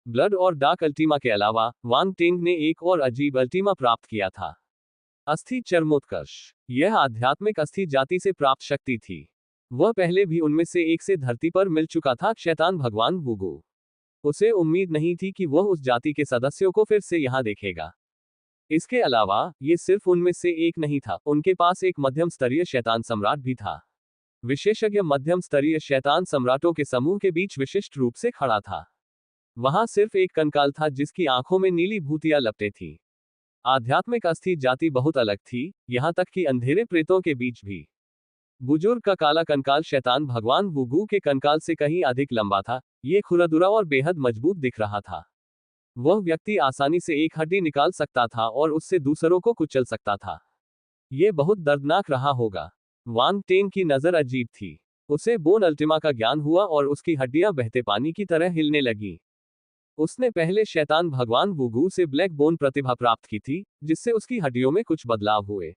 Blood और dark Ultima के अलावा वांग टेंग ने एक और अजीब अल्टीमा प्राप्त किया था, अस्थि चरमोत्कर्ष। यह आध्यात्मिक अस्थि जाति से प्राप्त शक्ति थी। वह पहले भी उनमें से एक से धरती पर मिल चुका था, शैतान भगवान वुगू। उसे उम्मीद नहीं थी कि वह उस जाति के सदस्यों को फिर से यहां देखेगा। इसके अलावा ये सिर्फ उनमें से एक नहीं था, उनके पास एक मध्यम स्तरीय शैतान सम्राट भी था। विशेषज्ञ मध्यम स्तरीय शैतान सम्राटों के समूह के बीच विशिष्ट रूप से खड़ा था। वहां सिर्फ एक कंकाल था जिसकी आंखों में नीली भूतियां लपटे थी। आध्यात्मिक अस्थि जाति बहुत अलग थी, यहां तक कि अंधेरे प्रेतों के बीच भी। बुजुर्ग का काला कंकाल शैतान भगवान वुगू के कंकाल से कहीं अधिक लंबा था। ये खुरदुरा और बेहद मजबूत दिख रहा था। वह व्यक्ति आसानी से एक हड्डी निकाल सकता था और उससे दूसरों को कुचल सकता था। ये बहुत दर्दनाक रहा होगा। वांग टेंग की नजर अजीब थी। उसे बोन अल्टिमा का ज्ञान हुआ और उसकी हड्डियां बहते पानी की तरह हिलने लगी। उसने पहले शैतान भगवान वुगू से ब्लैक बोन प्रतिभा प्राप्त की थी, जिससे उसकी हड्डियों में कुछ बदलाव हुए।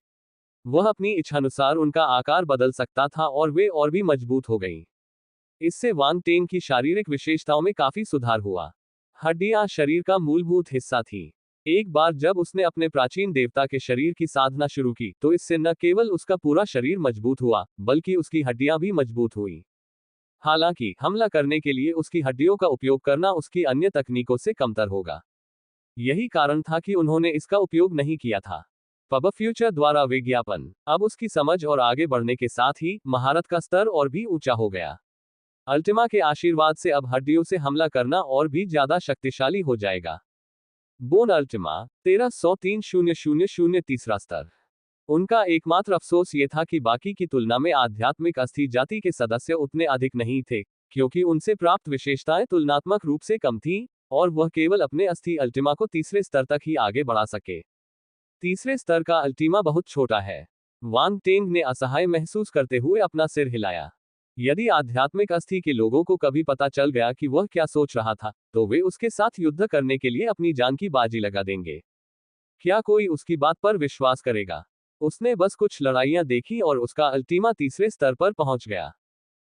वह अपनी इच्छानुसार उनका आकार बदल सकता था और वे और भी मजबूत हो गईं। इससे वांग टेंग की शारीरिक विशेषताओं में काफी सुधार हुआ। हड्डियां शरीर का मूलभूत हिस्सा थी। एक बार जब उसने अपने प्राचीन देवता के शरीर की साधना शुरू की तो इससे न केवल उसका पूरा शरीर मजबूत हुआ, बल्कि उसकी हड्डियां भी मजबूत हुई। हालांकि हमला करने के लिए उसकी हड्डियों का उपयोग करना उसकी अन्य तकनीकों से कमतर होगा। यही कारण था कि उन्होंने इसका उपयोग नहीं किया था। पब फ्यूचर द्वारा विज्ञापन। अब उसकी समझ और आगे बढ़ने के साथ ही महारत का स्तर और भी ऊंचा हो गया। अल्टिमा के आशीर्वाद से अब हड्डियों से हमला करना और भी ज्यादा शक्तिशाली हो जाएगा। बोन अल्टिमा 130300 तीसरा स्तर। उनका एकमात्र अफसोस ये था कि बाकी की तुलना में आध्यात्मिक अस्थि जाति के सदस्य उतने अधिक नहीं थे, क्योंकि उनसे प्राप्त विशेषताएं तुलनात्मक रूप से कम थीं, और वह केवल अपने अस्थि अल्टिमा को तीसरे स्तर तक ही आगे बढ़ा सके। तीसरे स्तर का अल्टिमा बहुत छोटा है। वांग टेंग ने असहाय महसूस करते हुए अपना सिर हिलाया। यदि आध्यात्मिक अस्थि के लोगों को कभी पता चल गया कि वह क्या सोच रहा था, तो वे उसके साथ युद्ध करने के लिए अपनी जान की बाजी लगा देंगे। क्या कोई उसकी बात पर विश्वास करेगा? उसने बस कुछ लड़ाइयां देखी और उसका अल्टीमा तीसरे स्तर पर पहुंच गया।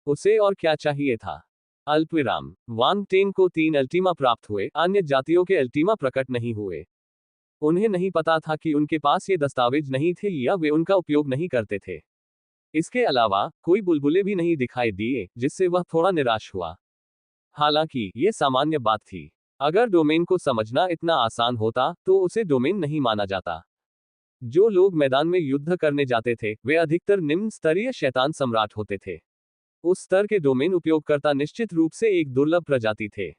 उसे और क्या चाहिए था? अल्पविराम। वांग टेंग को 3 अल्टीमा प्राप्त हुए, अन्य जातियों के अल्टीमा प्रकट नहीं हुए। उन्हें नहीं पता था कि उनके पास ये दस्तावेज नहीं थे या वे उनका उपयोग नहीं करते थे। इसके अलावा कोई बुलबुले भी नहीं दिखाई दिए, जिससे वह थोड़ा निराश हुआ। हालांकि ये सामान्य बात थी। अगर डोमेन को समझना इतना आसान होता तो उसे डोमेन नहीं माना जाता। जो लोग मैदान में युद्ध करने जाते थे वे अधिकतर निम्न स्तरीय शैतान सम्राट होते थे। उस स्तर के डोमेन उपयोगकर्ता निश्चित रूप से एक दुर्लभ प्रजाति थे।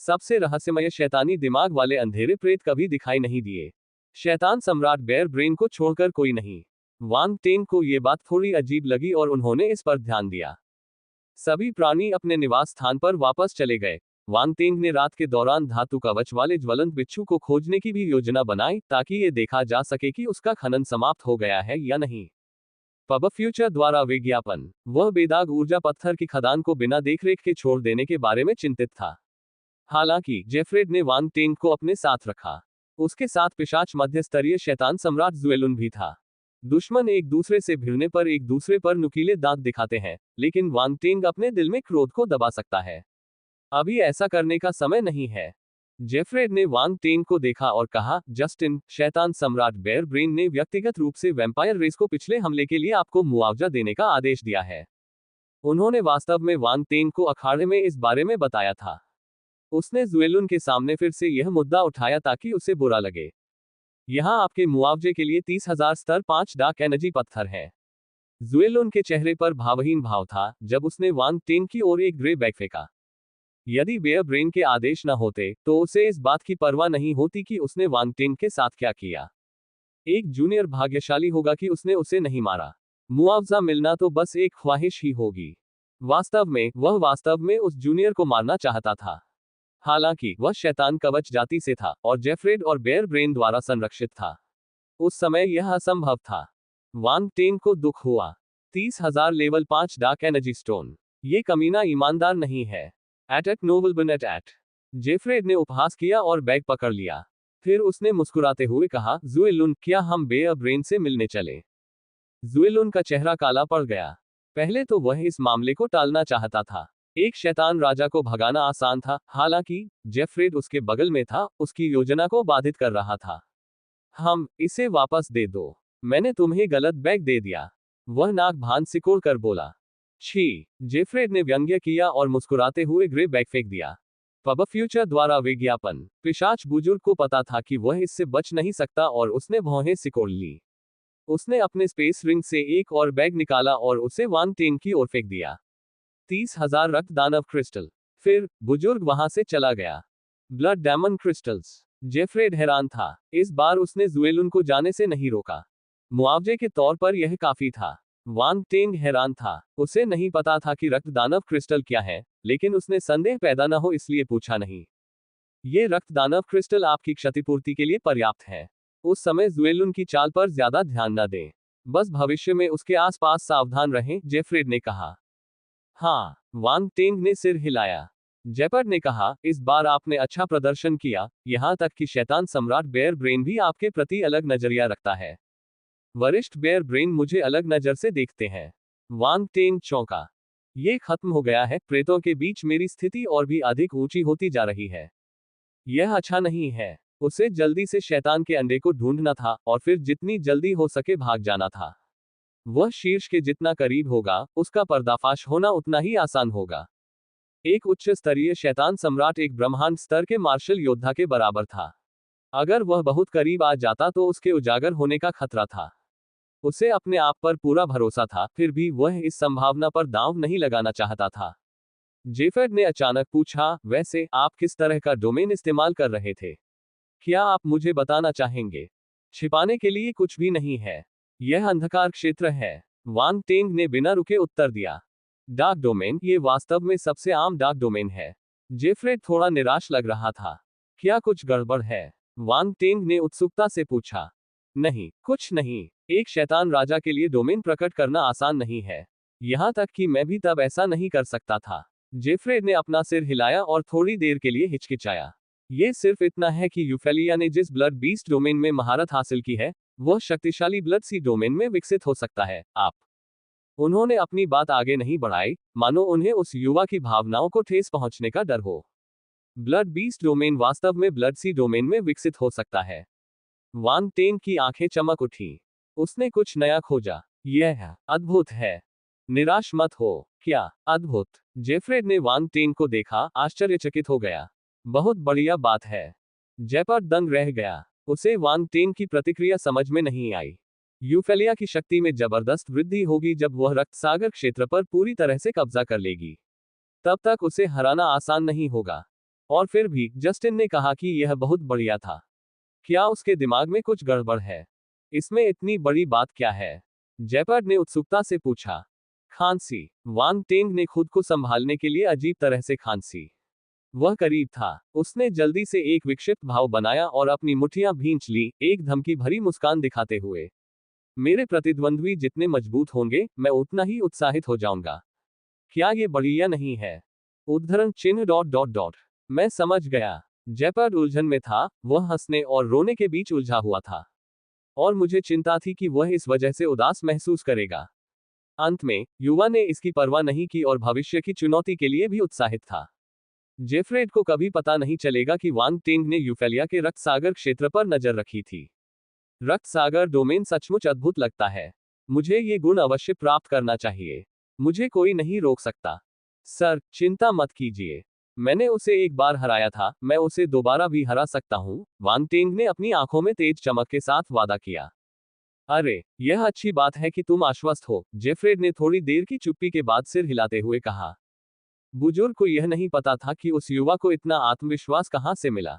सबसे रहस्यमय शैतानी दिमाग वाले अंधेरे प्रेत कभी दिखाई नहीं दिए। शैतान सम्राट बेयर ब्रेन को छोड़कर कोई नहीं। वांग टेंग को ये बात थोड़ी अजीब लगी और उन्होंने इस पर ध्यान दिया। सभी प्राणी अपने निवास स्थान पर वापस चले गए। वांग टेंग ने रात के दौरान धातु कवच वाले ज्वलंत बिच्छू को खोजने की भी योजना बनाई, ताकि ये देखा जा सके कि उसका खनन समाप्त हो गया है या नहीं। पब फ्यूचर द्वारा विज्ञापन। वह बेदाग ऊर्जा पत्थर की खदान को बिना देखरेख के छोड़ देने के बारे में चिंतित था। हालांकि जेफ्रेड ने वांग टेंग को अपने साथ रखा। उसके साथ पिशाच मध्य स्तरीय शैतान सम्राट जुएलुन भी था। दुश्मन एक दूसरे से भिड़ने पर एक दूसरे पर नुकीले दांत दिखाते हैं, लेकिन वांग टेंग अपने दिल में क्रोध को दबा सकता है। अभी ऐसा करने का समय नहीं है। जेफ्रेड ने वांग टेंग को देखा और कहा, जस्टिन, शैतान सम्राट बेयर ब्रेन ने व्यक्तिगत रूप से वैम्पायर रेस को पिछले हमले के लिए आपको मुआवजा देने का आदेश दिया है। उन्होंने वास्तव में वांग टेंग को अखाड़े में इस बारे में बताया था। उसने जुएलुन के सामने फिर से यह मुद्दा उठाया ताकि उसे बुरा लगे। यहाँ आपके मुआवजे के लिए 30,000 स्तर 5 डार्क एनर्जी पत्थर है। जुएलुन के चेहरे पर भावहीन भाव था जब उसने वांग टेंग की ओर एक ग्रे बैग फेंका। यदि बेयर ब्रेन के आदेश न होते तो उसे इस बात की परवाह नहीं होती कि उसने वांग टेंग के साथ क्या किया। एक जूनियर भाग्यशाली होगा कि उसने उसे नहीं मारा। मुआवजा मिलना तो बस एक ख्वाहिश ही होगी। वास्तव में वह वास्तव में उस जूनियर को मारना चाहता था। हालांकि वह शैतान कवच जाति से था और जेफ्रेड और बेयर ब्रेन द्वारा संरक्षित था। उस समय यह असंभव था। वांग टेंग को दुख हुआ। 30,000 लेवल 5 डार्क एनर्जी स्टोन। ये कमीना ईमानदार नहीं है। Eight NovelBin eight. जेफ्रेड ने उपहास किया और बैग पकड़ लिया। फिर उसने मुस्कुराते हुए कहा, जुएलुन, क्या हम बेयर ब्रेन से मिलने चले? जुएलुन का चेहरा काला पड़ गया। पहले तो वह इस मामले को टालना चाहता था, एक शैतान राजा को भगाना आसान था, हालांकि जेफ्रेड उसके बगल में था, उसकी योजना को बाधित कर रहा था। इसे वापस दे दो। मैंने तुम्हें गलत बैग दे दिया। वह नाक भान सिकोड़ कर बोला। छी! जेफ्रेड ने व्यंग्य किया और मुस्कुराते हुए ग्रे बैग फेंक दिया। पब फ्यूचर द्वारा विज्ञापन। पिशाच बुजुर्ग को पता था कि वह इससे बच नहीं सकता और उसने भौहें सिकोड़ ली। उसने अपने स्पेस रिंग से एक और बैग निकाला और उसे वांग टेंग की ओर फेंक दिया। 30,000 रक्त दानव क्रिस्टल। फिर बुजुर्ग वहां से चला गया। Blood diamond crystals. जेफ्रेड हैरान था। इस बार उसने जुएलुन को जाने से नहीं रोका। मुआवजे के तौर पर यह काफी था। वांग टेंग हैरान था। उसे नहीं पता था कि रक्त दानव क्रिस्टल क्या है, लेकिन उसने संदेह पैदा न हो इसलिए पूछा नहीं। ये रक्त दानव क्रिस्टल आपकी क्षतिपूर्ति के लिए पर्याप्त है। उस समय जुएलुन की चाल पर ज्यादा ध्यान न दें। बस भविष्य में उसके आसपास सावधान रहें, जेफ्रेड ने कहा। हाँ, वांग टेंग ने सिर हिलाया। जेपर्ड ने कहा, इस बार आपने अच्छा प्रदर्शन किया, यहां तक कि शैतान सम्राट बेयर ब्रेन भी आपके प्रति अलग नजरिया रखता है। वरिष्ठ बेयर ब्रेन मुझे अलग नजर से देखते हैं। वांग टेंग चौंका। ये खत्म हो गया है, प्रेतों के बीच मेरी स्थिति और भी अधिक ऊंची होती जा रही है। यह अच्छा नहीं है। उसे जल्दी से शैतान के अंडे को ढूंढना था और फिर जितनी जल्दी हो सके भाग जाना था। वह शीर्ष के जितना करीब होगा, उसका पर्दाफाश होना उतना ही आसान होगा। एक उच्च स्तरीय शैतान सम्राट एक ब्रह्मांड स्तर के मार्शल योद्धा के बराबर था। अगर वह बहुत करीब आ जाता तो उसके उजागर होने का खतरा था। उसे अपने आप पर पूरा भरोसा था, फिर भी वह इस संभावना पर दांव नहीं लगाना चाहता था। जेफर्ड ने अचानक पूछा, वैसे आप किस तरह का डोमेन इस्तेमाल कर रहे थे? क्या आप मुझे बताना चाहेंगे? छिपाने के लिए कुछ भी नहीं है। यह अंधकार क्षेत्र है। वांग टेंग ने बिना रुके उत्तर दिया। डार्क डोमेन, ये वास्तव में सबसे आम डार्क डोमेन है। जेफ्रेड थोड़ा निराश लग रहा था। क्या कुछ गड़बड़ है? वांग टेंग ने उत्सुकता से पूछा। नहीं, कुछ नहीं। एक शैतान राजा के लिए डोमेन प्रकट करना आसान नहीं है। यहां तक कि मैं भी तब ऐसा नहीं कर सकता था। जेफ्रेड ने अपना सिर हिलाया और थोड़ी देर के लिए हिचकिचाया। ये सिर्फ इतना है कि यूफेलिया ने जिस ब्लड बीस्ट डोमेन में महारत हासिल की है, वह शक्तिशाली ब्लड सी डोमेन में विकसित हो सकता है। आप उन्होंने अपनी बात आगे नहीं बढ़ाई, मानो उन्हें उस युवा की भावनाओं को ठेस पहुंचने का डर हो। ब्लड बीस्ट डोमेन वास्तव में ब्लड सी डोमेन में विकसित हो सकता है। वांग टेंग की आंखें चमक उठी। उसने कुछ नया खोजा। यह अद्भुत है। निराश मत हो। क्या अद्भुत? जेफ्रेड ने वांग टेंग को देखा, आश्चर्यचकित हो गया। बहुत बढ़िया बात है। जेपर्ड दंग रह गया। उसे वांग टेंग की प्रतिक्रिया समझ में नहीं आई। यूफेलिया की शक्ति में जबरदस्त वृद्धि होगी जब वह रक्त सागर क्षेत्र पर पूरी तरह से कब्जा कर लेगी। तब तक उसे हराना आसान नहीं होगा। और फिर भी, जस्टिन ने कहा कि यह बहुत बढ़िया था। क्या उसके दिमाग में कुछ गड़बड़ है? इसमें इतनी बड़ी बात क्या है? जेपर्ड ने उत्सुकता से पूछा। खांसी। वांग टेंग ने खुद को संभालने के लिए अजीब तरह से खांसी। वह करीब था। उसने जल्दी से एक विक्षिप्त भाव बनाया और अपनी मुट्ठियां भींच ली, एक धमकी भरी मुस्कान दिखाते हुए। मेरे प्रतिद्वंद्वी जितने मजबूत होंगे, मैं उतना ही उत्साहित हो जाऊंगा। क्या ये बढ़िया नहीं है? उद्धरण चिन्ह डॉट डॉट डॉट। मैं समझ गया। जेपर्ड उलझन में था, वह हंसने और रोने के बीच उलझा हुआ था। और मुझे चिंता थी कि वह इस वजह से उदास महसूस करेगा। अंत में, युवा ने इसकी परवाह नहीं की और भविष्य की चुनौती के लिए भी उत्साहित था। जेफ्रेड को कभी पता नहीं चलेगा कि वांग टेंग ने यूफेलिया के रक्त सागर क्षेत्र पर नजर रखी थी। रक्त सागर डोमेन सचमुच अद्भुत लगता है। मुझे ये गुण अवश्य प्राप्त करना चाहिए। मुझे कोई नहीं रोक सकता। सर, चिंता मत कीजिए। मैंने उसे एक बार हराया था, मैं उसे दोबारा भी हरा सकता हूं, वांग टेंग ने अपनी आंखों में तेज चमक के साथ वादा किया। अरे, यह अच्छी बात है कि तुम आश्वस्त हो, जेफ्रेड ने थोड़ी देर की चुप्पी के बाद सिर हिलाते हुए कहा। बुजुर्ग को यह नहीं पता था कि उस युवा को इतना आत्मविश्वास कहां से मिला।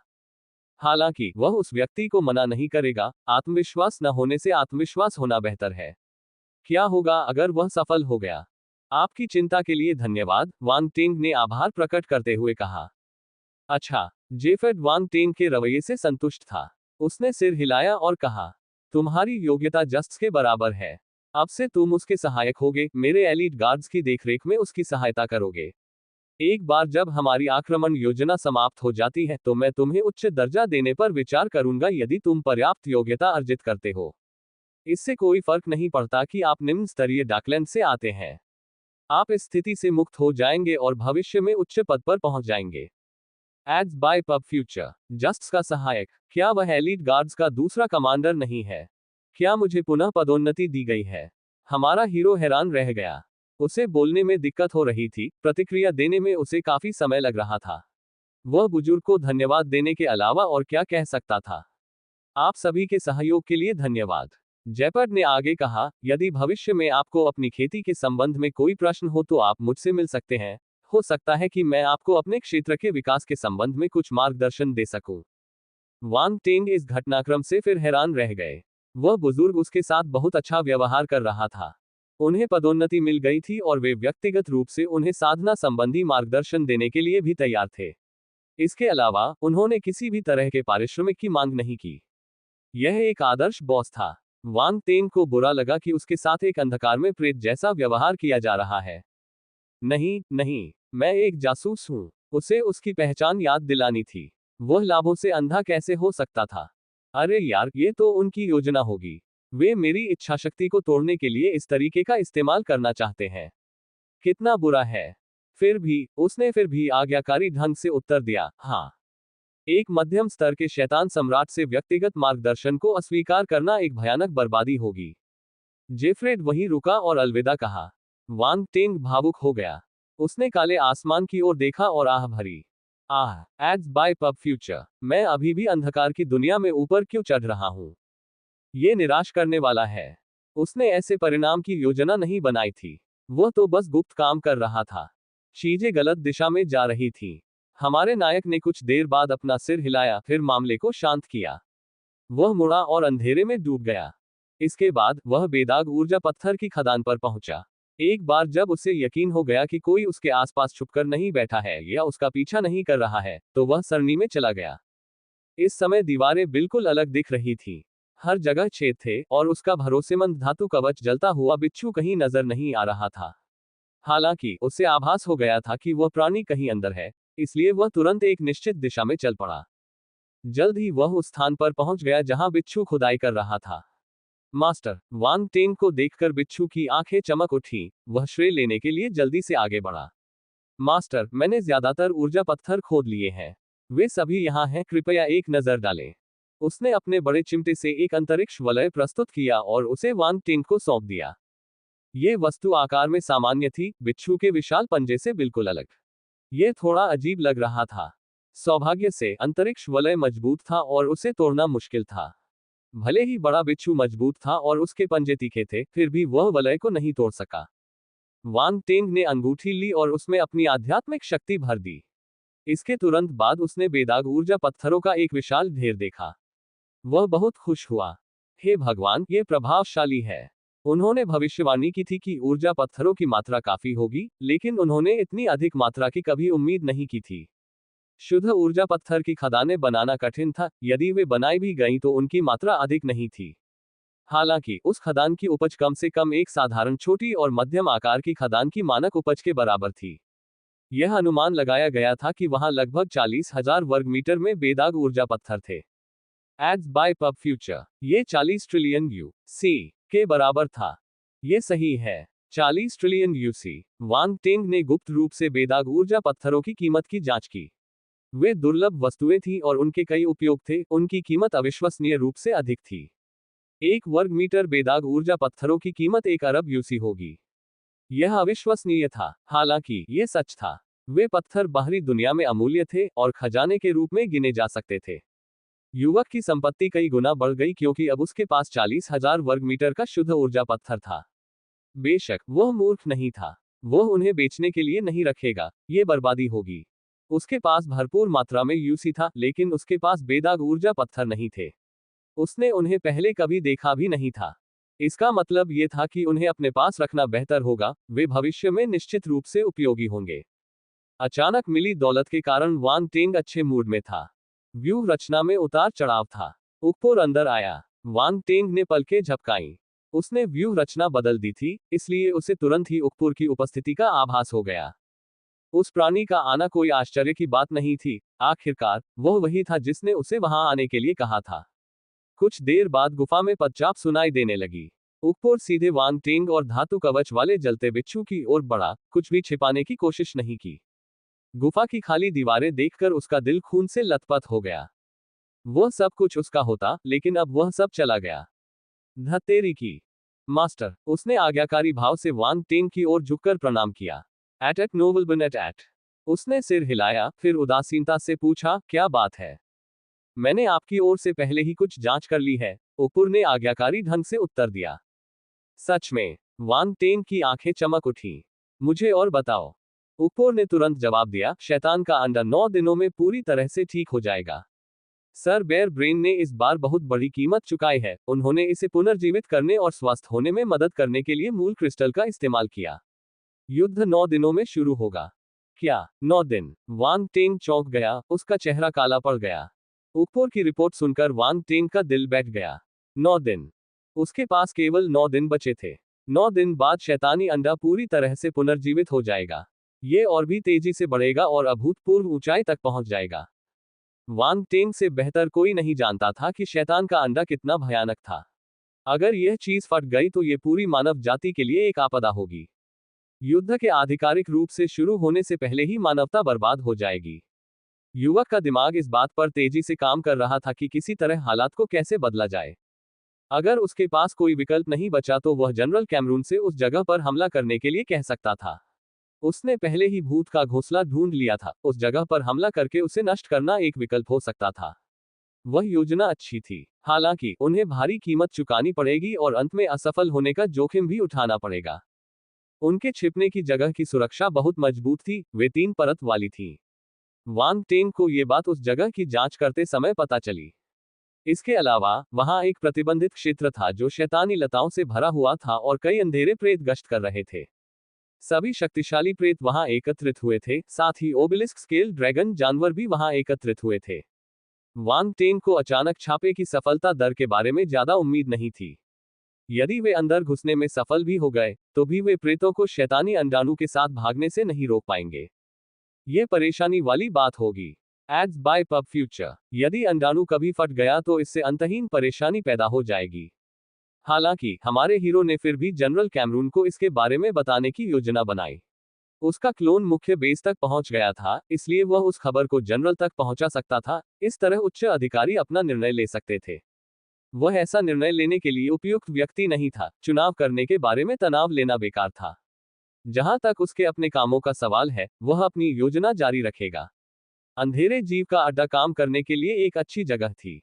हालांकि वह उस व्यक्ति को मना नहीं करेगा, आत्मविश्वास न होने से आत्मविश्वास होना बेहतर है। क्या होगा अगर वह सफल हो गया? आपकी चिंता के लिए धन्यवाद, वांग टेंग ने आभार प्रकट करते हुए कहा। अच्छा, जेफर्ड वांग टेंग के रवैये से संतुष्ट था। उसने सिर हिलाया और कहा, तुम्हारी योग्यता जस्ट के बराबर है। अब से तुम उसके सहायक होगे, मेरे एलीट गार्ड्स की देखरेख में उसकी सहायता करोगे। एक बार जब हमारी आक्रमण योजना समाप्त हो जाती है तो मैं तुम्हें उच्च दर्जा देने पर विचार करूंगा यदि तुम पर्याप्त योग्यता अर्जित करते हो। इससे कोई फर्क नहीं पड़ता कि आप निम्न स्तरीय डाकलैंड से आते हैं। आप इस स्थिति से मुक्त हो जाएंगे और भविष्य में उच्च पद पर पहुंच जाएंगे। Ads by pub Future. जस्ट्स का सहायक, क्या वह एलीट गार्ड्स का दूसरा कमांडर नहीं है? क्या मुझे पुनः पदोन्नति दी गई है? हमारा हीरो हैरान रह गया। उसे बोलने में दिक्कत हो रही थी, प्रतिक्रिया देने में उसे काफी समय लग रहा था। वह बुजुर्ग को धन्यवाद देने के अलावा और क्या कह सकता था? आप सभी के सहयोग के लिए धन्यवाद। जेपर्ड ने आगे कहा, यदि भविष्य में आपको अपनी खेती के संबंध में कोई प्रश्न हो तो आप मुझसे मिल सकते हैं। हो सकता है कि मैं आपको अपने क्षेत्र के विकास के संबंध में कुछ मार्गदर्शन दे सकूं। वांग टेंग इस घटनाक्रम से फिर हैरान रह गए। वह बुजुर्ग उसके साथ बहुत अच्छा व्यवहार कर रहा था। उन्हें पदोन्नति मिल गई थी और वे व्यक्तिगत रूप से उन्हें साधना संबंधी मार्गदर्शन देने के लिए भी तैयार थे। इसके अलावा उन्होंने किसी भी तरह के पारिश्रमिक की मांग नहीं की। यह एक आदर्श बॉस था। वांग टेंग को बुरा लगा कि उसके साथ एक अंधकार में प्रेत जैसा व्यवहार किया जा रहा है। नहीं नहीं, मैं एक जासूस हूं। उसे उसकी पहचान याद दिलानी थी। वह लाभों से अंधा कैसे हो सकता था? अरे यार, ये तो उनकी योजना होगी। वे मेरी इच्छाशक्ति को तोड़ने के लिए इस तरीके का इस्तेमाल करना चाहते हैं। कितना बुरा है। उसने फिर भी आज्ञाकारी ढंग से उत्तर दिया, हाँ। एक मध्यम स्तर के शैतान सम्राट से व्यक्तिगत मार्गदर्शन को अस्वीकार करना एक भयानक बर्बादी होगी। जेफ्रेड वहीं रुका और अलविदा कहा। वांग टेंग भावुक हो गया। उसने काले आसमान की ओर देखा और आह भरी। Ads by pub future. मैं अभी भी अंधकार की दुनिया में ऊपर क्यों चढ़ रहा हूं? ये निराश करने वाला है। उसने ऐसे परिणाम की योजना नहीं बनाई थी। वह तो बस गुप्त काम कर रहा था। चीजें गलत दिशा में जा रही थी। हमारे नायक ने कुछ देर बाद अपना सिर हिलाया, फिर मामले को शांत किया। वह मुड़ा और अंधेरे में डूब गया। इसके बाद वह बेदाग ऊर्जा पत्थर की खदान पर पहुंचा। एक बार जब उसे यकीन हो गया कि कोई उसके आसपास छुपकर नहीं बैठा है या उसका पीछा नहीं कर रहा है, तो वह सरनी में चला गया। इस समय दीवारें बिल्कुल अलग दिख रही थी। हर जगह छेद थे और उसका भरोसेमंद धातु कवच जलता हुआ बिच्छू कहीं नजर नहीं आ रहा था। हालांकि उसे आभास हो गया था कि वह प्राणी कहीं अंदर है, इसलिए वह तुरंत एक निश्चित दिशा में चल पड़ा। जल्द ही वह उस स्थान पर पहुंच गया जहां बिच्छू खुदाई कर रहा था। मास्टर, वांग टेंग को देखकर बिच्छू की आंखें चमक उठी। वह श्रेय लेने के लिए जल्दी से आगे बढ़ा। मास्टर, मैंने ज्यादातर ऊर्जा पत्थर खोद लिए हैं। वे सभी यहाँ हैं, कृपया एक नजर डालें। उसने अपने बड़े चिमटे से एक अंतरिक्ष वलय प्रस्तुत किया और उसे वांग टेंग को सौंप दिया। ये वस्तु आकार में सामान्य थी, बिच्छू के विशाल पंजे से बिल्कुल अलग। यह थोड़ा अजीब लग रहा था। सौभाग्य से अंतरिक्ष वलय मजबूत था और उसे तोड़ना मुश्किल था। भले ही बड़ा बिच्छू मजबूत था और उसके पंजे तीखे थे, फिर भी वह वलय को नहीं तोड़ सका। वांग टेंग ने अंगूठी ली और उसमें अपनी आध्यात्मिक शक्ति भर दी। इसके तुरंत बाद उसने बेदाग ऊर्जा पत्थरों का एक विशाल ढेर देखा। वह बहुत खुश हुआ। हे भगवान, ये प्रभावशाली है। उन्होंने भविष्यवाणी की थी कि ऊर्जा पत्थरों की मात्रा काफी होगी, लेकिन उन्होंने इतनी अधिक मात्रा की कभी उम्मीद नहीं की थी। शुद्ध ऊर्जा पत्थर की खदानें बनाना कठिन था, यदि वे बनाई भी गईं तो उनकी मात्रा अधिक नहीं थी। हालांकि उस खदान की उपज कम से कम एक साधारण छोटी और मध्यम आकार की खदान की मानक उपज के बराबर थी। यह अनुमान लगाया गया था कि वहां लगभग 40,000 वर्ग मीटर में बेदाग ऊर्जा पत्थर थे। Ads by pub future. ये 40 ट्रिलियन यूसी के बराबर था। ये सही है, 40 ट्रिलियन यूसी। वांग टेंग ने गुप्त रूप से बेदाग ऊर्जा पत्थरों की कीमत की जांच की। वे दुर्लभ वस्तुएं थीं और उनके कई उपयोग थे, उनकी कीमत अविश्वसनीय रूप से अधिक थी। 1 वर्ग मीटर बेदाग ऊर्जा पत्थरों की कीमत 1 अरब यूसी होगी। यह अविश्वसनीय था, हालांकि ये सच था। वे पत्थर बाहरी दुनिया में अमूल्य थे और खजाने के रूप में गिने जा सकते थे। युवक की संपत्ति कई गुना बढ़ गई क्योंकि अब उसके पास 40,000 वर्ग मीटर का शुद्ध ऊर्जा पत्थर था। बेशक वह मूर्ख नहीं था। वह उन्हें बेचने के लिए नहीं रखेगा, ये बर्बादी होगी। उसके पास भरपूर मात्रा में यूसी था, लेकिन उसके पास बेदाग ऊर्जा पत्थर नहीं थे। उसने उन्हें पहले कभी देखा भी नहीं था। इसका मतलब ये था कि उन्हें अपने पास रखना बेहतर होगा, वे भविष्य में निश्चित रूप से उपयोगी होंगे। अचानक मिली दौलत के कारण वांग टेंग अच्छे मूड में था। व्यूह रचना में उतार चढ़ाव था। उकपोर अंदर आया। वांग टेंग ने पलकें झपकाईं। उसने व्यूह रचना बदल दी थी, इसलिए उसे तुरंत ही उकपोर की उपस्थिति का आभास हो गया। उस प्राणी का आना कोई आश्चर्य की बात नहीं थी। आखिरकार वह वही था जिसने उसे वहां आने के लिए कहा था। कुछ देर बाद गुफा में पदचाप सुनाई देने लगी। ukpor सीधे वांग टेंग और धातु कवच वाले जलते बिच्छू की ओर बढ़ा, कुछ भी छिपाने की कोशिश नहीं की। गुफा की खाली दीवारें देखकर उसका दिल खून से लथपथ हो गया। वह सब कुछ उसका होता, लेकिन अब वह सब चला गया। धत्तेरी की मास्टर, उसने आज्ञाकारी भाव से वांग टेंग की ओर झुककर प्रणाम किया। एट नोबल एट। उसने सिर हिलाया, फिर उदासीनता से पूछा, क्या बात है? मैंने आपकी ओर से पहले ही कुछ जांच कर ली है, उपुर ने आज्ञाकारी ढंग से उत्तर दिया। सच में? वांग टेंग की आंखें चमक उठी। मुझे और बताओ। उपुर ने तुरंत जवाब दिया, शैतान का अंडा 9 दिनों में पूरी तरह से ठीक हो जाएगा। सर बेयर ब्रेन ने इस बार बहुत बड़ी कीमत चुकाई है, उन्होंने इसे पुनर्जीवित करने और स्वस्थ होने में मदद करने के लिए मूल क्रिस्टल का इस्तेमाल किया। युद्ध 9 दिनों में शुरू होगा। क्या 9 दिन? वांग टेंग चौंक गया, उसका चेहरा काला पड़ गया। ऊपर की रिपोर्ट सुनकर वांग टेंग का दिल बैठ गया। 9 दिन। उसके पास केवल 9 दिन बचे थे। 9 दिन बाद शैतानी अंडा पूरी तरह से पुनर्जीवित हो जाएगा। ये और भी तेजी से बढ़ेगा और अभूतपूर्व ऊंचाई तक पहुंच जाएगा। वांग टेंग से बेहतर कोई नहीं जानता था कि शैतान का अंडा कितना भयानक था। अगर यह चीज फट गई तो ये पूरी मानव जाति के लिए एक आपदा होगी। युद्ध के आधिकारिक रूप से शुरू होने से पहले ही मानवता बर्बाद हो जाएगी। युवक का दिमाग इस बात पर तेजी से काम कर रहा था कि किसी तरह हालात को कैसे बदला जाए। अगर उसके पास कोई विकल्प नहीं बचा तो वह जनरल कैमरून से उस जगह पर हमला करने के लिए कह सकता था। उसने पहले ही भूत का घोंसला ढूंढ लिया था, उस जगह पर हमला करके उसे नष्ट करना एक विकल्प हो सकता था। वह योजना अच्छी थी, हालांकि उन्हें भारी कीमत चुकानी पड़ेगी और अंत में असफल होने का जोखिम भी उठाना पड़ेगा। उनके छिपने की जगह की सुरक्षा बहुत मजबूत थी, वे 3 परत वाली थी। वांग टेंग को ये बात उस जगह की जांच करते समय पता चली। इसके अलावा वहां एक प्रतिबंधित क्षेत्र था जो शैतानी लताओं से भरा हुआ था और कई अंधेरे प्रेत गश्त कर रहे थे। सभी शक्तिशाली प्रेत वहां एकत्रित हुए थे, साथ ही ओबेलिस्क स्केल ड्रैगन जानवर भी वहां एकत्रित हुए थे। वांग टेंग को अचानक छापे की सफलता दर के बारे में ज्यादा उम्मीद नहीं थी। यदि वे अंदर घुसने में सफल भी हो गए, तो भी वे प्रेतों को शैतानी अंडाणु के साथ भागने से नहीं रोक पाएंगे। ये परेशानी वाली बात होगी। Ads by pub future. यदि अंडाणु कभी फट गया तो इससे अंतहीन परेशानी पैदा हो जाएगी। हालांकि हमारे हीरो ने फिर भी जनरल कैमरून को इसके बारे में बताने की योजना बनाई। उसका क्लोन मुख्य बेस तक पहुंच गया था, इसलिए वह उस खबर को जनरल तक पहुंचा सकता था। इस तरह उच्च अधिकारी अपना निर्णय ले सकते थे। वह ऐसा निर्णय लेने के लिए उपयुक्त व्यक्ति नहीं था, चुनाव करने के बारे में तनाव लेना बेकार था। जहां तक उसके अपने कामों का सवाल है, वह अपनी योजना जारी रखेगा। अंधेरे जीव का अड्डा काम करने के लिए एक अच्छी जगह थी।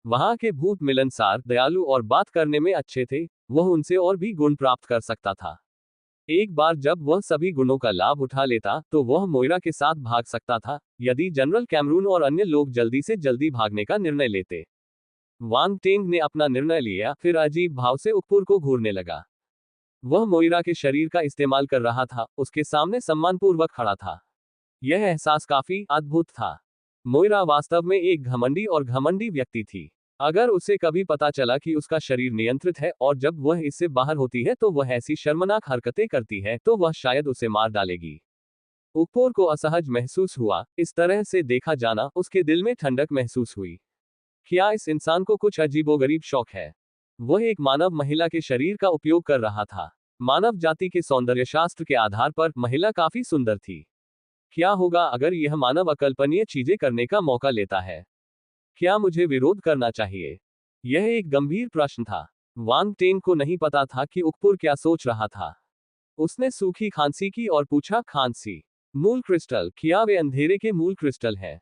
वहां के भूत मिलनसार, दयालु और बात करने में अच्छे थे, वह उनसे और भी गुण प्राप्त कर सकता था। एक बार जब वह सभी गुणों का लाभ उठा लेता, तो वह मोइरा के साथ भाग सकता था, यदि जनरल कैमरून और अन्य लोग जल्दी से जल्दी भागने का निर्णय लेते। वांग टेंग ने अपना निर्णय लिया, फिर अजीब भाव से ऊपर को घूरने लगा। वह मोइरा के शरीर का इस्तेमाल कर रहा था, उसके सामने सम्मानपूर्वक खड़ा था। यह एहसास काफी अद्भुत था। मोइरा वास्तव में एक घमंडी और घमंडी व्यक्ति थी। अगर उसे कभी पता चला कि उसका शरीर नियंत्रित है और जब वह इससे बाहर होती है तो वह ऐसी शर्मनाक हरकतें करती है, तो वह शायद उसे मार डालेगी। उपोर को असहज महसूस हुआ, इस तरह से देखा जाना उसके दिल में ठंडक महसूस हुई। क्या इस इंसान को कुछ अजीबोगरीब शौक है? वह एक मानव महिला के शरीर का उपयोग कर रहा था। मानव जाति के सौंदर्य शास्त्र के आधार पर महिला काफी सुंदर थी। क्या होगा अगर यह मानव अकल्पनीय चीजें करने का मौका लेता है? क्या मुझे विरोध करना चाहिए? यह एक गंभीर प्रश्न था। वांग टेंग को नहीं पता था कि उकपुर क्या सोच रहा था। उसने सूखी खांसी की और पूछा, खांसी? मूल क्रिस्टल? क्या वे अंधेरे के मूल क्रिस्टल है?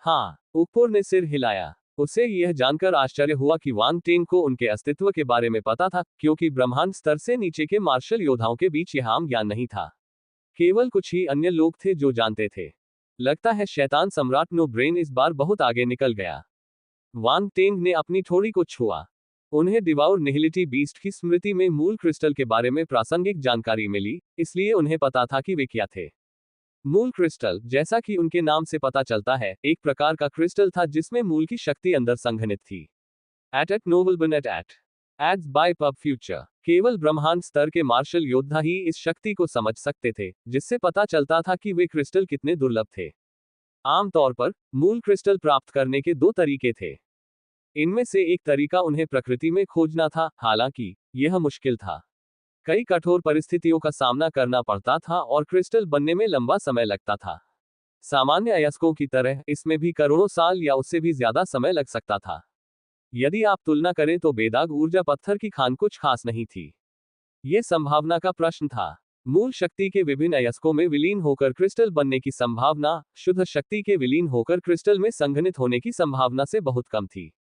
हाँ, उकपुर ने सिर हिलाया। उसे यह जानकर आश्चर्य हुआ कि वांग टेंग को उनके अस्तित्व के बारे में पता था, क्योंकि ब्रह्मांड स्तर से नीचे के मार्शल योद्धाओं के बीच यह आम ज्ञान नहीं था। केवल कुछ ही अन्य लोग थे जो जानते थे। लगता है शैतान सम्राट नो ब्रेन इस बार बहुत आगे निकल गया। वांग टेंग ने अपनी ठोड़ी को छुआ। उन्हें डिवाउर निहिलिटी बीस्ट की स्मृति में मूल क्रिस्टल के बारे में प्रासंगिक जानकारी मिली, इसलिए उन्हें पता था कि वे क्या थे। मूल क्रिस्टल, जैसा कि उनके नाम से पता चलता है, एक प्रकार का क्रिस्टल था जिसमें मूल की शक्ति अंदर संघनित थी। एट नोबल एड्स बाय पब फ्यूचर। केवल ब्रह्मांड स्तर के मार्शल योद्धा ही इस शक्ति को समझ सकते थे, जिससे पता चलता था कि वे क्रिस्टल कितने दुर्लभ थे। आमतौर पर मूल क्रिस्टल प्राप्त करने के 2 तरीके थे। इनमें से एक तरीका उन्हें प्रकृति में खोजना था, हालांकि यह मुश्किल था। कई कठोर परिस्थितियों का सामना करना पड़ता था और क्रिस्टल बनने में लंबा समय लगता था। सामान्य अयस्कों की तरह इसमें भी करोड़ों साल या उससे भी ज्यादा समय लग सकता था। यदि आप तुलना करें तो बेदाग ऊर्जा पत्थर की खान कुछ खास नहीं थी। ये संभावना का प्रश्न था। मूल शक्ति के विभिन्न अयस्कों में विलीन होकर क्रिस्टल बनने की संभावना शुद्ध शक्ति के विलीन होकर क्रिस्टल में संघनित होने की संभावना से बहुत कम थी।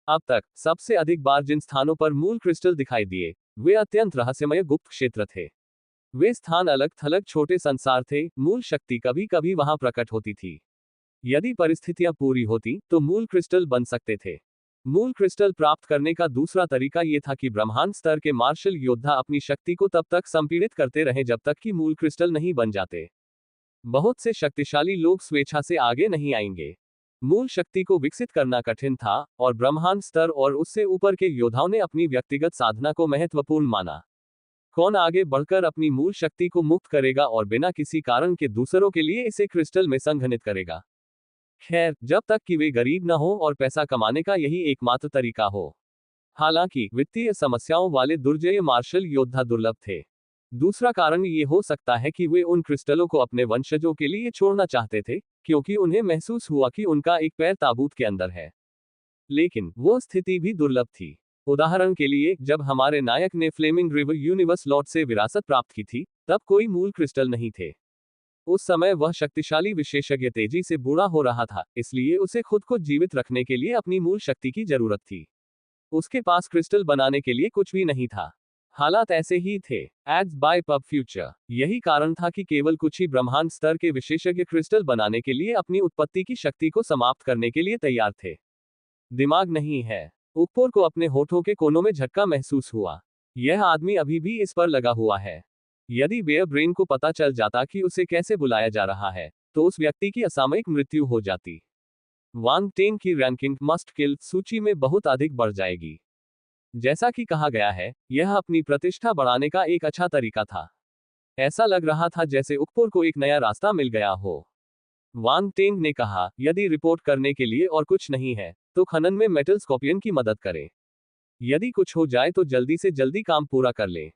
अब तक सबसे अधिक बार जिन स्थानों पर मूल क्रिस्टल दिखाई दिए वे अत्यंत रहस्यमय गुप्त क्षेत्र थे। वे स्थान अलग थलग छोटे संसार थे। मूल शक्ति कभी कभी वहां प्रकट होती थी। यदि परिस्थितियां पूरी होती तो मूल क्रिस्टल बन सकते थे। मूल क्रिस्टल प्राप्त करने का दूसरा तरीका यह था कि ब्रह्मांड स्तर के मार्शल योद्धा अपनी शक्ति को तब तक संपीड़ित करते रहे जब तक कि मूल क्रिस्टल नहीं बन जाते। बहुत से शक्तिशाली लोग स्वेच्छा से आगे नहीं आएंगे। मूल शक्ति को विकसित करना कठिन था और ब्रह्मांड स्तर और उससे ऊपर के योद्धाओं ने अपनी व्यक्तिगत साधना को महत्वपूर्ण माना। कौन आगे बढ़कर अपनी मूल शक्ति को मुक्त करेगा और बिना किसी कारण के दूसरों के लिए इसे क्रिस्टल में संघनित करेगा। खैर, जब तक कि वे गरीब न हो और पैसा कमाने का यही एकमात्र तरीका हो। हालांकि वित्तीय समस्याओं वाले दुर्जय मार्शल योद्धा दुर्लभ थे। दूसरा कारण ये हो सकता है कि वे उन क्रिस्टलों को अपने वंशजों के लिए छोड़ना चाहते थे, क्योंकि उन्हें महसूस हुआ कि उनका एक पैर ताबूत के अंदर है। लेकिन वो स्थिति भी दुर्लभ थी। उदाहरण के लिए, जब हमारे नायक ने फ्लेमिंग रिवर यूनिवर्स लॉर्ड से विरासत प्राप्त की थी, तब कोई मूल क्रिस्टल नहीं थे। उस समय वह शक्तिशाली विशेषज्ञ तेजी से बूढ़ा हो रहा था, इसलिए उसे खुद को जीवित रखने के लिए अपनी मूल शक्ति की जरूरत थी। उसके पास क्रिस्टल बनाने के लिए कुछ भी नहीं था। हालात ऐसे ही थे। Ads by pub future. यही कारण था कि केवल कुछ ही ब्रह्मांड स्तर के विशेषज्ञ क्रिस्टल बनाने के लिए अपनी उत्पत्ति की शक्ति को समाप्त करने के लिए तैयार थे। दिमाग नहीं है। ऊपर को अपने होठों के कोनों में झटका महसूस हुआ। यह आदमी अभी भी इस पर लगा हुआ है। यदि बेयर ब्रेन को पता चल जाता कि उसे कैसे बुलाया जा रहा है, तो उस व्यक्ति की असामयिक मृत्यु हो जाती। वांग टेंग की रैंकिंग मस्ट किल सूची में बहुत अधिक बढ़ जाएगी। जैसा कि कहा गया है, यह अपनी प्रतिष्ठा बढ़ाने का एक अच्छा तरीका था। ऐसा लग रहा था जैसे उकपोर को एक नया रास्ता मिल गया हो। वांग टेंग ने कहा, यदि रिपोर्ट करने के लिए और कुछ नहीं है, तो खनन में मेटल स्कॉर्पियन की मदद करें। यदि कुछ हो जाए तो जल्दी से जल्दी काम पूरा कर ले।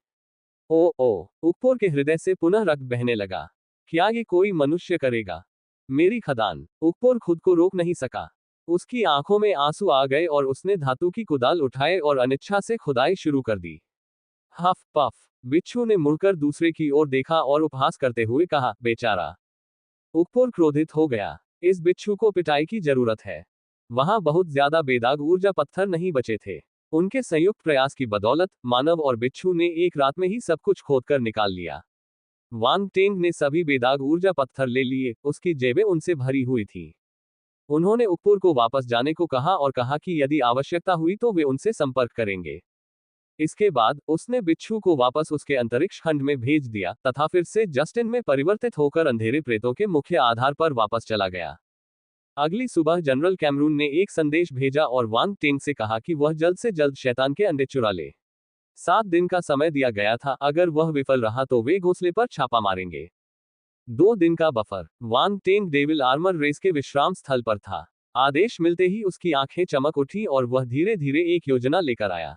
ओ, उकपोर के हृदय से पुनः रक्त बहने लगा। क्या ये कोई मनुष्य करेगा? मेरी खदान। उकपोर खुद को रोक नहीं सका। उसकी आंखों में आंसू आ गए और उसने धातु की कुदाल उठाए और अनिच्छा से खुदाई शुरू कर दी। हफ पफ। बिच्छू ने मुड़कर दूसरे की ओर देखा और उपहास करते हुए कहा, बेचारा। उकपोर क्रोधित हो गया। इस बिच्छू को पिटाई की जरूरत है। वहां बहुत ज्यादा बेदाग ऊर्जा पत्थर नहीं बचे थे। उनके संयुक्त प्रयास की बदौलत मानव और बिच्छू ने एक रात में ही सब कुछ खोदकर निकाल लिया। वांग टेंग ने सभी बेदाग ऊर्जा पत्थर ले लिए। उसकी जेबें उनसे भरी हुई थी। उन्होंने उकपुर को वापस जाने को कहा और कहा कि यदि आवश्यकता हुई तो वे उनसे संपर्क करेंगे। इसके बाद उसने बिच्छू को वापस उसके अंतरिक्ष खंड में भेज दिया तथा फिर से जस्टिन में परिवर्तित होकर अंधेरे प्रेतों के मुख्य आधार पर वापस चला गया। अगली सुबह जनरल कैमरून ने एक संदेश भेजा और वांग टेंग से कहा कि वह जल्द से जल्द शैतान के अंडे चुरा ले। 7 दिन का समय दिया गया था। अगर वह विफल रहा तो वे घोंसले पर छापा मारेंगे। 2 दिन का बफर। वांग टेंग डेविल आर्मर रेस के विश्राम स्थल पर था। आदेश मिलते ही उसकी आंखें चमक उठी और वह धीरे धीरे एक योजना लेकर आया।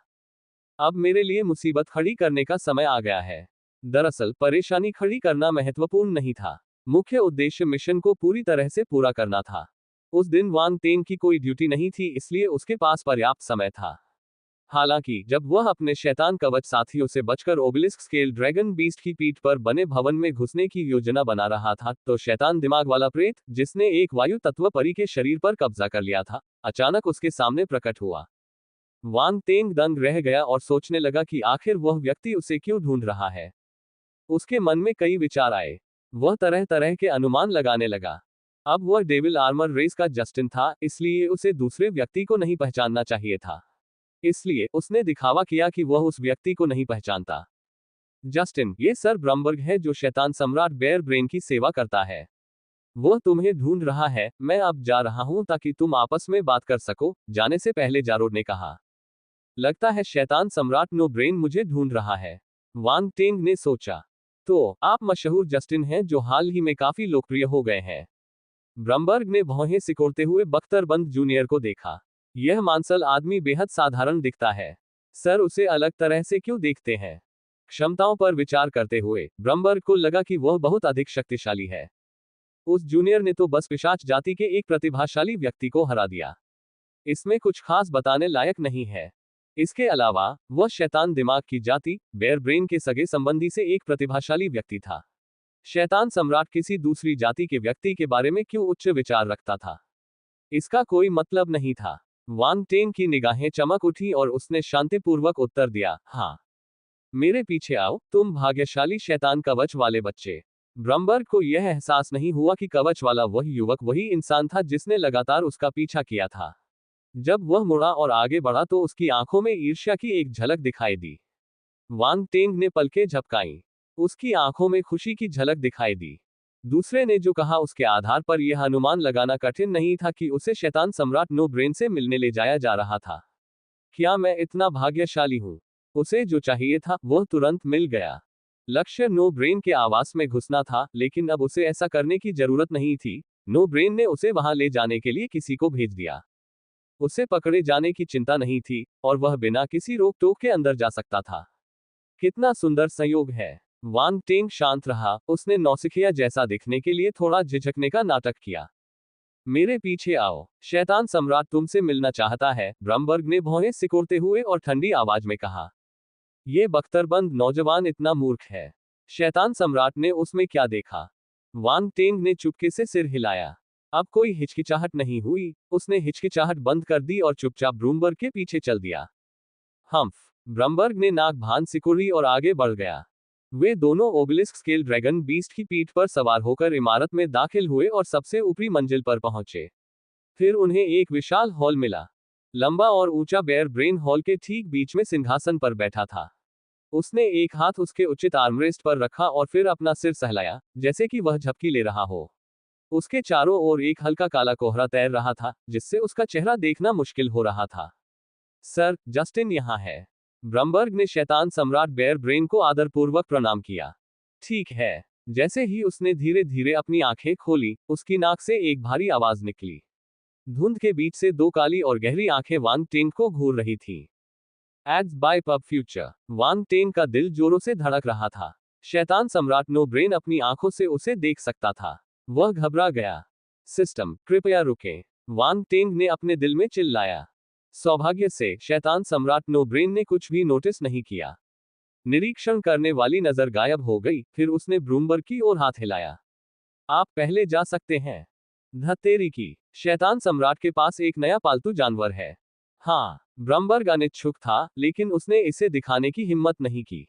अब मेरे लिए मुसीबत खड़ी करने का समय आ गया है। दरअसल परेशानी खड़ी करना महत्वपूर्ण नहीं था। मुख्य उद्देश्य मिशन को पूरी तरह से पूरा करना था। उस दिन वांग टेंग की कोई ड्यूटी नहीं थी, इसलिए उसके पास पर्याप्त समय था। हालांकि जब वह अपने शैतान कवच साथियों से बचकर ओबेलिस्क स्केल ड्रैगन बीस्ट की पीठ पर बने भवन में घुसने की योजना बना रहा था, तो शैतान दिमाग वाला प्रेत, जिसने एक वायु तत्व परी के शरीर पर कब्जा कर लिया था, अचानक उसके सामने प्रकट हुआ। वांग टेंग दंग रह गया और सोचने लगा कि आखिर वह व्यक्ति उसे क्यों ढूंढ रहा है। उसके मन में कई विचार आए। वह तरह तरह के अनुमान लगाने लगा। अब वह डेविल आर्मर रेस का जस्टिन था, इसलिए उसे दूसरे व्यक्ति को नहीं पहचानना चाहिए था। इसलिए उसने दिखावा किया कि वह उस व्यक्ति को नहीं पहचानता। जस्टिन, ये सर ब्रम्बर्ग है जो शैतान सम्राट बेयर ब्रेन की सेवा करता है। वह तुम्हें ढूंढ रहा है। मैं अब जा रहा हूं ताकि तुम आपस में बात कर सको। जाने से पहले जारोड ने कहा। लगता है शैतान सम्राट नो ब्रेन मुझे ढूंढ रहा है, वांग टेंग ने सोचा। तो आप मशहूर जस्टिन हैं जो हाल ही में काफी लोकप्रिय हो गए हैं। ब्रम्बर्ग ने भौहें सिकोड़ते हुए बख्तरबंद जूनियर को देखा। यह मांसल आदमी बेहद साधारण दिखता है। सर उसे अलग तरह से क्यों देखते हैं? क्षमताओं पर विचार करते हुए ब्रम्बर्ग को लगा कि वह बहुत अधिक शक्तिशाली है। उस जूनियर ने तो बस पिशाच जाति के एक प्रतिभाशाली व्यक्ति को हरा दिया। इसमें कुछ खास बताने लायक नहीं है। इसके अलावा वह शैतान दिमाग की जाति बेयर ब्रेन के सगे संबंधी से एक प्रतिभाशाली व्यक्ति था। शैतान सम्राट किसी दूसरी जाति के व्यक्ति के बारे में क्यों उच्च विचार रखता था? इसका कोई मतलब नहीं था। वांग टेंग की निगाहें चमक उठी और उसने शांतिपूर्वक उत्तर दिया, हाँ। मेरे पीछे आओ, तुम भाग्यशाली शैतान कवच वाले बच्चे। ब्रम्बर्ग को यह एहसास नहीं हुआ कि कवच वाला वह युवक वही इंसान था जिसने लगातार उसका पीछा किया था। जब वह मुड़ा और आगे बढ़ा तो उसकी आंखों में ईर्ष्या की एक झलक दिखाई दी। वांग टेंग ने पलकें झपकाईं। उसकी आंखों में खुशी की झलक दिखाई दी। दूसरे ने जो कहा उसके आधार पर यह अनुमान लगाना कठिन नहीं था कि उसे शैतान सम्राट नो ब्रेन से मिलने ले जाया जा रहा था। क्या मैं इतना भाग्यशाली हूं? उसे जो चाहिए था वह तुरंत मिल गया। लक्ष्य नो ब्रेन के आवास में घुसना था, लेकिन अब उसे ऐसा करने की जरूरत नहीं थी। नो ब्रेन ने उसे वहां ले जाने के लिए किसी को भेज दिया। उसे पकड़े जाने की चिंता नहीं थी और वह बिना किसी रोक टोक के अंदर जा सकता था। कितना सुंदर संयोग है। वांग टेंग शांत रहा। उसने नौसिखिया जैसा दिखने के लिए थोड़ा झिझकने का नाटक किया। मेरे पीछे आओ, शैतान सम्राट तुमसे मिलना चाहता है, ब्रम्बर्ग ने भौहें सिकोड़ते हुए और ठंडी आवाज में कहा। ये बख्तरबंद नौजवान इतना मूर्ख है। शैतान सम्राट ने उसमें क्या देखा? वांग टेंग ने चुपके से सिर हिलाया। अब कोई हिचकिचाहट नहीं हुई। उसने हिचकिचाहट बंद कर दी और चुपचाप ब्रूमबर्ग के पीछे चल दिया। हम्फ, ब्रम्बर्ग ने नाक भान सिकुड़ी और आगे बढ़ गया। वे दोनों ओबेलिस्क स्केल ड्रैगन बीस्ट की पीठ पर सवार होकर इमारत में दाखिल हुए और सबसे ऊपरी मंजिल पर पहुंचे। फिर उन्हें एक विशाल हॉल मिला। लंबा और ऊंचा बेयर ब्रेन हॉल के ठीक बीच में सिंहासन पर बैठा था। उसने एक हाथ उसके उचित आर्मरेस्ट पर रखा और फिर अपना सिर सहलाया, जैसे कि वह झपकी ले रहा हो। उसके चारों ओर एक हल्का काला कोहरा तैर रहा था, जिससे उसका चेहरा देखना मुश्किल हो रहा था। सर, जस्टिन यहाँ है। ब्रम्बर्ग ने शैतान सम्राट बेयर ब्रेन को आदरपूर्वक प्रणाम किया। ठीक है। जैसे ही उसने धीरे धीरे अपनी आंखें खोली, उसकी नाक से एक भारी आवाज निकली। धुंध के बीच से दो काली और गहरी आंखें वांग टेंग को घूर रही थीं। Ads by pub Future. Wang Teng का दिल जोरों से धड़क रहा था। शैतान सम्राट नो ब्रेन अपनी आंखों से उसे देख सकता था। वह घबरा गया। सिस्टम, कृपया रुकें, वांग टेंग ने अपने दिल में चिल्लाया। सौभाग्य से शैतान सम्राट नो ब्रेन ने कुछ भी नोटिस नहीं किया। निरीक्षण करने वाली नजर गायब हो गई। फिर उसने ब्रूमबर्ग की ओर हाथ हिलाया। आप पहले जा सकते हैं। धत्तेरी की, शैतान सम्राट के पास एक नया पालतू जानवर है। हाँ, ब्रम्बर्ग अनिच्छुक था, लेकिन उसने इसे दिखाने की हिम्मत नहीं की।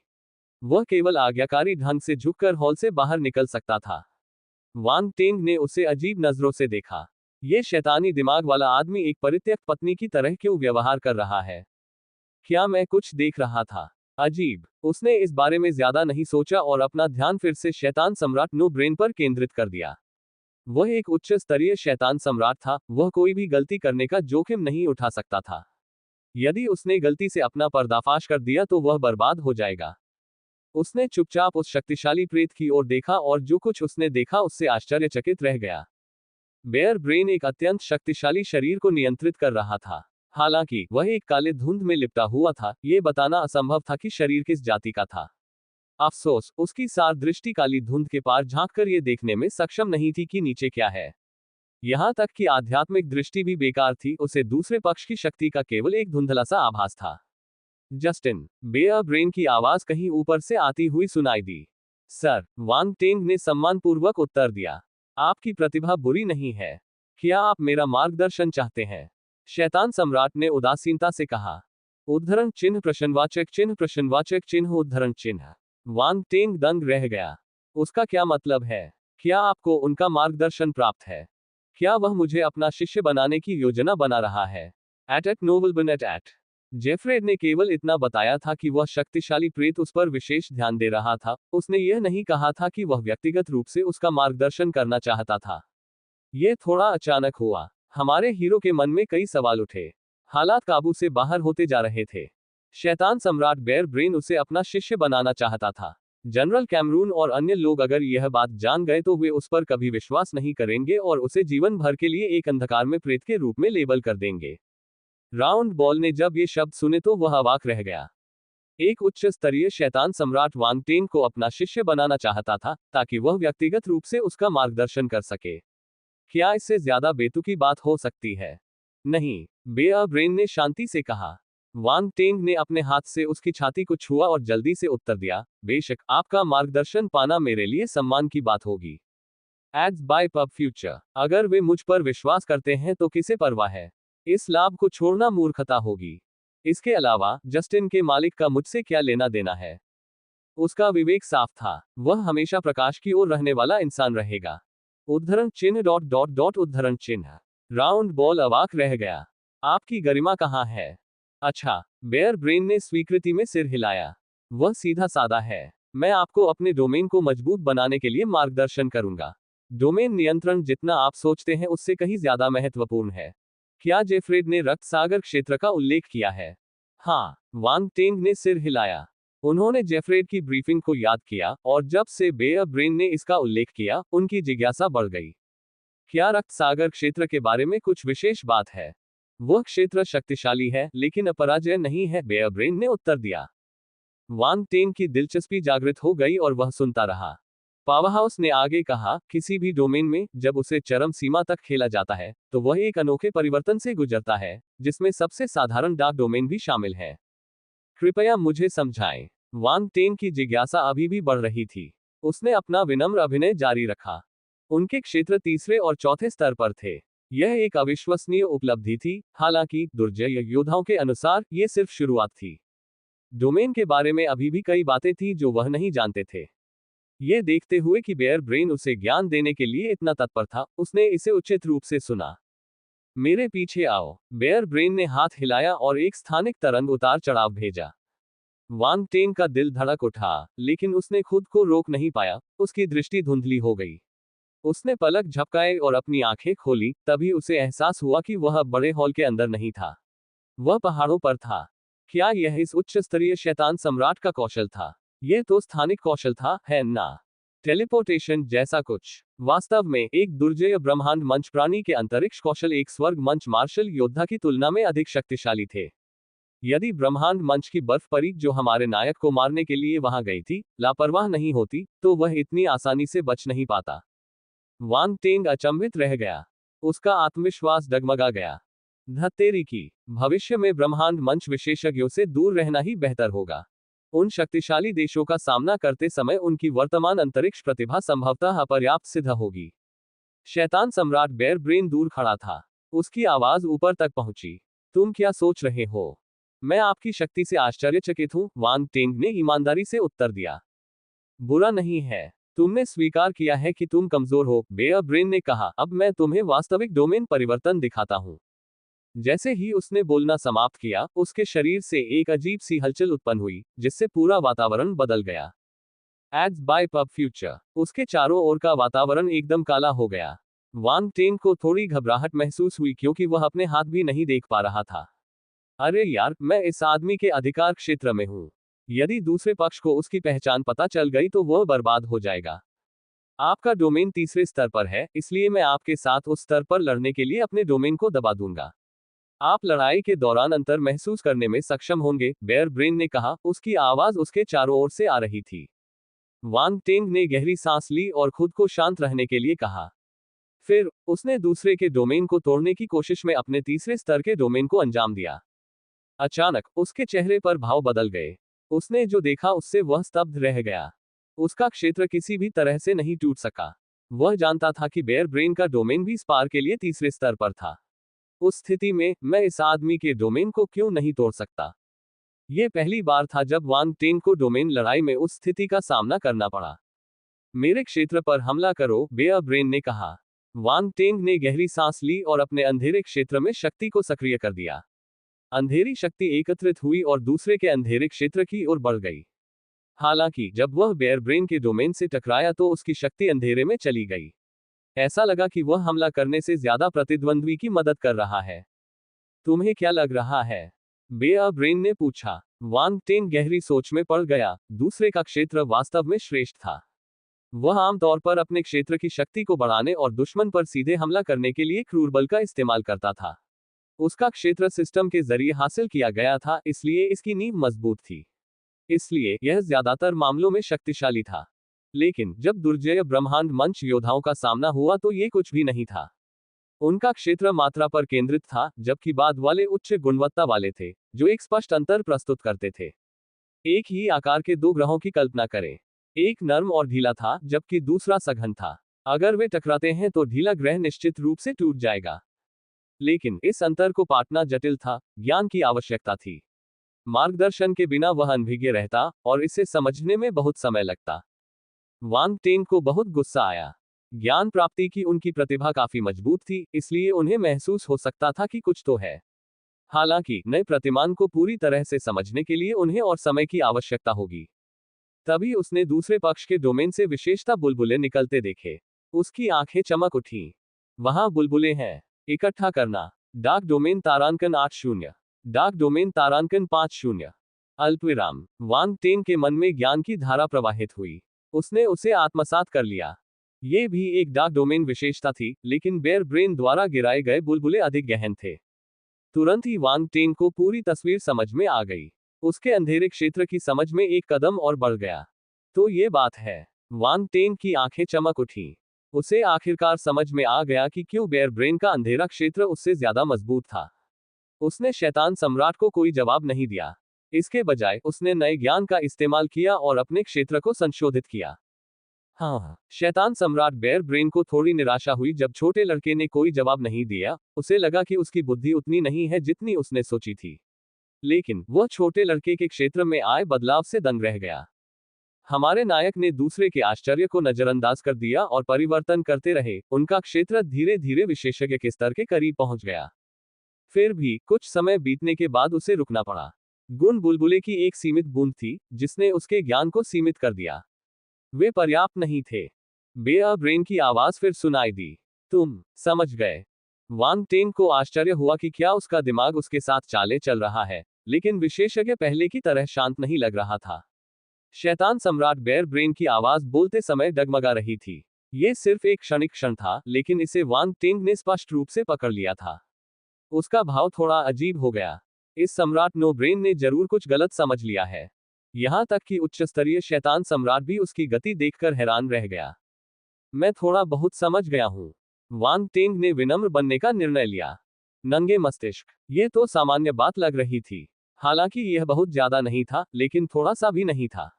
वह केवल आज्ञाकारी ढंग से झुककर हॉल से बाहर निकल सकता था। वांग टेंग ने उसे अजीब नजरों से देखा। ये शैतानी दिमाग वाला आदमी एक परित्यक्त पत्नी की तरह क्यों व्यवहार कर रहा है? क्या मैं कुछ देख रहा था? अजीब। उसने इस बारे में ज्यादा नहीं सोचा और अपना ध्यान फिर से शैतान सम्राट नो ब्रेन पर केंद्रित कर दिया। वह एक उच्च स्तरीय शैतान सम्राट था। वह कोई भी गलती करने का जोखिम नहीं उठा सकता था। यदि उसने गलती से अपना पर्दाफाश कर दिया तो वह बर्बाद हो जाएगा। उसने चुपचाप उस शक्तिशाली प्रेत की ओर देखा और जो कुछ उसने देखा उससे आश्चर्यचकित रह गया। बेयर ब्रेन एक अत्यंत शक्तिशाली शरीर को नियंत्रित कर रहा था। हालांकि वह एक काले धुंध में लिपटा हुआ था, यह बताना असंभव था कि शरीर किस जाति का था। अफसोस, उसकी सार दृष्टि काली धुंध के पार झांककर यह देखने में सक्षम नहीं थी कि नीचे क्या है। यहां तक कि आध्यात्मिक दृष्टि भी बेकार थी। उसे दूसरे पक्ष की शक्ति का केवल एक धुंधला सा आभास था। जस्टिन, बेयर ब्रेन की आवाज कहीं ऊपर से आती हुई सुनाई दी। सर, वांग टेंग ने सम्मानपूर्वक उत्तर दिया। आपकी प्रतिभा बुरी नहीं है। क्या आप मेरा मार्गदर्शन चाहते हैं? शैतान सम्राट ने उदासीनता से कहा। उद्धरण चिन्ह प्रश्नवाचक चिन्ह उद्धरण चिन्ह। वांग टेंग दंग रह गया। उसका क्या मतलब है? क्या आपको उनका मार्गदर्शन प्राप्त है? क्या वह मुझे अपना शिष्य बनाने की योजना बना रहा है? एट नोबलबन एट जेफ्रेड ने केवल इतना बताया था कि वह शक्तिशाली प्रेत उस पर विशेष ध्यान दे रहा था। उसने यह नहीं कहा था कि वह व्यक्तिगत रूप से उसका मार्गदर्शन करना चाहता था। यह थोड़ा अचानक हुआ। हमारे हीरो के मन में कई सवाल उठे। हालात काबू से बाहर होते जा रहे थे। शैतान सम्राट बेयर ब्रेन उसे अपना शिष्य बनाना चाहता था। जनरल कैमरून और अन्य लोग अगर यह बात जान गए तो वे उस पर कभी विश्वास नहीं करेंगे और उसे जीवन भर के लिए एक अंधकार में प्रेत के रूप में लेबल कर देंगे। राउंड बॉल ने जब ये शब्द सुने तो वह अवाक रह गया। एक उच्च स्तरीय शैतान सम्राट वांग टेन को अपना शिष्य बनाना चाहता था, ताकि वह व्यक्तिगत रूप से उसका मार्गदर्शन कर सके। क्या इससे ज्यादा बेतुकी बात हो सकती है? नहीं, बेयर ब्रेन ने शांति से कहा। वांग टेंग ने अपने हाथ से उसकी छाती को छुआ और जल्दी से उत्तर दिया, बेशक आपका मार्गदर्शन पाना मेरे लिए सम्मान की बात होगी। एड्स बाय पब फ्यूचर, अगर वे मुझ पर विश्वास करते हैं तो किसे परवाह है? इस लाभ को छोड़ना मूर्खता होगी। इसके अलावा जस्टिन के मालिक का मुझसे क्या लेना देना है? उसका विवेक साफ था, वह हमेशा प्रकाश की ओर रहने वाला इंसान रहेगा। उद्धरण चिन्ह डॉट डॉट डॉट उद्धरण चिन्ह। राउंड बॉल अवाक रह गया। आपकी गरिमा कहाँ है? अच्छा, बेयर ब्रेन ने स्वीकृति में सिर हिलाया। वह सीधा सादा है। मैं आपको अपने डोमेन को मजबूत बनाने के लिए मार्गदर्शन करूंगा। डोमेन नियंत्रण जितना आप सोचते हैं उससे कहीं ज्यादा महत्वपूर्ण है। क्या जेफ्रेड ने रक्त सागर क्षेत्र का उल्लेख किया है? हाँ, वांग टेंग ने सिर हिलाया। उन्होंने जेफ्रेड की ब्रीफिंग को याद किया, और जब से बेयर ब्रेन ने इसका उल्लेख किया, उनकी जिज्ञासा बढ़ गई। क्या रक्त सागर क्षेत्र के बारे में कुछ विशेष बात है? वह क्षेत्र शक्तिशाली है, लेकिन अपराजय नहीं है, बेयर ब्रेन ने उत्तर दिया। वांग टेंग की दिलचस्पी जागृत हो गई और वह सुनता रहा। पावरहाउस ने आगे कहा, किसी भी डोमेन में जब उसे चरम सीमा तक खेला जाता है, तो वह एक अनोखे परिवर्तन से गुजरता है, जिसमें सबसे साधारण डार्क डोमेन भी शामिल है। कृपया मुझे समझाएं। वांग टेन की जिज्ञासा अभी भी बढ़ रही थी। उसने अपना विनम्र अभिनय जारी रखा। उनके क्षेत्र तीसरे और चौथे स्तर पर थे। यह एक अविश्वसनीय उपलब्धि थी, हालांकि दुर्जय योद्धाओं के अनुसार यह सिर्फ शुरुआत थी। डोमेन के बारे में अभी भी कई बातें थी जो वह नहीं जानते थे। यह देखते हुए कि बेयर ब्रेन उसे ज्ञान देने के लिए इतना तत्पर था, उसने इसे उचित रूप से सुना। मेरे पीछे आओ। बेयर ब्रेन ने हाथ हिलाया और एक स्थानिक तरंग उतार चढ़ाव भेजा। वांग टेंग का दिल धड़क उठा, लेकिन उसने खुद को रोक नहीं पाया, उसकी दृष्टि धुंधली हो गई। उसने पलक झपकाए और अपनी आंखें खोली, तभी उसे एहसास हुआ कि वह अब बड़े हॉल के अंदर नहीं था। वह पहाड़ों पर था। क्या यह इस उच्च स्तरीय शैतान सम्राट का कौशल था? यह तो स्थानिक कौशल था, है ना? टेलीपोर्टेशन जैसा कुछ। वास्तव में एक दुर्जय ब्रह्मांड मंच प्राणी के अंतरिक्ष कौशल एक स्वर्ग मंच मार्शल योद्धा की तुलना में अधिक शक्तिशाली थे। यदि ब्रह्मांड मंच की बर्फ परी जो हमारे नायक को मारने के लिए वहां गई थी, लापरवाह नहीं होती, तो वह इतनी आसानी से बच नहीं पाता। वांग टेंग अचंभित रह गया। उसका आत्मविश्वास डगमगा गया। धत्तेरी की, भविष्य में ब्रह्मांड मंच विशेषज्ञों से दूर रहना ही बेहतर होगा। उन शक्तिशाली देशों का सामना करते समय उनकी वर्तमान अंतरिक्ष प्रतिभा संभवतः अपर्याप्त सिद्ध होगी। शैतान सम्राट बेयर ब्रेन दूर खड़ा था। उसकी आवाज ऊपर तक पहुंची। तुम क्या सोच रहे हो? मैं आपकी शक्ति से आश्चर्यचकित हूं, वांग टेंग ने ईमानदारी से उत्तर दिया। बुरा नहीं है। तुमने स्वीकार किया है कि तुम कमजोर हो, बेयर ब्रेन ने कहा। अब मैं तुम्हें वास्तविक डोमेन परिवर्तन दिखाता हूं। जैसे ही उसने बोलना समाप्त किया, उसके शरीर से एक अजीब सी हलचल उत्पन्न हुई, जिससे पूरा वातावरण बदल गया। Ads by pub future. उसके चारों ओर का वातावरण एकदम काला हो गया। वांग टेंग को थोड़ी घबराहट महसूस हुई, क्योंकि वह अपने हाथ भी नहीं देख पा रहा था। अरे यार, मैं इस आदमी के अधिकार क्षेत्र में हूं। यदि दूसरे पक्ष को उसकी पहचान पता चल गई तो वह बर्बाद हो जाएगा। आपका डोमेन तीसरे स्तर पर है, इसलिए मैं आपके साथ उस स्तर पर लड़ने के लिए अपने डोमेन को दबा दूंगा। आप लड़ाई के दौरान अंतर महसूस करने में सक्षम होंगे, बेयर ब्रेन ने कहा। उसकी आवाज उसके चारों ओर से आ रही थी। वांग टेंग ने गहरी सांस ली और खुद को शांत रहने के लिए कहा। फिर उसने दूसरे के डोमेन को तोड़ने की कोशिश में अपने तीसरे स्तर के डोमेन को अंजाम दिया। अचानक उसके चेहरे पर भाव बदल गए। उसने जो देखा उससे वह स्तब्ध रह गया। उसका क्षेत्र किसी भी तरह से नहीं टूट सका। वह जानता था कि बेयर ब्रेन का डोमेन भी स्पार के लिए तीसरे स्तर पर था। उस स्थिति में मैं इस आदमी के डोमेन को क्यों नहीं तोड़ सकता? यह पहली बार था जब वांग टेंग को डोमेन लड़ाई में उस स्थिति का सामना करना पड़ा। मेरे क्षेत्र पर हमला करो, बेयर ब्रेन ने कहा। वांग टेंग ने गहरी सांस ली और अपने अंधेरे क्षेत्र में शक्ति को सक्रिय कर दिया। अंधेरी शक्ति एकत्रित हुई और दूसरे के अंधेरे क्षेत्र की ओर बढ़ गई। हालांकि जब वह बेयर ब्रेन के डोमेन से टकराया तो उसकी शक्ति अंधेरे में चली गई। ऐसा लगा कि वह हमला करने से ज्यादा प्रतिद्वंद्वी की मदद कर रहा है। तुम्हें क्या लग रहा है? बेयर ब्रेन ने पूछा। वांग टेंग गहरी सोच में पड़ गया। दूसरे का क्षेत्र वास्तव में श्रेष्ठ था। वह आमतौर पर अपने क्षेत्र की शक्ति को बढ़ाने और दुश्मन पर सीधे हमला करने के लिए क्रूर बल का इस्तेमाल करता था। उसका क्षेत्र सिस्टम के जरिए हासिल किया गया था, इसलिए इसकी नींव मजबूत थी। इसलिए यह ज्यादातर मामलों में शक्तिशाली था। लेकिन जब दुर्जय ब्रह्मांड मंच योद्धाओं का सामना हुआ तो ये कुछ भी नहीं था। उनका क्षेत्र मात्रा पर केंद्रित था, जबकि बाद वाले उच्च गुणवत्ता वाले थे, जो एक स्पष्ट अंतर प्रस्तुत करते थे। एक ही आकार के दो ग्रहों की कल्पना करें। एक नर्म और ढीला था, जबकि दूसरा सघन था। अगर वे टकराते हैं तो ढीला ग्रह निश्चित रूप से टूट जाएगा। लेकिन इस अंतर को पाटना जटिल था, ज्ञान की आवश्यकता थी। मार्गदर्शन के बिना वह अनभिज्ञ रहता और इसे समझने में बहुत समय लगता। वांग टेन को बहुत गुस्सा आया। ज्ञान प्राप्ति की उनकी प्रतिभा काफी मजबूत थी, इसलिए उन्हें महसूस हो सकता था कि कुछ तो है। हालांकि नए प्रतिमान को पूरी तरह से समझने के लिए उन्हें और समय की आवश्यकता होगी। तभी उसने दूसरे पक्ष के डोमेन से विशेषता बुलबुले निकलते देखे। उसकी आंखें चमक उठी। वहां बुलबुले हैं। इकट्ठा करना। डार्क डोमेन तारांकन 80। डार्क डोमेन तारांकन 50। अल्पविराम। वांग टेन के मन में ज्ञान की धारा प्रवाहित हुई। उसने उसे आत्मसात कर लिया। ये भी एक डार्क डोमेन विशेषता थी, लेकिन बेयर ब्रेन द्वारा गिराए गए बुलबुले अधिक गहन थे। तुरंत ही वांग टेन को पूरी तस्वीर समझ में आ गई। उसके अंधेरे क्षेत्र की समझ में एक कदम और बढ़ गया। तो ये बात है। वांग टेन की आंखें चमक उठी। उसे आखिरकार समझ में आ गया कि क्यों बेयर ब्रेन का अंधेरा क्षेत्र उससे ज्यादा मजबूत था। उसने शैतान सम्राट को कोई जवाब नहीं दिया। इसके बजाय उसने नए ज्ञान का इस्तेमाल किया और अपने क्षेत्र को संशोधित किया। हाँ, शैतान सम्राट बेयर ब्रेन को थोड़ी निराशा हुई जब छोटे लड़के ने कोई जवाब नहीं दिया। उसे लगा कि उसकी बुद्धि उतनी नहीं है जितनी उसने सोची थी। लेकिन वह छोटे लड़के के क्षेत्र में आए बदलाव से दंग रह गया। हमारे नायक ने दूसरे के आश्चर्य को नजरअंदाज कर दिया और परिवर्तन करते रहे। उनका क्षेत्र धीरे धीरे विशेषज्ञ के स्तर के करीब पहुंच गया। फिर भी कुछ समय बीतने के बाद उसे रुकना पड़ा। गुण बुलबुले की एक सीमित बूंद थी, जिसने उसके ज्ञान को सीमित कर दिया। वे पर्याप्त नहीं थे। बेयर ब्रेन की आवाज फिर सुनाई दी। तुम समझ गए। वांग टेन को आश्चर्य हुआ कि क्या उसका दिमाग उसके साथ चाले चल रहा है, लेकिन विशेषज्ञ पहले की तरह शांत नहीं लग रहा था। शैतान सम्राट बेयर ब्रेन की आवाज बोलते समय डगमगा रही थी। यह सिर्फ एक क्षणिक क्षण था, लेकिन इसे वांग टेन ने स्पष्ट रूप से पकड़ लिया था। उसका भाव थोड़ा अजीब हो गया। इस सम्राट नो ब्रेन ने जरूर कुछ गलत समझ लिया है। यहां तक कि उच्च स्तरीय शैतान सम्राट भी उसकी गति देखकर हैरान रह गया। मैं थोड़ा बहुत समझ गया हूं। वांग टेंग ने विनम्र बनने का निर्णय लिया। नंगे मस्तिष्क। यह तो सामान्य बात लग रही थी। हालांकि यह बहुत ज्यादा नहीं था, लेकिन थोड़ा सा भी नहीं था।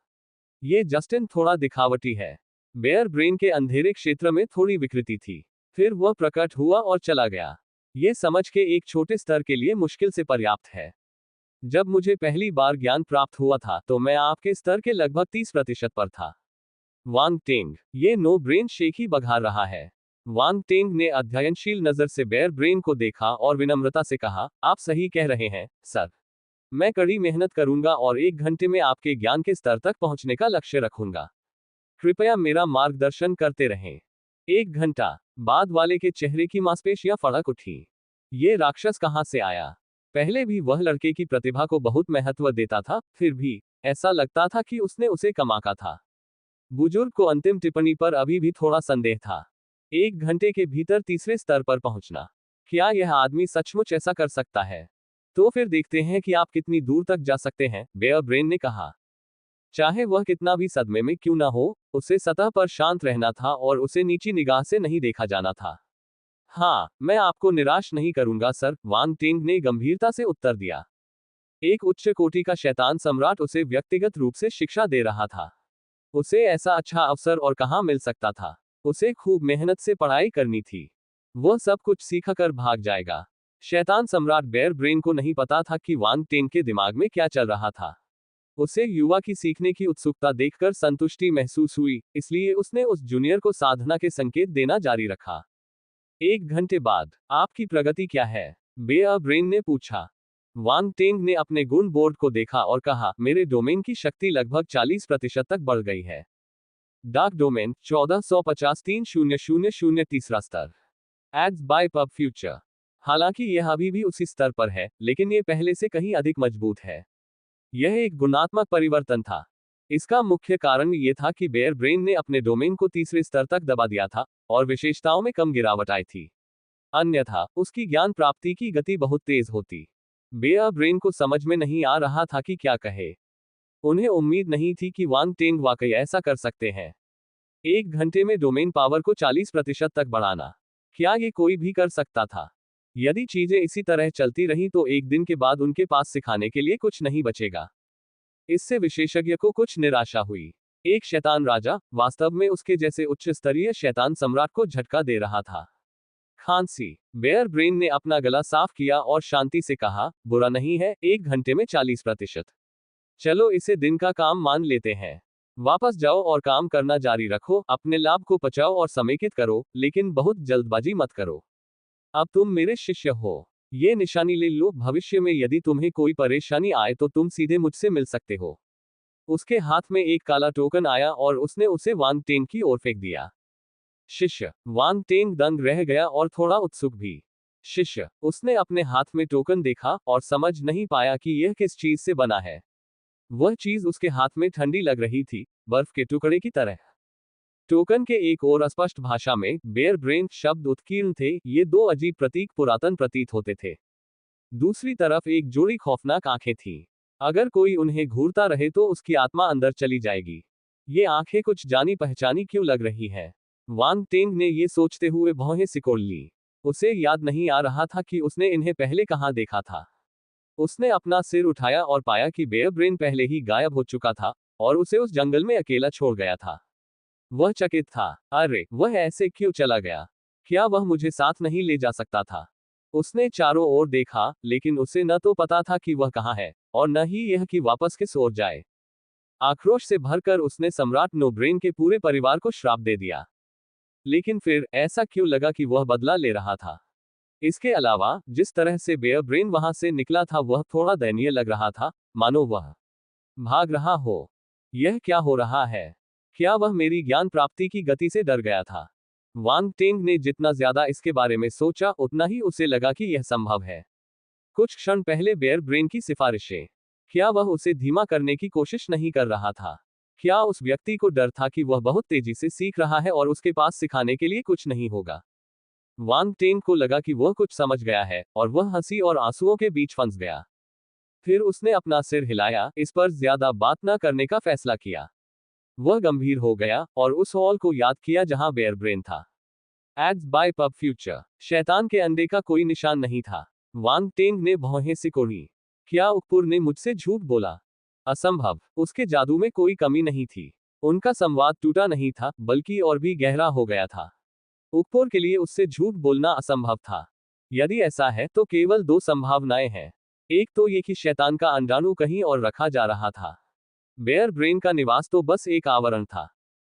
ये जस्टिन थोड़ा दिखावटी है। बेयर ब्रेन के अंधेरे क्षेत्र में थोड़ी विकृति थी। फिर वह प्रकट हुआ और चला गया। ये समझ के एक छोटे स्तर के लिए मुश्किल से पर्याप्त है। जब मुझे पहली बार ज्ञान प्राप्त हुआ था तो मैं आपके स्तर के लगभग 30% पर था। वांग टेंग। ये नो ब्रेन शेख ही बघार रहा है। वांग टेंग ने अध्ययनशील नजर से बेयर ब्रेन को देखा और विनम्रता से कहा, आप सही कह रहे हैं, सर। मैं कड़ी मेहनत करूंगा और 1 घंटे में आपके ज्ञान के स्तर तक पहुंचने का लक्ष्य रखूंगा। कृपया मेरा मार्गदर्शन करते रहें। 1 घंटा बाद वाले के चेहरे की मांसपेशियां फड़क उठी। ये राक्षस कहां से आया? पहले भी वह लड़के की प्रतिभा को बहुत महत्व देता था, फिर भी ऐसा लगता था कि उसने उसे कमाका था। बुजुर्ग को अंतिम टिप्पणी पर अभी भी थोड़ा संदेह था। 1 घंटे के भीतर तीसरे स्तर पर पहुंचना। क्या यह आदमी सचमुच ऐसा कर सकता है? तो फिर देखते हैं कि आप कितनी दूर तक जा सकते हैं, बेयर ब्रेन ने कहा। चाहे वह कितना भी सदमे में क्यों ना हो, उसे सतह पर शांत रहना था और उसे नीची निगाह से नहीं देखा जाना था। हाँ, मैं आपको निराश नहीं करूंगा सर, वांग टेंग ने गंभीरता से उत्तर दिया। एक उच्च कोटि का शैतान सम्राट उसे व्यक्तिगत रूप से शिक्षा दे रहा था। उसे ऐसा अच्छा अवसर और कहां मिल सकता था। उसे खूब मेहनत से पढ़ाई करनी थी। वह सब कुछ सीखकर भाग जाएगा। शैतान सम्राट बेयर ब्रेन को नहीं पता था कि वांग टेंग के दिमाग में क्या चल रहा था। उसे युवा की सीखने की उत्सुकता देखकर संतुष्टि महसूस हुई, इसलिए उसने उस जूनियर को साधना के संकेत देना जारी रखा। 1 घंटे बाद, आपकी प्रगति क्या है? बेयर ब्रेन ने पूछा। वांग टेंग ने अपने गुण बोर्ड को देखा और कहा, मेरे डोमेन की शक्ति लगभग 40% तक बढ़ गई है। डार्क डोमेन 1450 3000 तीसरा स्तर। Ads by pub future. हालांकि यह अभी भी उसी स्तर पर है, लेकिन यह पहले से कहीं अधिक मजबूत है। यह एक गुणात्मक परिवर्तन था। इसका मुख्य कारण यह था कि बेयर ब्रेन ने अपने डोमेन को तीसरे स्तर तक दबा दिया था और विशेषताओं में कम गिरावट आई थी। अन्यथा उसकी ज्ञान प्राप्ति की गति बहुत तेज होती। बेयर ब्रेन को समझ में नहीं आ रहा था कि क्या कहे। उन्हें उम्मीद नहीं थी कि वांग टेंग वाकई ऐसा कर सकते हैं। 1 घंटे में डोमेन पावर को 40% तक बढ़ाना, क्या ये कोई भी कर सकता था? यदि चीजें इसी तरह चलती रहीं तो एक दिन के बाद उनके पास सिखाने के लिए कुछ नहीं बचेगा। इससे विशेषज्ञ को कुछ निराशा हुई। एक शैतान राजा वास्तव में उसके जैसे उच्च स्तरीय शैतान सम्राट को झटका दे रहा था। खांसी। बेयर ब्रेन ने अपना गला साफ किया और शांति से कहा, बुरा नहीं है, 1 घंटे में 40%। चलो इसे दिन का काम मान लेते हैं। वापस जाओ और काम करना जारी रखो, अपने लाभ को पचाओ और समेकित करो, लेकिन बहुत जल्दबाजी मत करो। अब तुम मेरे शिष्य हो। ये निशानी ले लो, भविष्य में यदि तुम्हें कोई परेशानी आए तो तुम सीधे मुझसे मिल सकते हो। उसके हाथ में एक काला टोकन आया और उसने उसे वांग टेंग की ओर फेंक दिया। शिष्य। वांग टेंग दंग रह गया और थोड़ा उत्सुक भी। शिष्य। उसने अपने हाथ में टोकन देखा और समझ नहीं पाया कि यह किस चीज से बना है। वह चीज उसके हाथ में ठंडी लग रही थी, बर्फ के टुकड़े की तरह। टोकन के एक और अस्पष्ट भाषा में बेयर ब्रेन शब्द उत्कीर्ण थे। ये दो अजीब प्रतीक पुरातन प्रतीत होते थे। दूसरी तरफ एक जोड़ी खौफनाक आंखें थीं। अगर कोई उन्हें घूरता रहे तो उसकी आत्मा अंदर चली जाएगी। ये आंखें कुछ जानी पहचानी क्यों लग रही है? वांग टेंग ने ये सोचते हुए भौहें सिकोड़ ली। उसे याद नहीं आ रहा था कि उसने इन्हें पहले कहाँ देखा था। उसने अपना सिर उठाया और पाया कि बेयर ब्रेन पहले ही गायब हो चुका था और उसे उस जंगल में अकेला छोड़ गया था। वह चकित था। अरे, वह ऐसे क्यों चला गया? क्या वह मुझे साथ नहीं ले जा सकता था? उसने चारों ओर देखा, लेकिन उसे न तो पता था कि वह कहाँ है और न ही यह कि वापस किस ओर जाए। आक्रोश से भरकर उसने सम्राट नो ब्रेन के पूरे परिवार को श्राप दे दिया। लेकिन फिर ऐसा क्यों लगा कि वह बदला ले रहा था? इसके अलावा जिस तरह से बेयर ब्रेन वहां से निकला था वह थोड़ा दयनीय लग रहा था, मानो वह भाग रहा हो। यह क्या हो रहा है? क्या वह मेरी ज्ञान प्राप्ति की गति से डर गया था? वांग टेंग ने जितना ज्यादा इसके बारे में सोचा उतना ही उसे लगा कि यह संभव है। कुछ क्षण पहले बेयर ब्रेन की सिफारिशें, क्या वह उसे धीमा करने की कोशिश नहीं कर रहा था? क्या उस व्यक्ति को डर था कि वह बहुत तेजी से सीख रहा है और उसके पास सिखाने के लिए कुछ नहीं होगा? वांग टेंग को लगा कि वह कुछ समझ गया है और वह हंसी और आंसुओं के बीच फंस गया। फिर उसने अपना सिर हिलाया, इस पर ज्यादा बात न करने का फैसला किया। वह गंभीर हो गया और उस हॉल को याद किया जहां बेयर ब्रेन था। Ads by pub future. शैतान के अंडे का कोई निशान नहीं था। वांग टेंग ने भौहें सिकोड़ी। क्या उकपुर ने मुझसे झूठ बोला? असंभव। उसके जादू में कोई कमी नहीं थी। उनका संवाद टूटा नहीं था, बल्कि और भी गहरा हो गया था। उकपुर के लिए उससे झूठ बोलना असंभव था। यदि ऐसा है तो केवल दो संभावनाएं हैं। एक तो ये कि शैतान का अंडाणु कहीं और रखा जा रहा था। बेयर ब्रेन का निवास तो बस एक आवरण था।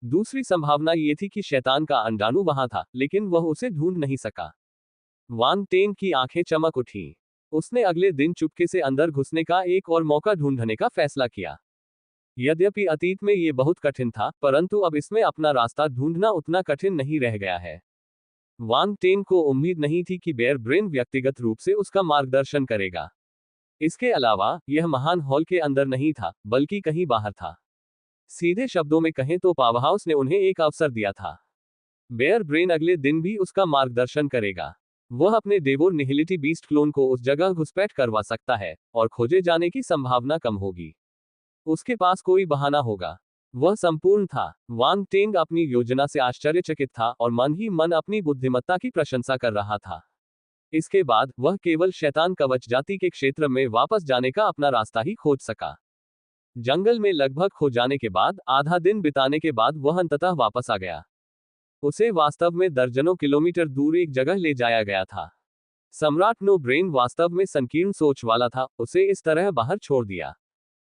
दूसरी संभावना ये थी कि शैतान का अंडाणु वहां था, लेकिन वह उसे ढूंढ नहीं सका। वांग टेंग की आंखें चमक उठी। उसने अगले दिन चुपके से अंदर घुसने का एक और मौका ढूंढने का फैसला किया। यद्यपि अतीत में ये बहुत कठिन था, परंतु अब इसमें अपना रास्ता ढूंढना उतना कठिन नहीं रह गया है। वांग टेंग को उम्मीद नहीं थी कि बेयर ब्रेन व्यक्तिगत रूप से उसका मार्गदर्शन करेगा। इसके अलावा यह महान हॉल के अंदर नहीं था, बल्कि कहीं बाहर था। सीधे शब्दों में कहें तो पावरहाउस ने उन्हें एक अवसर दिया था। बेयर ब्रेन अगले दिन भी उसका मार्गदर्शन करेगा। वह अपने डेवोर निहिलिटी बीस्ट क्लोन को उस जगह घुसपैठ करवा सकता है और खोजे जाने की संभावना कम होगी। उसके पास कोई बहाना होगा। वह संपूर्ण था। वांग टेंग अपनी योजना से आश्चर्यचकित था और मन ही मन अपनी बुद्धिमत्ता की प्रशंसा कर रहा था। इसके बाद वह केवल शैतान कवच जाति के क्षेत्र में वापस जाने का अपना रास्ता ही खोज सका। जंगल में लगभग खो जाने के बाद, आधा दिन बिताने के बाद वह अंततः वापस आ गया। उसे वास्तव में दर्जनों किलोमीटर दूर एक जगह ले जाया गया था। सम्राट नो ब्रेन वास्तव में संकीर्ण सोच वाला था, उसे इस तरह बाहर छोड़ दिया।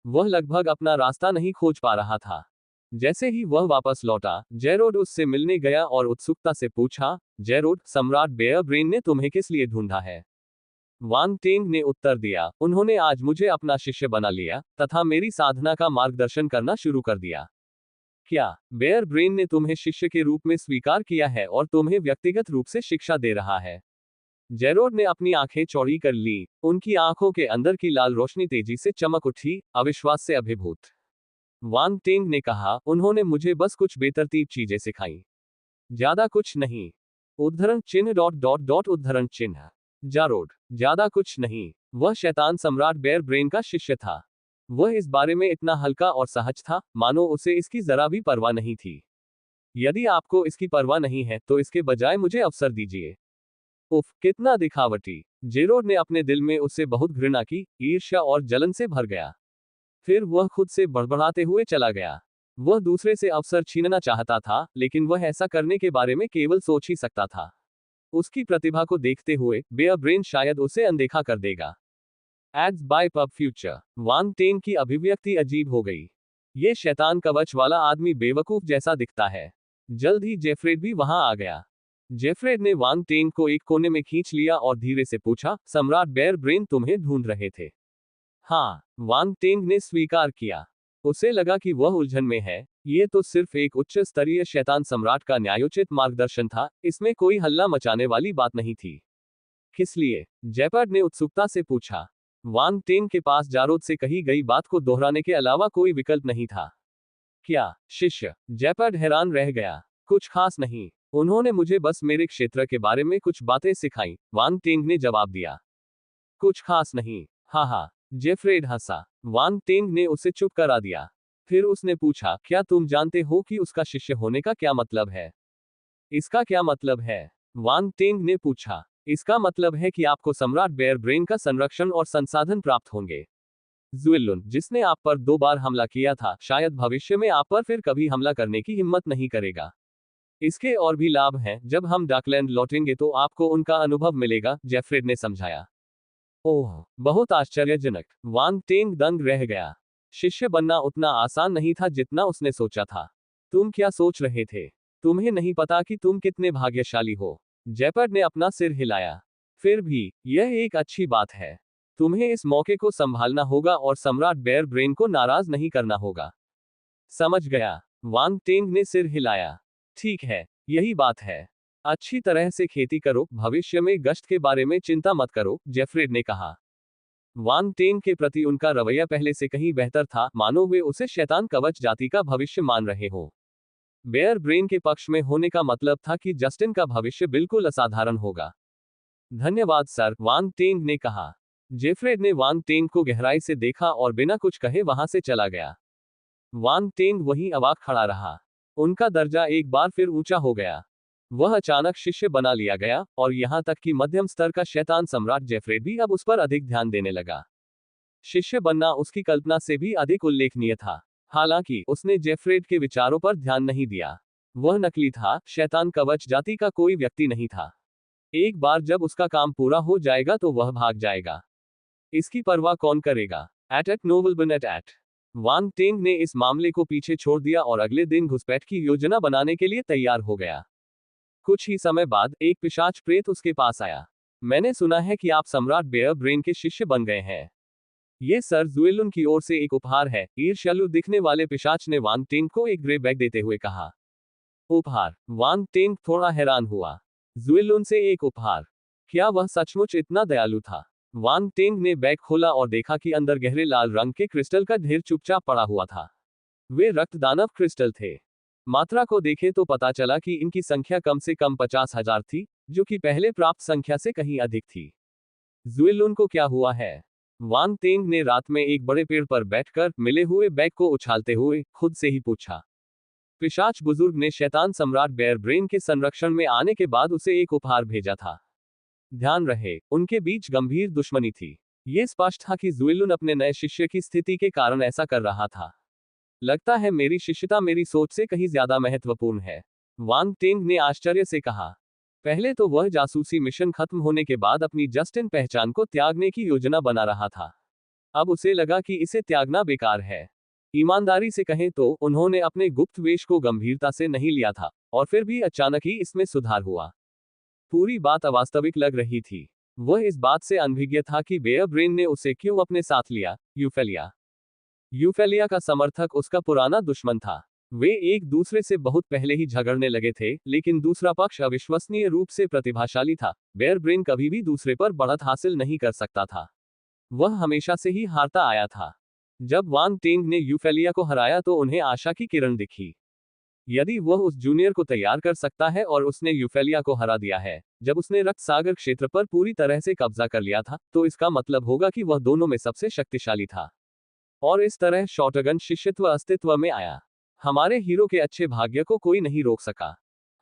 वह लगभग अपना रास्ता नहीं खोज पा रहा था। जैसे ही वह वापस लौटा, जेरोड उससे मिलने गया और उत्सुकता से पूछा, जेरोड, सम्राट बेयर ब्रेन ने तुम्हें किस लिए ढूंढा है? वांग टेंग ने उत्तर दिया, उन्होंने आज मुझे अपना शिष्य बना लिया तथा मेरी साधना का मार्गदर्शन करना शुरू कर दिया। क्या बेयर ब्रेन ने तुम्हें शिष्य के रूप में स्वीकार किया है और तुम्हें व्यक्तिगत रूप से शिक्षा दे रहा है? जेरोड ने अपनी आंखें चौड़ी कर ली। उनकी आंखों के अंदर की लाल रोशनी तेजी से चमक उठी, अविश्वास से अभिभूत। वांग टेंग ने कहा, उन्होंने मुझे बस कुछ बेतरतीब चीजें सिखाई, ज्यादा कुछ नहीं। उद्धरण चिन्ह डॉट डॉट डॉट उद्धरण चिन्ह। जारोड। ज्यादा कुछ नहीं, वह शैतान सम्राट बेयर ब्रेन का शिष्य था। वह इस बारे में इतना हल्का और सहज था, मानो उसे इसकी जरा भी परवाह नहीं थी। यदि आपको इसकी परवाह नहीं है तो इसके बजाय मुझे अवसर दीजिए। उफ, कितना दिखावटी। जेरोड ने अपने दिल में उससे बहुत घृणा की, ईर्ष्या और जलन से भर गया। फिर वह खुद से बड़बड़ाते हुए चला गया। वह दूसरे से अवसर छीनना चाहता था, लेकिन वह ऐसा करने के बारे में केवल सोच ही सकता था। उसकी प्रतिभा को देखते हुए बेयर ब्रेन शायद उसे अनदेखा कर देगा। Ads by pub Future. Wang Teng की अभिव्यक्ति अजीब हो गई। ये शैतान कवच वाला आदमी बेवकूफ जैसा दिखता है। जल्द ही जेफ्रेड भी वहां आ गया। जेफ्रेड ने वांग टेन को एक कोने में खींच लिया और धीरे से पूछा, सम्राट बेयर ब्रेन तुम्हें ढूंढ रहे थे। हाँ, वांग टेंग ने स्वीकार किया। उसे लगा कि वह उलझन में है। ये तो सिर्फ एक उच्च स्तरीय शैतान सम्राट का न्यायोचित मार्गदर्शन था, इसमें कोई हल्ला मचाने वाली बात नहीं थी। किस लिए? जेपर्ड ने उत्सुकता से पूछा। वांग टेंग के पास जारोद से कही गई बात को दोहराने के अलावा कोई विकल्प नहीं था। क्या, शिष्य? जेपर्ड हैरान रह गया। कुछ खास नहीं, उन्होंने मुझे बस मेरे क्षेत्र के बारे में कुछ बातें सिखाई, वांग टेंग ने जवाब दिया। कुछ खास नहीं, हाँ हाँ। जेफ्रेड हंसा। वांग टेंग ने उसे चुप करा दिया। फिर उसने पूछा, क्या तुम जानते हो कि उसका शिष्य होने का क्या मतलब है? इसका क्या मतलब है? वांग टेंग ने पूछा। इसका मतलब है कि आपको सम्राट बेयर ब्रेन का संरक्षण और संसाधन प्राप्त होंगे। जुएलुन, जिसने आप पर 2 बार हमला किया था, शायद भविष्य में आप पर फिर कभी हमला करने की हिम्मत नहीं करेगा। इसके और भी लाभ हैं, जब हम डाकलैंड लौटेंगे तो आपको उनका अनुभव मिलेगा, जेफ्रेड ने समझाया। ओह, बहुत आश्चर्यजनक। वांग टेंग दंग रह गया। शिष्य बनना उतना आसान नहीं था जितना उसने सोचा था। तुम क्या सोच रहे थे? तुम्हें नहीं पता कि तुम कितने भाग्यशाली हो। जेपर्ड ने अपना सिर हिलाया। फिर भी, यह एक अच्छी बात है। तुम्हें इस मौके को संभालना होगा और सम्राट बेयर ब्रेन को नाराज नहीं करना होगा। समझ गया। वांग टेंग ने सिर हिलाया। ठीक है, यही बात है। अच्छी तरह से खेती करो, भविष्य में गश्त के बारे में चिंता मत करो, जेफ्रेड ने कहा। वांग टेन के प्रति उनका रवैया पहले से कहीं बेहतर था, मानो वे उसे शैतान कवच जाति का भविष्य मान रहे हो। बेयर ब्रेन के पक्ष में होने का मतलब था कि जस्टिन का भविष्य बिल्कुल असाधारण होगा। धन्यवाद सर, वांग टेन ने कहा। जेफ्रेड ने वांग टेन को गहराई से देखा और बिना कुछ कहे वहां से चला गया। वांग टेन वहीं अवाक खड़ा रहा। उनका दर्जा एक बार फिर ऊंचा हो गया। वह अचानक शिष्य बना लिया गया, और यहां तक कि मध्यम स्तर का शैतान सम्राट जेफ्रेड भी अब उस पर अधिक ध्यान देने लगा। शिष्य बनना उसकी कल्पना से भी अधिक उल्लेखनीय था। हालांकि उसने जेफ्रेड के विचारों पर ध्यान नहीं दिया। वह नकली था, शैतान कवच जाति का कोई व्यक्ति नहीं था। एक बार जब उसका काम पूरा हो जाएगा तो वह भाग जाएगा। इसकी परवाह कौन करेगा? At NovelBin at. Wang Teng ने इस मामले को पीछे छोड़ दिया और अगले दिन घुसपैठ की योजना बनाने के लिए तैयार हो गया। कुछ ही समय बाद एक पिशाच प्रेत उसके पास आया। मैंने सुना है कि आप सम्राट बेयर ब्रेन के शिष्य बन गए हैं। ये सर जुएलुन की ओर से एक उपहार है, ईर्ष्यालु दिखने वाले पिशाच ने वांग टेंग को एक ग्रे बैग देते हुए कहा। उपहार? वांग टेंग थोड़ा हैरान हुआ। जुएलुन से एक उपहार? क्या वह सचमुच इतना दयालु था? वांग टेंग ने बैग खोला और देखा कि अंदर गहरे लाल रंग के क्रिस्टल का ढेर चुपचाप पड़ा हुआ था। वे रक्तदानव क्रिस्टल थे। मात्रा को देखें तो पता चला कि इनकी संख्या कम से कम 50,000 थी, जो कि पहले प्राप्त संख्या से कहीं अधिक थी। जुएलुन को क्या हुआ है? वांग टेंग ने रात में एक बड़े पेड़ पर बैठकर मिले हुए बैग को उछालते हुए खुद से ही पूछा। पिशाच बुजुर्ग ने शैतान सम्राट बेयर ब्रेन के संरक्षण में आने के बाद उसे एक उपहार भेजा था। ध्यान रहे, उनके बीच गंभीर दुश्मनी थी। ये स्पष्ट था कि जुएलुन अपने नए शिष्य की स्थिति के कारण ऐसा कर रहा था। लगता है मेरी शिष्यता मेरी सोच से कहीं ज्यादा महत्वपूर्ण है, वांग टेंग ने आश्चर्य से कहा। पहले तो वह जासूसी मिशन खत्म होने के बाद अपनी जस्टिन पहचान को त्यागने की योजना बना रहा था। अब उसे लगा कि इसे त्यागना बेकार है। ईमानदारी से कहें तो उन्होंने अपने गुप्त वेश को गंभीरता से नहीं लिया था, और फिर भी अचानक ही इसमें सुधार हुआ। पूरी बात अवास्तविक लग रही थी। वह इस बात से अनभिज्ञ था कि बेयर ब्रेन ने उसे क्यों अपने साथ लिया। यूफेलिया का समर्थक उसका पुराना दुश्मन था। वे एक दूसरे से बहुत पहले ही झगड़ने लगे थे, लेकिन दूसरा पक्ष अविश्वसनीय रूप से प्रतिभाशाली था। बेयर ब्रेन कभी भी दूसरे पर बढ़त हासिल नहीं कर सकता था। वह हमेशा से ही हारता आया था। जब वांग टेंग ने यूफेलिया को हराया तो उन्हें आशा की किरण दिखी। यदि वह उस जूनियर को तैयार कर सकता है और उसने यूफेलिया को हरा दिया है जब उसने रक्त सागर क्षेत्र पर पूरी तरह से कब्जा कर लिया था, तो इसका मतलब होगा कि वह दोनों में सबसे शक्तिशाली था। और इस तरह शॉटगन शिष्यत्व अस्तित्व में आया। हमारे हीरो के अच्छे भाग्य को कोई नहीं रोक सका।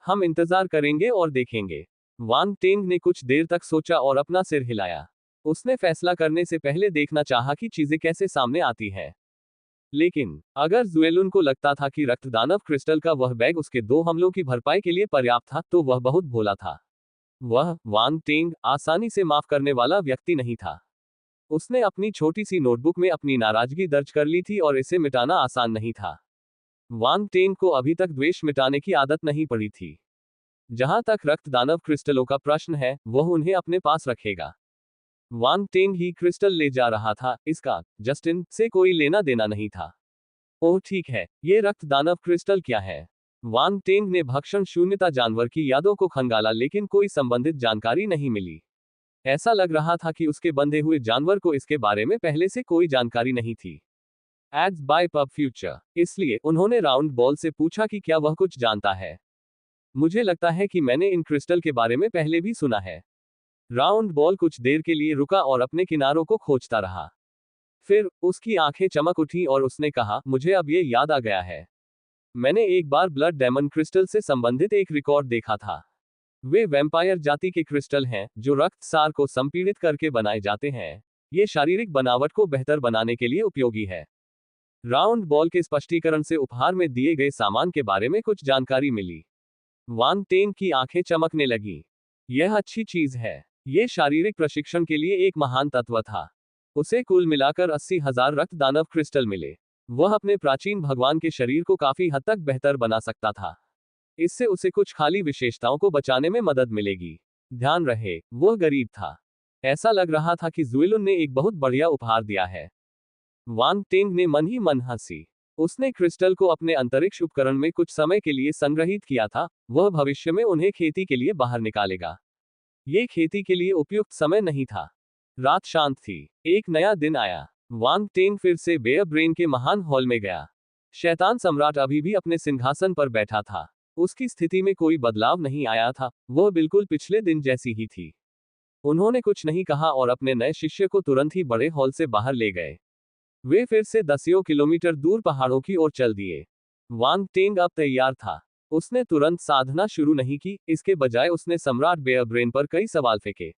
हम इंतजार करेंगे और देखेंगे। वांग टेंग ने कुछ देर तक सोचा और अपना सिर हिलाया। उसने फैसला करने से पहले देखना चाहा कि चीजें कैसे सामने आती है। लेकिन अगर जुएलुन को लगता था कि रक्तदानव क्रिस्टल का वह बैग उसके 2 हमलों की भरपाई के लिए पर्याप्त था, तो वह बहुत भोला था। वह वांग टेंग आसानी से माफ करने वाला व्यक्ति नहीं था। उसने अपनी छोटी सी नोटबुक में अपनी नाराजगी दर्ज कर ली थी और इसे मिटाना आसान नहीं था। वांग टेंग को अभी तक द्वेष मिटाने की आदत नहीं पड़ी थी। जहां तक रक्तदानव क्रिस्टलों का प्रश्न है, वह उन्हें अपने पास रखेगा। वांग टेंग ही क्रिस्टल ले जा रहा था, इसका जस्टिन से कोई लेना देना नहीं था। ओह ठीक है, ये रक्तदानव क्रिस्टल क्या है? वांग टेंग ने भक्षण शून्यता जानवर की यादों को खंगाला, लेकिन कोई संबंधित जानकारी नहीं मिली। ऐसा लग रहा था कि उसके बंधे हुए जानवर को इसके बारे में पहले से कोई जानकारी नहीं थी। Ads by pub future. इसलिए उन्होंने राउंड बॉल से पूछा कि क्या वह कुछ जानता है। मुझे लगता है कि मैंने इन क्रिस्टल के बारे में पहले भी सुना है। राउंड बॉल कुछ देर के लिए रुका और अपने किनारों को खोजता रहा। फिर उसकी आंखें चमक उठी और उसने कहा, मुझे अब ये याद आ गया है। मैंने एक बार ब्लड डेमन क्रिस्टल से संबंधित एक रिकॉर्ड देखा था। वे वैम्पायर जाति के क्रिस्टल हैं जो रक्त सार को संपीड़ित करके बनाए जाते हैं। ये शारीरिक बनावट को बेहतर बनाने के लिए उपयोगी है। राउंड बॉल के स्पष्टीकरण से उपहार में दिए गए सामान के बारे में कुछ जानकारी मिली। वांग टेंग की आंखें चमकने लगी। यह अच्छी चीज है। ये शारीरिक प्रशिक्षण के लिए एक महान तत्व था। उसे कुल मिलाकर 80,000 रक्तदानव क्रिस्टल मिले। वह अपने प्राचीन भगवान के शरीर को काफी हद तक बेहतर बना सकता था। इससे उसे कुछ खाली विशेषताओं को बचाने में मदद मिलेगी। ध्यान रहे, वह गरीब था। ऐसा लग रहा था कि जुएलुन ने एक बहुत बढ़िया उपहार दिया है। वांग टेंग ने मन ही मन हंसी। उसने क्रिस्टल को अपने अंतरिक्ष उपकरण में कुछ समय के लिए संग्रहित किया था। वह भविष्य में उन्हें खेती के लिए बाहर निकालेगा। ये खेती के लिए उपयुक्त समय नहीं था। रात शांत थी। एक नया दिन आया। वांग टेंग फिर से बेयर ब्रेन के महान हॉल में गया। शैतान सम्राट अभी भी अपने सिंहासन पर बैठा था। उसकी स्थिति में कोई बदलाव नहीं आया था। वह बिल्कुल पिछले दिन जैसी ही थी। उन्होंने कुछ नहीं कहा और अपने नए शिष्य को तुरंत ही बड़े हॉल से बाहर ले गए। वे फिर से दसियों किलोमीटर दूर पहाड़ों की ओर चल दिए। वांग टेंग अब तैयार था। उसने तुरंत साधना शुरू नहीं की, इसके बजाय उसने सम्राट बेयर ब्रेन पर कई सवाल फेंके।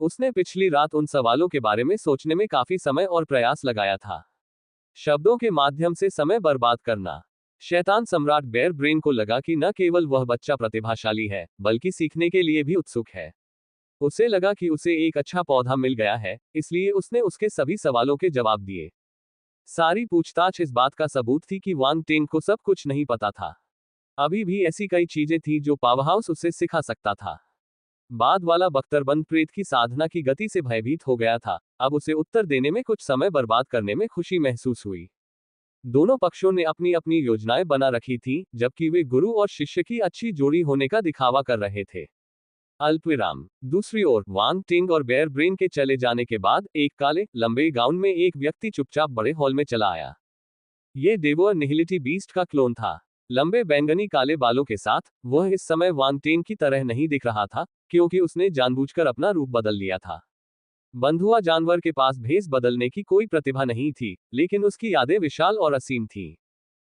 उसने पिछली रात उन सवालों के बारे में सोचने में काफी समय और प्रयास लगाया था। शब्दों के माध्यम से समय बर्बाद करना। शैतान सम्राट बेयर ब्रेन को लगा कि न केवल वह बच्चा प्रतिभाशाली है, बल्कि सीखने के लिए भी उत्सुक है। उसे लगा कि उसे एक अच्छा पौधा मिल गया है, इसलिए उसने उसके सभी सवालों के जवाब दिए। सारी पूछताछ इस बात का सबूत थी कि वांग टेंग को सब कुछ नहीं पता था। अभी भी ऐसी कई चीजें थी जो पावरहाउस उसे सिखा सकता था। बाद वाला बख्तरबंद प्रेत की साधना की गति से भयभीत हो गया था। अब उसे उत्तर देने में कुछ समय बर्बाद करने में खुशी महसूस हुई। दोनों पक्षों ने अपनी अपनी योजनाएं बना रखी थी, जबकि वे गुरु और शिष्य की अच्छी जोड़ी होने का दिखावा कर रहे थे। अल्पविराम। दूसरी ओर वांग टेंग और बेयर ब्रेन के चले जाने के बाद एक काले लंबे गाउन में एक व्यक्ति चुपचाप बड़े हॉल में चला आया। ये डेवोर निहिलिटी बीस्ट का क्लोन था। लंबे बैंगनी काले बालों के साथ वह इस समय वांग टेंग की तरह नहीं दिख रहा था, क्योंकि उसने जानबूझकर अपना रूप बदल लिया था। बंधुआ जानवर के पास भेष बदलने की कोई प्रतिभा नहीं थी, लेकिन उसकी यादें विशाल और असीम थीं।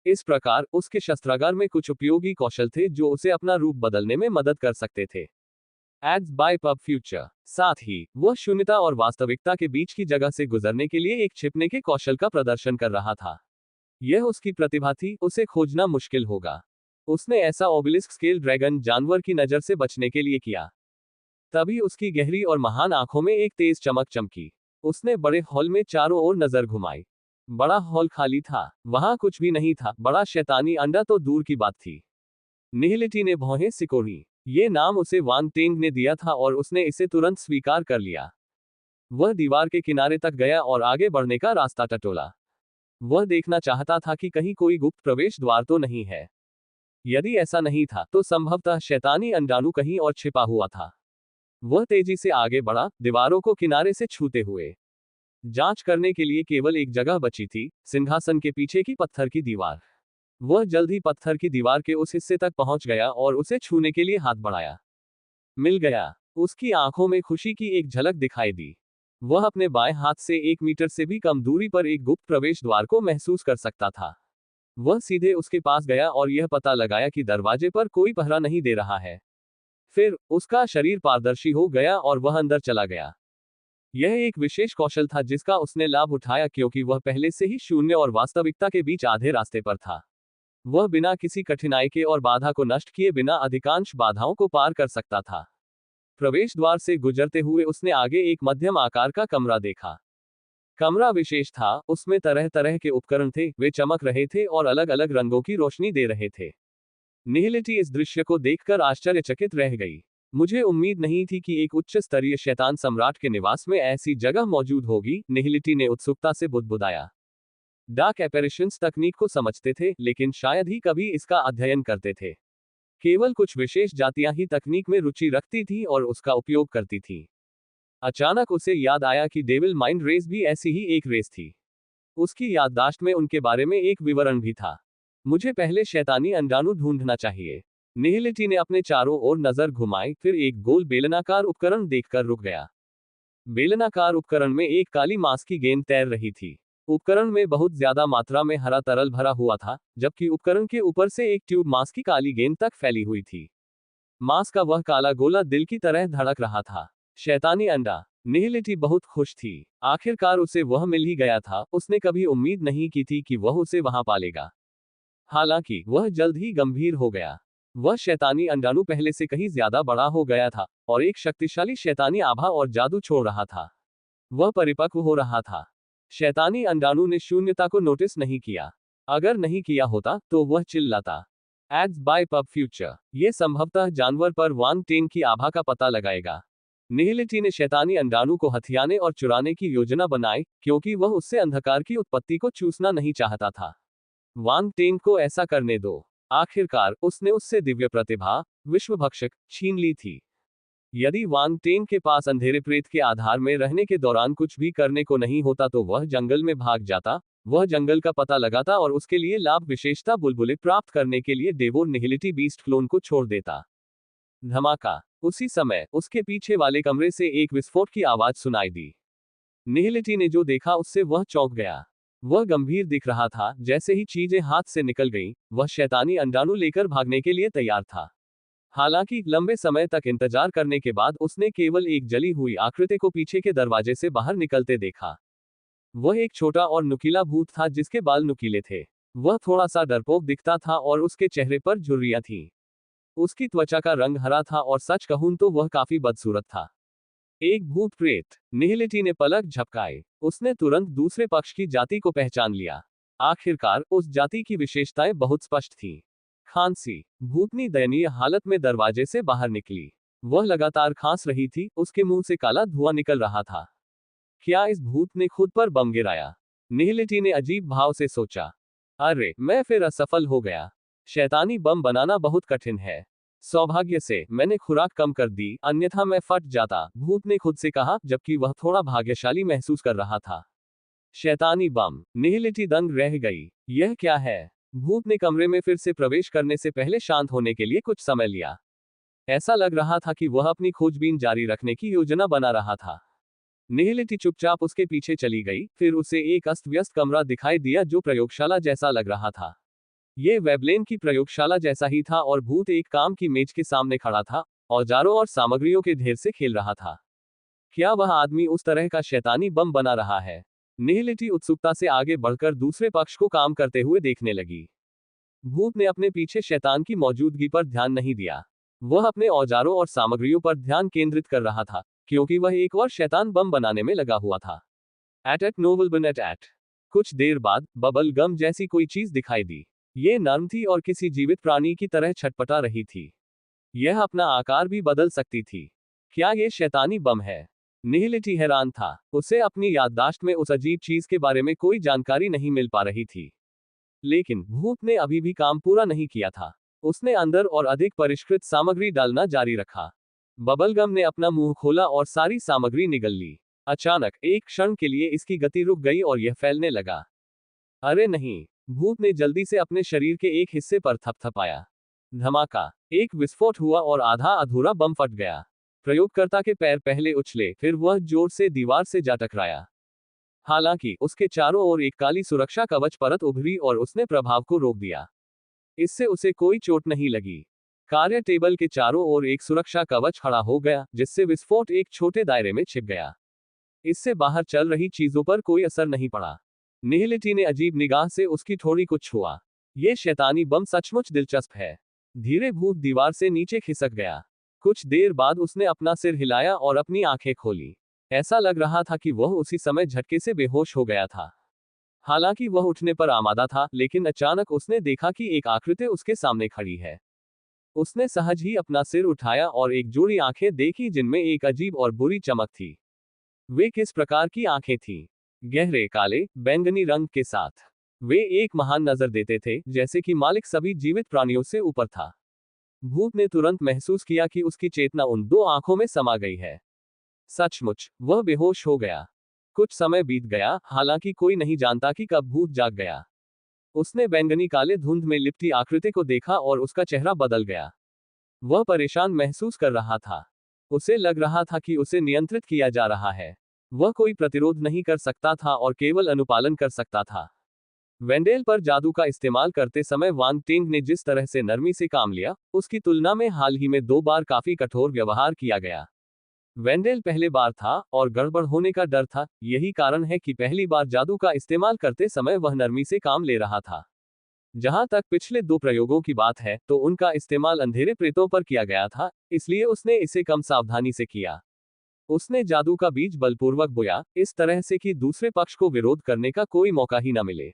इस प्रकार उसके शस्त्रागार में कुछ उपयोगी कौशल थे जो उसे अपना रूप बदलने में मदद कर सकते थे। Ads by pub future. साथ ही वह शून्यता और वास्तविकता के बीच की जगह से गुजरने के लिए एक छिपने के कौशल का प्रदर्शन कर रहा था। यह उसकी प्रतिभा थी, उसे खोजना मुश्किल होगा। उसने ऐसा ओबेलिस्क स्केल ड्रैगन जानवर की नजर से बचने के लिए किया। तभी उसकी गहरी और महान आंखों में एक तेज चमक चमकी। उसने बड़े हॉल में चारों ओर नजर घुमाई। बड़ा हॉल खाली था। वहां कुछ भी नहीं था। बड़ा शैतानी अंडा तो दूर की बात थी। निहिलिटी ने भौहें सिकोड़ी। ये नाम उसे वांग टेंग ने दिया था और उसने इसे तुरंत स्वीकार कर लिया। वह दीवार के किनारे तक गया और आगे बढ़ने का रास्ता टटोला। वह देखना चाहता था कि कहीं कोई गुप्त प्रवेश द्वार तो नहीं है। यदि ऐसा नहीं था, तो संभवतः शैतानी अंडाणु कहीं और छिपा हुआ था। वह तेजी से आगे बढ़ा, दीवारों को किनारे से छूते हुए। जांच करने के लिए केवल एक जगह बची थी, सिंहासन के पीछे की पत्थर की दीवार। वह जल्द ही पत्थर की दीवार के उस हिस्से तक पहुंच गया और उसे छूने के लिए हाथ बढ़ाया। मिल गया। उसकी आंखों में खुशी की एक झलक दिखाई दी। वह अपने बाएं हाथ से 1 मीटर से भी कम दूरी पर एक गुप्त प्रवेश द्वार को महसूस कर सकता था। वह सीधे उसके पास गया और यह पता लगाया कि दरवाजे पर कोई पहरा नहीं दे रहा है। फिर उसका शरीर पारदर्शी हो गया और वह अंदर चला गया। यह एक विशेष कौशल था जिसका उसने लाभ उठाया क्योंकि वह पहले से ही शून्य और वास्तविकता के बीच आधे रास्ते पर था। वह बिना किसी कठिनाई के और बाधा को नष्ट किए बिना अधिकांश बाधाओं को पार कर सकता था। प्रवेश द्वार से गुजरते हुए उसने आगे एक मध्यम आकार का कमरा देखा। कमरा विशेष था, उसमें तरह तरह के उपकरण थे, वे चमक रहे थे और अलग अलग रंगों की रोशनी दे रहे थे। निहिलिटी इस दृश्य को देखकर आश्चर्यचकित रह गई। मुझे उम्मीद नहीं थी कि एक उच्च स्तरीय शैतान सम्राट के निवास में ऐसी जगह मौजूद होगी, निहिलिटी ने उत्सुकता से बुदबुदाया। डार्क एपेरिशंस तकनीक को समझते थे, लेकिन शायद ही कभी इसका अध्ययन करते थे। केवल कुछ विशेष जातियां ही तकनीक में रुचि रखती थी और उसका उपयोग करती थी। अचानक उसे याद आया कि डेविल माइंड रेस भी ऐसी ही एक रेस थी। उसकी याददाश्त में उनके बारे में एक विवरण भी था। मुझे पहले शैतानी अंडाणु ढूंढना चाहिए। निहिलिटी ने अपने चारों ओर नजर घुमाई, फिर एक गोल बेलनाकार उपकरण देखकर रुक गया। बेलनाकार उपकरण में एक काली मांस की गेंद तैर रही थी। उपकरण में बहुत ज्यादा मात्रा में हरा तरल भरा हुआ था, जबकि उपकरण के ऊपर से एक ट्यूब मांस की काली गेंद तक फैली हुई थी। मांस का वह काला गोला दिल की तरह धड़क रहा था। शैतानी अंडा। निहिलिटी बहुत खुश थी। आखिरकार उसे वह मिल ही गया था, उसने कभी उम्मीद नहीं की थी कि वह उसे वहां पालेगा। हालांकि वह जल्द ही गंभीर हो गया। वह शैतानी अंडाणु पहले से कहीं ज्यादा बड़ा हो गया था और एक शक्तिशाली शैतानी आभा और जादू छोड़ रहा था। वह परिपक्व हो रहा था। शैतानी अंडाणु ने शून्यता को नोटिस नहीं किया। अगर नहीं किया होता तो वह चिल्लाता। Ads by pub future. ये संभवतः जानवर पर वांग टेन की आभा का पता लगाएगा। निहिलिटी ने शैतानी अंडाणु को हथियाने और चुराने की योजना बनाई, क्योंकि वह उससे अंधकार की उत्पत्ति को चूसना नहीं चाहता था। वांग टेन को ऐसा करने दो। आखिरकार उसने उससे दिव्य प्रतिभा, विश्वभक्षक, छीन ली थी। यदि वांग टेन के पास अंधेरे प्रेत के आधार में रहने के दौरान कुछ भी करने को नहीं होता तो वह जंगल में भाग जाता, वह जंगल का पता लगाता और उसके लिए लाभ विशेषता बुलबुले प्राप्त करने के लिए डेवोर निहिलिटी बीस्ट क्लोन को छोड़ देता। धमाका। उसी समय उसके पीछे वाले कमरे से एक विस्फोट की आवाज सुनाई दी। निहिलिटी ने जो देखा उससे वह चौंक गया। वह गंभीर दिख रहा था। जैसे ही चीजें हाथ से निकल गईं, वह शैतानी अंडाणु लेकर भागने के लिए तैयार था। हालांकि लंबे समय तक इंतजार करने के बाद उसने केवल एक जली हुई आकृति को पीछे के दरवाजे से बाहर निकलते देखा। वह एक छोटा और नुकीला भूत था जिसके बाल नुकीले थे। वह थोड़ा सा डरपोक दिखता था और उसके चेहरे पर झुर्रियां थीं। उसकी त्वचा का रंग हरा था और सच कहूं तो वह काफी बदसूरत था। एक भूत प्रेत। निहिलिटी ने पलक झपकाए। उसने तुरंत दूसरे पक्ष की जाति को पहचान लिया। आखिरकार उस जाति की विशेषताएं बहुत स्पष्ट थीं। खांसी। भूतनी दयनीय हालत में दरवाजे से बाहर निकली। वह लगातार खांस रही थी, उसके मुंह से काला धुआं निकल रहा था। क्या इस भूत ने खुद पर बम गिराया? निहिलिटी ने अजीब भाव से सोचा। अरे, मैं फिर असफल हो गया। शैतानी बम बनाना बहुत कठिन है। सौभाग्य से मैंने खुराक कम कर दी, अन्यथा मैं फट जाता, भूत ने खुद से कहा, जबकि वह थोड़ा भाग्यशाली महसूस कर रहा था। शैतानी बम। निहिलिटी दंग रह गई। यह क्या है? भूत ने कमरे में फिर से प्रवेश करने से पहले शांत होने के लिए कुछ समय लिया। ऐसा लग रहा था कि वह अपनी खोजबीन जारी रखने की योजना बना रहा था। निहिलिटी चुपचाप उसके पीछे चली गई, फिर उसे एक अस्त व्यस्त कमरा दिखाई दिया जो प्रयोगशाला जैसा लग रहा था। ये वेबलेन की प्रयोगशाला जैसा ही था और भूत एक काम की मेज के सामने खड़ा था, औजारों और सामग्रियों के ढेर से खेल रहा था। क्या वह आदमी उस तरह का शैतानी बम बना रहा है? निहिलिटी उत्सुकता से आगे बढ़कर दूसरे पक्ष को काम करते हुए देखने लगी। भूत ने अपने पीछे शैतान की मौजूदगी पर ध्यान नहीं दिया। वह अपने औजारों और सामग्रियों पर ध्यान केंद्रित कर रहा था, क्योंकि वह एक और शैतान बम बनाने में लगा हुआ था। एट नोबल बन एट। कुछ देर बाद बबल गम जैसी कोई चीज दिखाई दी। ये नर्म थी और किसी जीवित प्राणी की तरह छटपटा रही थी। यह अपना आकार भी बदल सकती थी। क्या ये शैतानी बम है? निहिलिटी हैरान था। उसे अपनी याददाश्त में उस अजीब चीज के बारे में कोई जानकारी नहीं मिल पा रही थी। लेकिन भूत ने अभी भी काम पूरा नहीं किया था। उसने अंदर और अधिक परिष्कृत सामग्री डालना जारी रखा। बबलगम ने अपना मुंह खोला और सारी सामग्री निगल ली। अचानक एक क्षण के लिए इसकी गति रुक गई और यह फैलने लगा। अरे नहीं! भूत ने जल्दी से अपने शरीर के एक हिस्से पर थपथपाया। धमाका, एक विस्फोट हुआ और आधा अधूरा बम फट गया। प्रयोगकर्ता के पैर पहले उछले, फिर वह जोर से दीवार से जा टकराया। हालांकि उसके चारों ओर एक काली सुरक्षा कवच परत उभरी और उसने प्रभाव को रोक दिया। इससे उसे कोई चोट नहीं लगी। कार्य टेबल के चारों ओर एक सुरक्षा कवच खड़ा हो गया, जिससे विस्फोट एक छोटे दायरे में छिप गया। इससे बाहर चल रही चीजों पर कोई असर नहीं पड़ा। निहिलिटी ने अजीब निगाह से उसकी ठोड़ी को छुआ। यह शैतानी बम सचमुच दिलचस्प है। धीरे भूत दीवार से नीचे खिसक गया। कुछ देर बाद उसने अपना सिर हिलाया और अपनी आंखें खोली। ऐसा लग रहा था कि वह उसी समय झटके से बेहोश हो गया था। हालांकि वह उठने पर आमादा था, लेकिन अचानक उसने देखा कि एक आकृति उसके सामने खड़ी है। उसने सहज ही अपना सिर उठाया और एक जोड़ी आंखें देखी जिनमें एक अजीब और बुरी चमक थी। वे किस प्रकार की आंखें थीं? गहरे काले, बैंगनी रंग के साथ। वे एक महान नजर देते थे, जैसे कि मालिक सभी जीवित प्राणियों से ऊपर था। भूत ने तुरंत महसूस किया कि उसकी चेतना उन दो आंखों में समा गई है। सचमुच, वह बेहोश हो गया। कुछ समय बीत गया, हालांकि कोई नहीं जानता कि कब भूत जाग गया। उसने बैंगनी काले धुंध में लिपटी आकृति को देखा और उसका चेहरा बदल गया। वह परेशान महसूस कर रहा था। उसे लग रहा था कि उसे नियंत्रित किया जा रहा है। वह कोई प्रतिरोध नहीं कर सकता था और केवल अनुपालन कर सकता था। वेंडेल पर जादू का इस्तेमाल करते समय वांग टेंग ने जिस तरह से नरमी से काम लिया, उसकी तुलना में हाल ही में 2 बार काफी कठोर व्यवहार किया गया। वेंडेल पहले बार था और गड़बड़ होने का डर था। यही कारण है कि पहली बार जादू का इस्तेमाल करते समय वह नरमी से काम ले रहा था। जहां तक पिछले 2 प्रयोगों की बात है, तो उनका इस्तेमाल अंधेरे प्रेतों पर किया गया था, इसलिए उसने इसे कम सावधानी से किया। उसने जादू का बीज बलपूर्वक बोया, इस तरह से कि दूसरे पक्ष को विरोध करने का कोई मौका ही न मिले।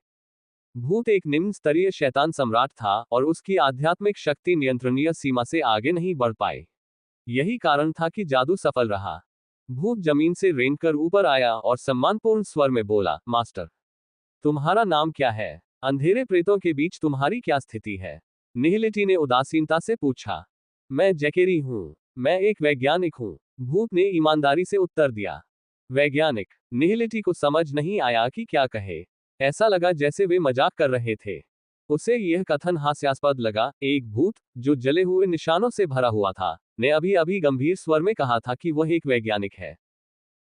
भूत एक निम्न स्तरीय शैतान सम्राट था और उसकी आध्यात्मिक शक्ति नियंत्रणीय सीमा से आगे नहीं बढ़ पाई। यही कारण था कि जादू सफल रहा। भूत जमीन से रेंगकर ऊपर आया और सम्मानपूर्ण स्वर में बोला, मास्टर, तुम्हारा नाम क्या है? अंधेरे प्रेतों के बीच तुम्हारी क्या स्थिति है? निहिलिटी ने उदासीनता से पूछा। मैं जैकेरी हूं। मैं एक वैज्ञानिक हूं। भूत ने ईमानदारी से उत्तर दिया। वैज्ञानिक? निहिलिटी को समझ नहीं आया कि क्या कहे। ऐसा लगा जैसे वे मजाक कर रहे थे। उसे यह कथन हास्यास्पद लगा। एक भूत, जो जले हुए निशानों से भरा हुआ था, ने अभी अभी गंभीर स्वर में कहा था कि वह एक वैज्ञानिक है।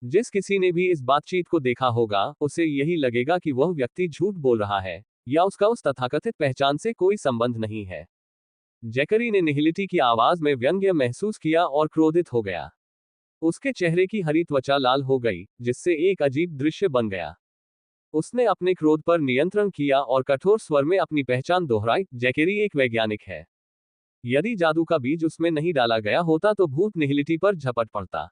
जिस किसी ने भी इस बातचीत को देखा होगा, उसे यही लगेगा कि वह व्यक्ति झूठ बोल रहा है, या उसका उस तथाकथित पहचान से कोई संबंध नहीं है। जैकरी ने निहिलिटी की आवाज में व्यंग्य महसूस किया और क्रोधित हो गया। उसके चेहरे की हरी त्वचा लाल हो गई, जिससे एक अजीब दृश्य बन गया। उसने अपने क्रोध पर नियंत्रण किया और कठोर स्वर में अपनी पहचान दोहराई, जैकेरी एक वैज्ञानिक है। यदि जादू का बीज उसमें नहीं डाला गया होता तो भूत निहिलिटी पर झपट पड़ता।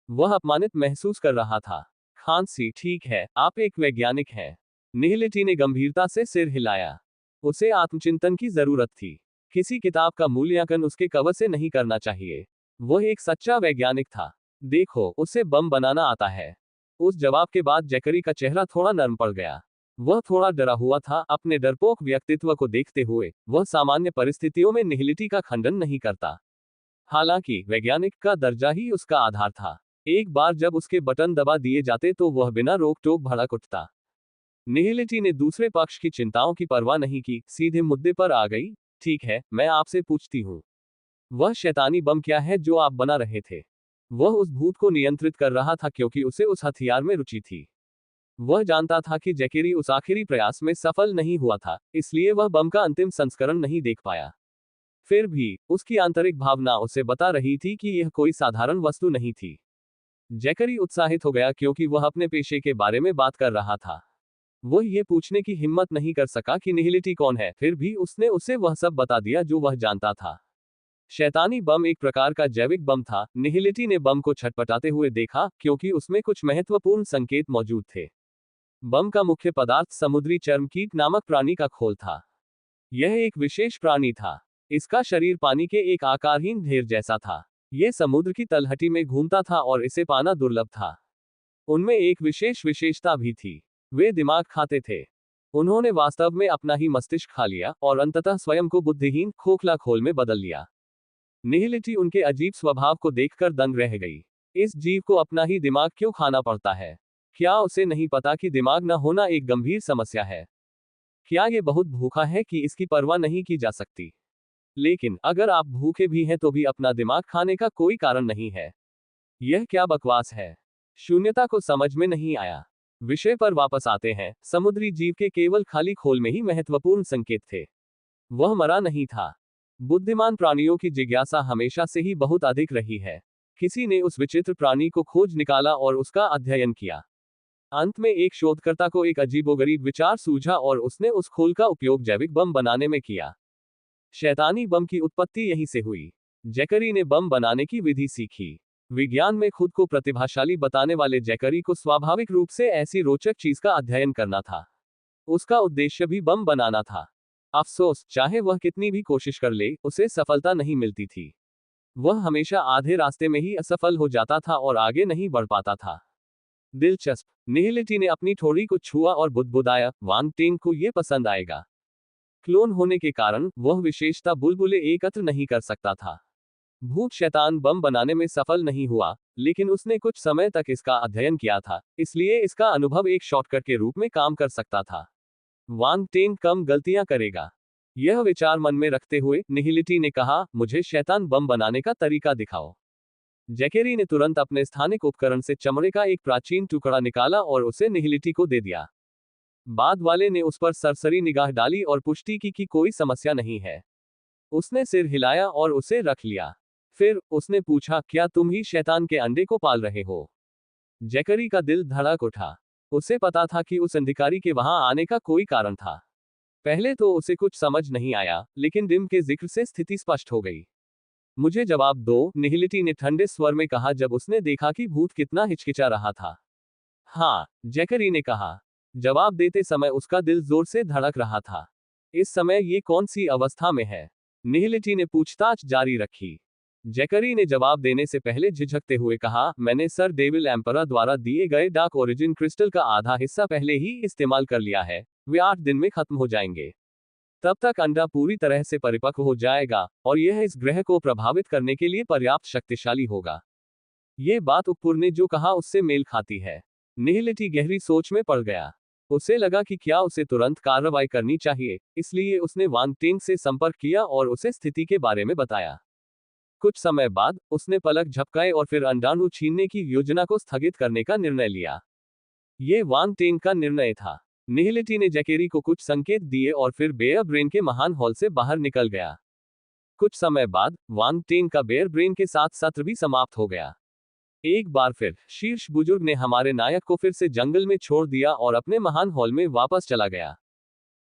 वह अपमानित महसूस कर रहा था। खांसी, ठीक है, आप एक वैज्ञानिक हैं। निहिलिटी ने गंभीरता से सिर हिलाया। उसे आत्मचिंतन की जरूरत थी। किसी किताब का मूल्यांकन उसके कवर से नहीं करना चाहिए। वह एक सच्चा वैज्ञानिक था। देखो, उसे बम बनाना आता है। उस जवाब के बाद जैकरी का चेहरा थोड़ा नरम पड़ गया। वह थोड़ा डरा हुआ था। अपने डरपोक व्यक्तित्व को देखते हुए वह सामान्य परिस्थितियों में निहिलिटी का खंडन नहीं करता। हालांकि वैज्ञानिक का दर्जा ही उसका आधार था। एक बार जब उसके बटन दबा दिए जाते तो वह बिना रोक टोक भड़क उठता। निहिलिटी ने दूसरे पक्ष की चिंताओं की परवाह नहीं की, सीधे मुद्दे पर आ गई। ठीक है, मैं आपसे पूछती हूँ, वह शैतानी बम क्या है जो आप बना रहे थे? वह उस भूत को नियंत्रित कर रहा था क्योंकि उसे उस हथियार में रुचि थी। वह जानता था कि जैकेरी उस आखिरी प्रयास में सफल नहीं हुआ था, इसलिए वह बम का अंतिम संस्करण नहीं देख पाया। फिर भी उसकी आंतरिक भावना उसे बता रही थी कि यह कोई साधारण वस्तु नहीं थी। जैकरी उत्साहित हो गया क्योंकि वह अपने पेशे के बारे में बात कर रहा था। वह ये पूछने की हिम्मत नहीं कर सका कि निहिलिटी कौन है, फिर भी उसने उसे वह सब बता दिया जो वह जानता था। शैतानी बम एक प्रकार का जैविक बम था। निहिलिटी ने बम को छटपटाते हुए देखा, क्योंकि उसमें कुछ महत्वपूर्ण संकेत मौजूद थे। बम का मुख्य पदार्थ समुद्री चर्मकीट नामक प्राणी का खोल था। यह एक विशेष प्राणी था। इसका शरीर पानी के एक आकारहीन ढेर जैसा था। यह समुद्र की तलहटी में घूमता था और इसे पाना दुर्लभ था। उनमें एक विशेष विशेषता भी थी। वे दिमाग खाते थे। उन्होंने वास्तव में अपना ही मस्तिष्क खा लिया और अंततः स्वयं को बुद्धिहीन खोखला खोल में बदल लिया। निहिलिटी उनके अजीब स्वभाव को देखकर दंग रह गई। इस जीव को अपना ही दिमाग क्यों खाना पड़ता है? क्या उसे नहीं पता कि दिमाग न होना एक गंभीर समस्या है? क्या ये बहुत भूखा है कि इसकी परवाह नहीं की जा सकती? लेकिन अगर आप भूखे भी हैं तो भी अपना दिमाग खाने का कोई कारण नहीं है। यह क्या बकवास है? शून्यता को समझ में नहीं आया। विषय पर वापस आते हैं। समुद्री जीव के केवल खाली खोल में ही महत्वपूर्ण संकेत थे। वह मरा नहीं था। बुद्धिमान प्राणियों की जिज्ञासा हमेशा से ही बहुत अधिक रही है। किसी ने उस विचित्र प्राणी को खोज निकाला और उसका अध्ययन किया। अंत में एक शोधकर्ता को एक अजीबोगरीब विचार सूझा और उसने उस खोल का उपयोग जैविक बम बनाने में किया। शैतानी बम की उत्पत्ति यहीं से हुई। जैकरी ने बम बनाने की विधि सीखी। विज्ञान में खुद को प्रतिभाशाली बताने वाले जैकरी को स्वाभाविक रूप से ऐसी रोचक चीज का अध्ययन करना था। उसका उद्देश्य भी बम बनाना था। अफसोस, चाहे वह कितनी भी कोशिश कर ले, उसे सफलता नहीं मिलती थी। वह हमेशा आधे रास्ते में ही असफल हो जाता था और आगे नहीं बढ़ पाता था। दिलचस्प। निहिलिटी ने अपनी ठोड़ी को छुआ और बुदबुदाया, वांग टेंग को ये पसंद आएगा। क्लोन होने के कारण वह विशेषता बुलबुले एकत्र नहीं कर सकता था। भूत शैतान बम बनाने में सफल नहीं हुआ, लेकिन उसने कुछ समय तक इसका अध्ययन किया था, इसलिए इसका अनुभव एक शॉर्टकट के रूप में काम कर सकता था। वांग टेंग कम गलतियां करेगा। यह विचार मन में रखते हुए निहिलिटी ने कहा, मुझे शैतान बम बनाने का तरीका दिखाओ। जैकेरी ने तुरंत अपने स्थानिक उपकरण से चमड़े का एक प्राचीन टुकड़ा निकाला और उसे निहिलिटी को दे दिया। बाद वाले ने उस पर सरसरी निगाह डाली और पुष्टि की कि कोई समस्या नहीं है। उसने सिर हिलाया और उसे रख लिया। फिर उसने पूछा, क्या तुम ही शैतान के अंडे को पाल रहे हो? जैकरी का दिल धड़क उठा। उसे पता था कि उस अधिकारी के वहां आने का कोई कारण था। पहले तो उसे कुछ समझ नहीं आया, लेकिन डिम के जिक्र से स्थिति स्पष्ट हो गई। मुझे जवाब दो, निहिलिटी ने ठंडे स्वर में कहा जब उसने देखा कि भूत कितना हिचकिचा रहा था। हाँ, जैकरी ने कहा। जवाब देते समय उसका दिल जोर से धड़क रहा था। इस समय ये कौन सी अवस्था में है? निहिलिटी ने पूछताछ जारी रखी। जैकरी ने जवाब देने से पहले झिझकते हुए कहा, मैंने सर डेविल एम्परर द्वारा दिए गए डार्क ओरिजिन क्रिस्टल का आधा हिस्सा पहले ही इस्तेमाल कर लिया है। वे 8 दिन में खत्म हो जाएंगे। तब तक अंडा पूरी तरह से परिपक्व हो जाएगा और यह इस ग्रह को प्रभावित करने के लिए पर्याप्त शक्तिशाली होगा। ये बात उपपुर ने जो कहा उससे मेल खाती है। निहिलिटी गहरी सोच में पड़ गया। उसे लगा कि क्या उसे तुरंत कार्रवाई करनी चाहिए, इसलिए उसने वांग टेंग से संपर्क किया और उसे स्थिति के बारे में बताया। कुछ समय बाद उसने पलक झपकाए और फिर अंडाणु छीनने की योजना को स्थगित करने का निर्णय लिया। ये वांग टेंग का निर्णय था। निहिलिटी ने जैकेरी को कुछ संकेत दिए और फिर बेयर ब्रेन के महान हॉल से बाहर निकल गया। कुछ समय बाद वांग टेंग का बेयर ब्रेन के साथ सत्र भी समाप्त हो गया। एक बार फिर शीर्ष बुजुर्ग ने हमारे नायक को फिर से जंगल में छोड़ दिया और अपने महान हॉल में वापस चला गया।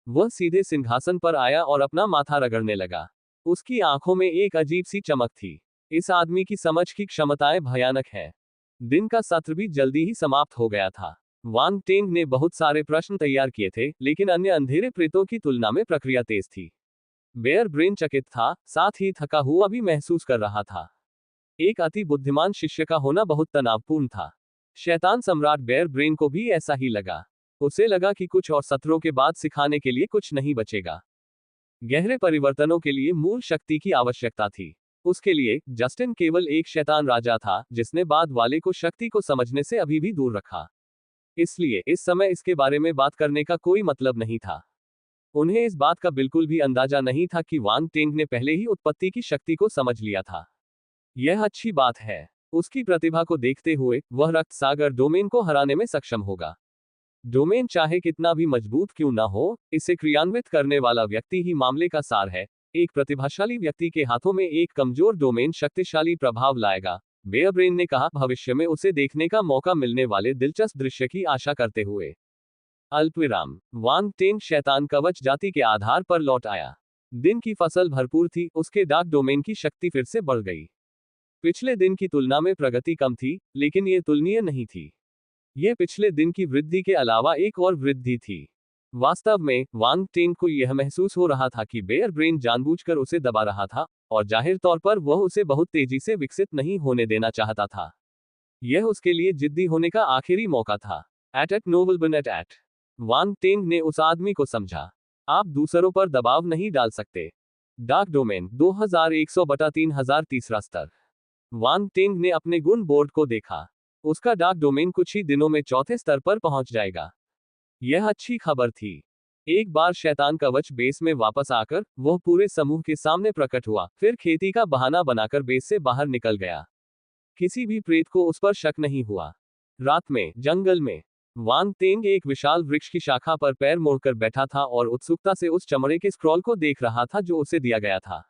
वह सीधे सिंहासन पर आया और अपना माथा रगड़ने लगा। उसकी आंखों में एक अजीब सी चमक थी। इस आदमी की समझ की क्षमताएं भयानक है। दिन का सत्र भी जल्दी ही समाप्त हो गया था। वांग टेंग ने बहुत सारे प्रश्न तैयार किए थे, लेकिन अन्य अंधेरे प्रेतों की तुलना में प्रक्रिया तेज थी। बेयर ब्रेन चकित था, साथ ही थका हुआ भी महसूस कर रहा था। एक अति बुद्धिमान शिष्य का होना बहुत तनावपूर्ण था। शैतान सम्राट बेयर ब्रेन को भी ऐसा ही लगा। उसे लगा कि कुछ और सत्रों के बाद सिखाने के लिए कुछ नहीं बचेगा। गहरे परिवर्तनों के लिए मूल शक्ति की आवश्यकता थी। उसके लिए जस्टिन केवल एक शैतान राजा था जिसने बाद वाले को शक्ति को समझने से अभी भी दूर रखा। इसलिए इस समय इसके बारे में बात करने का कोई मतलब नहीं था। उन्हें इस बात का बिल्कुल भी अंदाजा नहीं था कि वांग टेंग ने पहले ही उत्पत्ति की शक्ति को समझ लिया था। यह अच्छी बात है। उसकी प्रतिभा को देखते हुए वह रक्त सागर डोमेन को हराने में सक्षम होगा। डोमेन चाहे कितना भी मजबूत क्यों ना हो, इसे क्रियान्वित करने वाला व्यक्ति ही मामले का सार है। एक प्रतिभाशाली व्यक्ति के हाथों में एक कमजोर डोमेन शक्तिशाली प्रभाव लाएगा, बेयर ब्रेन ने कहा, भविष्य में उसे देखने का मौका मिलने वाले दिलचस्प दृश्य की आशा करते हुए। अल्पविराम। वांग टेंग शैतान कवच जाति के आधार पर लौट आया। दिन की फसल भरपूर थी, उसके डार्क डोमेन की शक्ति फिर से बढ़ गई। पिछले दिन की तुलना में प्रगति कम थी, लेकिन यह तुलनीय नहीं थी। यह पिछले दिन की वृद्धि के अलावा एक और वृद्धि थी। वास्तव में वांग टेंग को यह महसूस हो रहा था कि बेयर ब्रेन जानबूझकर उसे दबा रहा था, और जाहिर तौर पर वह उसे बहुत तेजी से विकसित नहीं होने देना चाहता था। यह उसके लिए जिद्दी होने का आखिरी मौका था। एट नोबल बन एट। वांग टेंग ने उस आदमी को समझा। आप दूसरों पर दबाव नहीं डाल सकते। डार्क डोमेन 2100/3000 तीसरा स्तर। वांग टेंग ने अपने गुण बोर्ड को देखा। उसका डार्क डोमेन कुछ ही दिनों में चौथे स्तर पर पहुंच जाएगा। यह अच्छी खबर थी। एक बार शैतान कवच बेस में वापस आकर वह पूरे समूह के सामने प्रकट हुआ, फिर खेती का बहाना बनाकर बेस से बाहर निकल गया। किसी भी प्रेत को उस पर शक नहीं हुआ। रात में जंगल में वांग तेंग एक विशाल वृक्ष की शाखा पर पैर मोड़कर बैठा था और उत्सुकता से उस चमड़े के स्क्रॉल को देख रहा था जो उसे दिया गया था।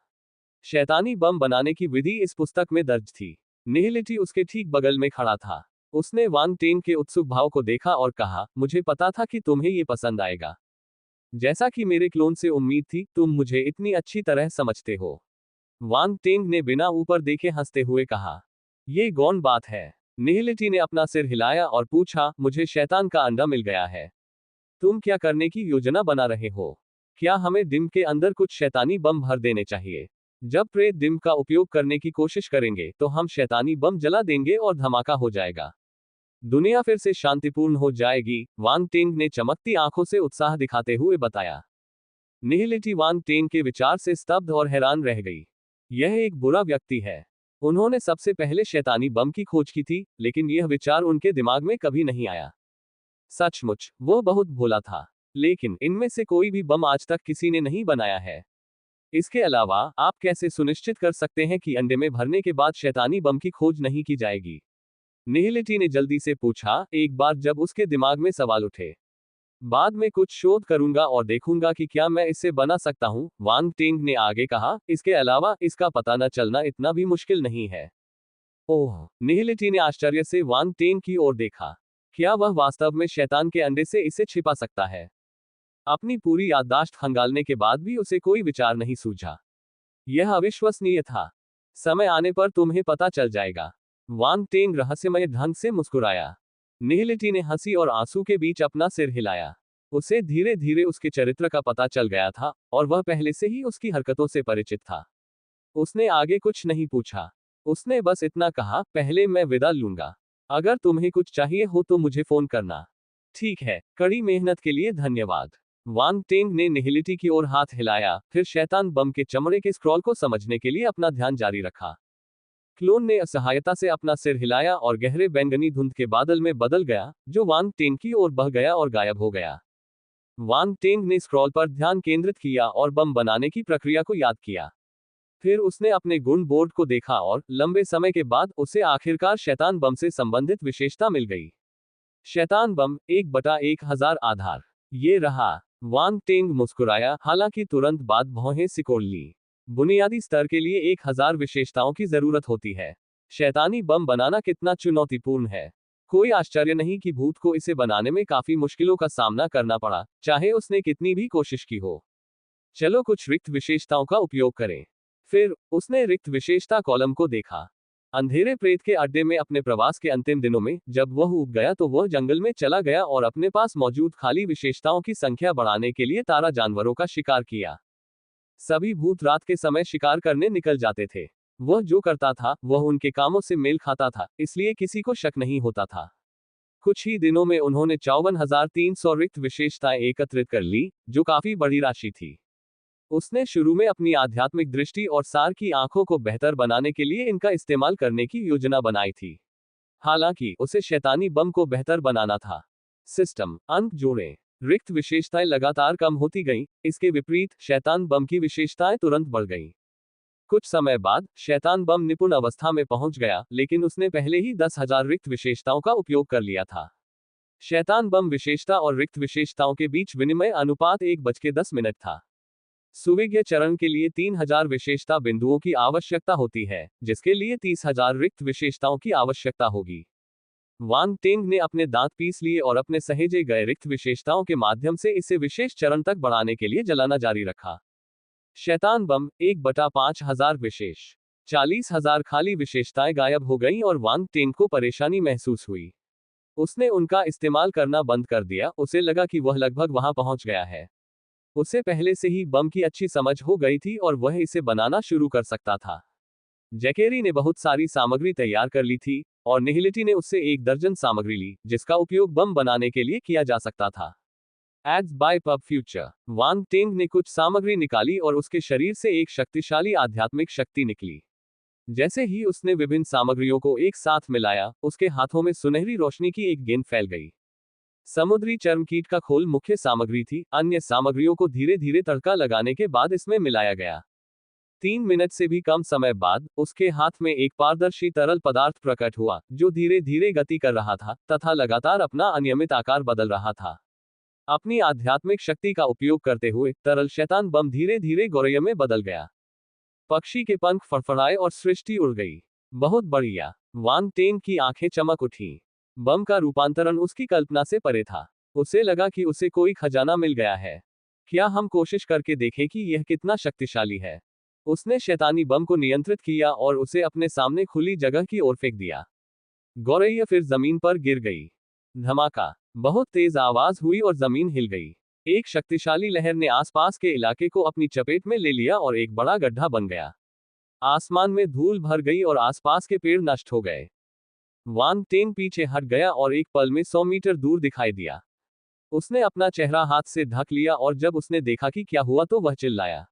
शैतानी बम बनाने की विधि इस पुस्तक में दर्ज थी। निहिलिटी उसके ठीक बगल में खड़ा था। उसने वांग तेंग के उत्सुक भाव को देखा और कहा, मुझे पता था कि तुम्हें ये पसंद आएगा। जैसा कि मेरे क्लोन से उम्मीद थी, तुम मुझे इतनी अच्छी तरह समझते हो। वांग तेंग ने बिना ऊपर देखे हंसते हुए कहा। ये कौन बात है? निहिलिटी ने अपना सिर हिलाया और पूछा, मुझे शैतान का अंडा मिल गया है। तुम क्या करने की योजना बना रहे हो? क्या हमें डिम के अंदर कुछ शैतानी बम भर देने चाहिए? जब प्रेत डिम का उपयोग करने की कोशिश करेंगे तो हम शैतानी बम जला देंगे और धमाका हो जाएगा। दुनिया फिर से शांतिपूर्ण हो जाएगी, वांग टेंग ने चमकती आंखों से उत्साह दिखाते हुए बताया। निहिलिटी वांग टेंग के विचार से स्तब्ध और हैरान रह गई। यह एक बुरा व्यक्ति है। उन्होंने सबसे पहले शैतानी बम की खोज की थी, लेकिन यह विचार उनके दिमाग में कभी नहीं आया। सचमुच, वो बहुत भोला था। लेकिन इनमें से कोई भी बम आज तक किसी ने नहीं बनाया है। इसके अलावा, आप कैसे सुनिश्चित कर सकते हैं कि अंडे में भरने के बाद शैतानी बम की खोज नहीं की जाएगी? निहिलिटी ने जल्दी से पूछा, एक बार जब उसके दिमाग में सवाल उठे। बाद में कुछ शोध करूंगा और देखूंगा कि क्या मैं इसे बना सकता हूं, वांग टेंग ने आगे कहा। इसके अलावा इसका पता न चलना इतना भी मुश्किल नहीं है। ओह! निहिलिटी ने आश्चर्य से वांग टेंग की ओर देखा। क्या वह वास्तव में शैतान के अंडे से इसे छिपा सकता है? अपनी पूरी याददाश्त खंगालने के बाद भी उसे कोई विचार नहीं सूझा। यह अविश्वसनीय था। समय आने पर तुम्हें पता चल जाएगा। वांग टेंग रहस्यमय ढंग से मुस्कुराया। निहिलिटी ने हंसी और आंसू के बीच अपना सिर हिलाया। उसे धीरे धीरे उसके चरित्र का पता चल गया था, और वह पहले से ही उसकी हरकतों से परिचित था। उसने आगे कुछ नहीं पूछा। उसने बस इतना कहा, पहले मैं विदा लूंगा। अगर तुम्हें कुछ चाहिए हो तो मुझे फोन करना। ठीक है, कड़ी मेहनत के लिए धन्यवाद। वांग टेंग ने निहिलिटी की ओर हाथ हिलाया, फिर शैतान बम के चमड़े के स्क्रॉल को समझने के लिए अपना ध्यान जारी रखा। क्लोन ने असहायता से अपना सिर हिलाया और गहरे बैंगनी धुंध के बादल में बदल गया, जो वांग टेंग की ओर बह गया और गायब हो गया। वांग टेंग ने स्क्रॉल पर ध्यान केंद्रित किया और बम बनाने की प्रक्रिया को याद किया। फिर उसने अपने गुण बोर्ड को देखा और लंबे समय के बाद उसे आखिरकार शैतान बम से संबंधित विशेषता मिल गई। शैतान बम 1/1000 आधार। ये रहा। वांग टेंग मुस्कुराया, हालांकि तुरंत बाद भौहें सिकोड़ ली। बुनियादी स्तर के लिए 1000 विशेषताओं की जरूरत होती है। शैतानी बम बनाना कितना चुनौतीपूर्ण है। कोई आश्चर्य नहीं कि भूत को इसे बनाने में काफी मुश्किलों का सामना करना पड़ा, चाहे उसने कितनी भी कोशिश की हो। चलो कुछ रिक्त विशेषताओं का उपयोग करें। फिर उसने रिक्त विशेषता कॉलम को देखा। अंधेरे प्रेत के अड्डे में अपने प्रवास के अंतिम दिनों में जब वह ऊब गया तो वह जंगल में चला गया और अपने पास मौजूद खाली विशेषताओं की संख्या बढ़ाने के लिए तारा जानवरों का शिकार किया। सभी भूत रात के समय शिकार करने निकल जाते थे। वह जो करता था वह उनके कामों से मेल खाता था, इसलिए किसी को शक नहीं होता था। कुछ ही दिनों में उन्होंने 54,300 रिक्त विशेषताएं एकत्रित कर ली, जो काफी बड़ी राशि थी। उसने शुरू में अपनी आध्यात्मिक दृष्टि और सार की आंखों को बेहतर बनाने के लिए इनका इस्तेमाल करने की योजना बनाई थी। हालांकि उसे शैतानी बम को बेहतर बनाना था। सिस्टम अंक जोड़ें। रिक्त विशेषताएं लगातार कम होती गईं, इसके विपरीत शैतान बम की विशेषताएं तुरंत बढ़ गईं। कुछ समय बाद शैतान बम निपुण अवस्था में पहुंच गया, लेकिन उसने पहले ही 10,000 रिक्त विशेषताओं का उपयोग कर लिया था। शैतान बम विशेषता और रिक्त विशेषताओं के बीच विनिमय अनुपात 1:10 था। सुविज्ञ चरण के लिए 3000 विशेषता बिंदुओं की आवश्यकता होती है, जिसके लिए 30,000 रिक्त विशेषताओं की आवश्यकता होगी। वांग टेंग ने अपने दांत पीस लिए और अपने सहेजे गए रिक्त विशेषताओं के माध्यम से इसे विशेष चरण तक बढ़ाने के लिए जलाना जारी रखा। शैतान बम 1/5000 विशेष 40,000 खाली विशेषताएं गायब हो गईं और वांग टेंग को परेशानी महसूस हुई। उसने उनका इस्तेमाल करना बंद कर दिया, उसे लगा कि वह लगभग वहां पहुंच गया है। उसे पहले से ही बम की अच्छी समझ हो गई थी और वह इसे बनाना शुरू कर सकता था। जैकेरी ने बहुत सारी सामग्री तैयार कर ली थी, और निहिलिटी ने उससे 1 दर्जन सामग्री ली, जिसका उपयोग बम बनाने के लिए किया जा सकता था। Ads by pub Future. Wang Teng ने कुछ सामग्री निकाली और उसके शरीर से एक शक्तिशाली आध्यात्मिक शक्ति निकली। जैसे ही उसने विभिन्न सामग्रियों को एक साथ मिलाया, उसके हाथों में सुनहरी रोशनी की एक गेंद फैल गई। समुद्री चर्मकीट का खोल मुख्य सामग्री थी, अन्य सामग्रियों को धीरे धीरे तड़का लगाने के बाद इसमें मिलाया गया। 3 मिनट से भी कम समय बाद उसके हाथ में एक पारदर्शी तरल पदार्थ प्रकट हुआ, जो धीरे धीरे गति कर रहा था तथा लगातार अपना अनियमित आकार बदल रहा था। अपनी आध्यात्मिक शक्ति का उपयोग करते हुए तरल शैतान बम धीरे धीरे गौरय में बदल गया। पक्षी के पंख फड़फड़ाए और सृष्टि उड़ गई। बहुत बढ़िया। वांग टेन की आंखें चमक उठी। बम का रूपांतरण उसकी कल्पना से परे था। उसे लगा कि उसे कोई खजाना मिल गया है। क्या हम कोशिश करके देखें कि यह कितना शक्तिशाली है? उसने शैतानी बम को नियंत्रित किया और उसे अपने सामने खुली जगह की ओर फेंक दिया। गौरैया फिर जमीन पर गिर गई। धमाका। बहुत तेज आवाज हुई और जमीन हिल गई। एक शक्तिशाली लहर ने आसपास के इलाके को अपनी चपेट में ले लिया और एक बड़ा गड्ढा बन गया। आसमान में धूल भर गई और आसपास के पेड़ नष्ट हो गए। वांग टेन पीछे हट गया और एक पल में 100 मीटर दूर दिखाई दिया। उसने अपना चेहरा हाथ से ढक लिया और जब उसने देखा कि क्या हुआ तो वह चिल्लाया,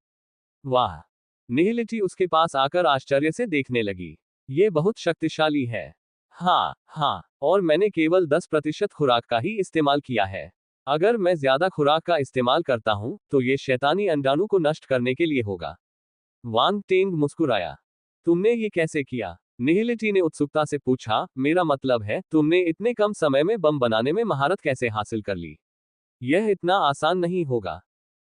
वाह! निहिलिटी उसके पास आकर आश्चर्य से देखने लगी। ये बहुत शक्तिशाली है। हाँ, और मैंने केवल 10% खुराक का ही इस्तेमाल किया है। अगर मैं ज्यादा खुराक का इस्तेमाल करता हूं, तो ये शैतानी अंडाणु को नष्ट करने के लिए होगा। वांग टेंग मुस्कुराया। तुमने ये कैसे किया? निहिलिटी ने उत्सुकता से पूछा, मेरा मतलब है, तुमने इतने कम समय में बम बनाने में महारत कैसे हासिल कर ली? यह इतना आसान नहीं होगा।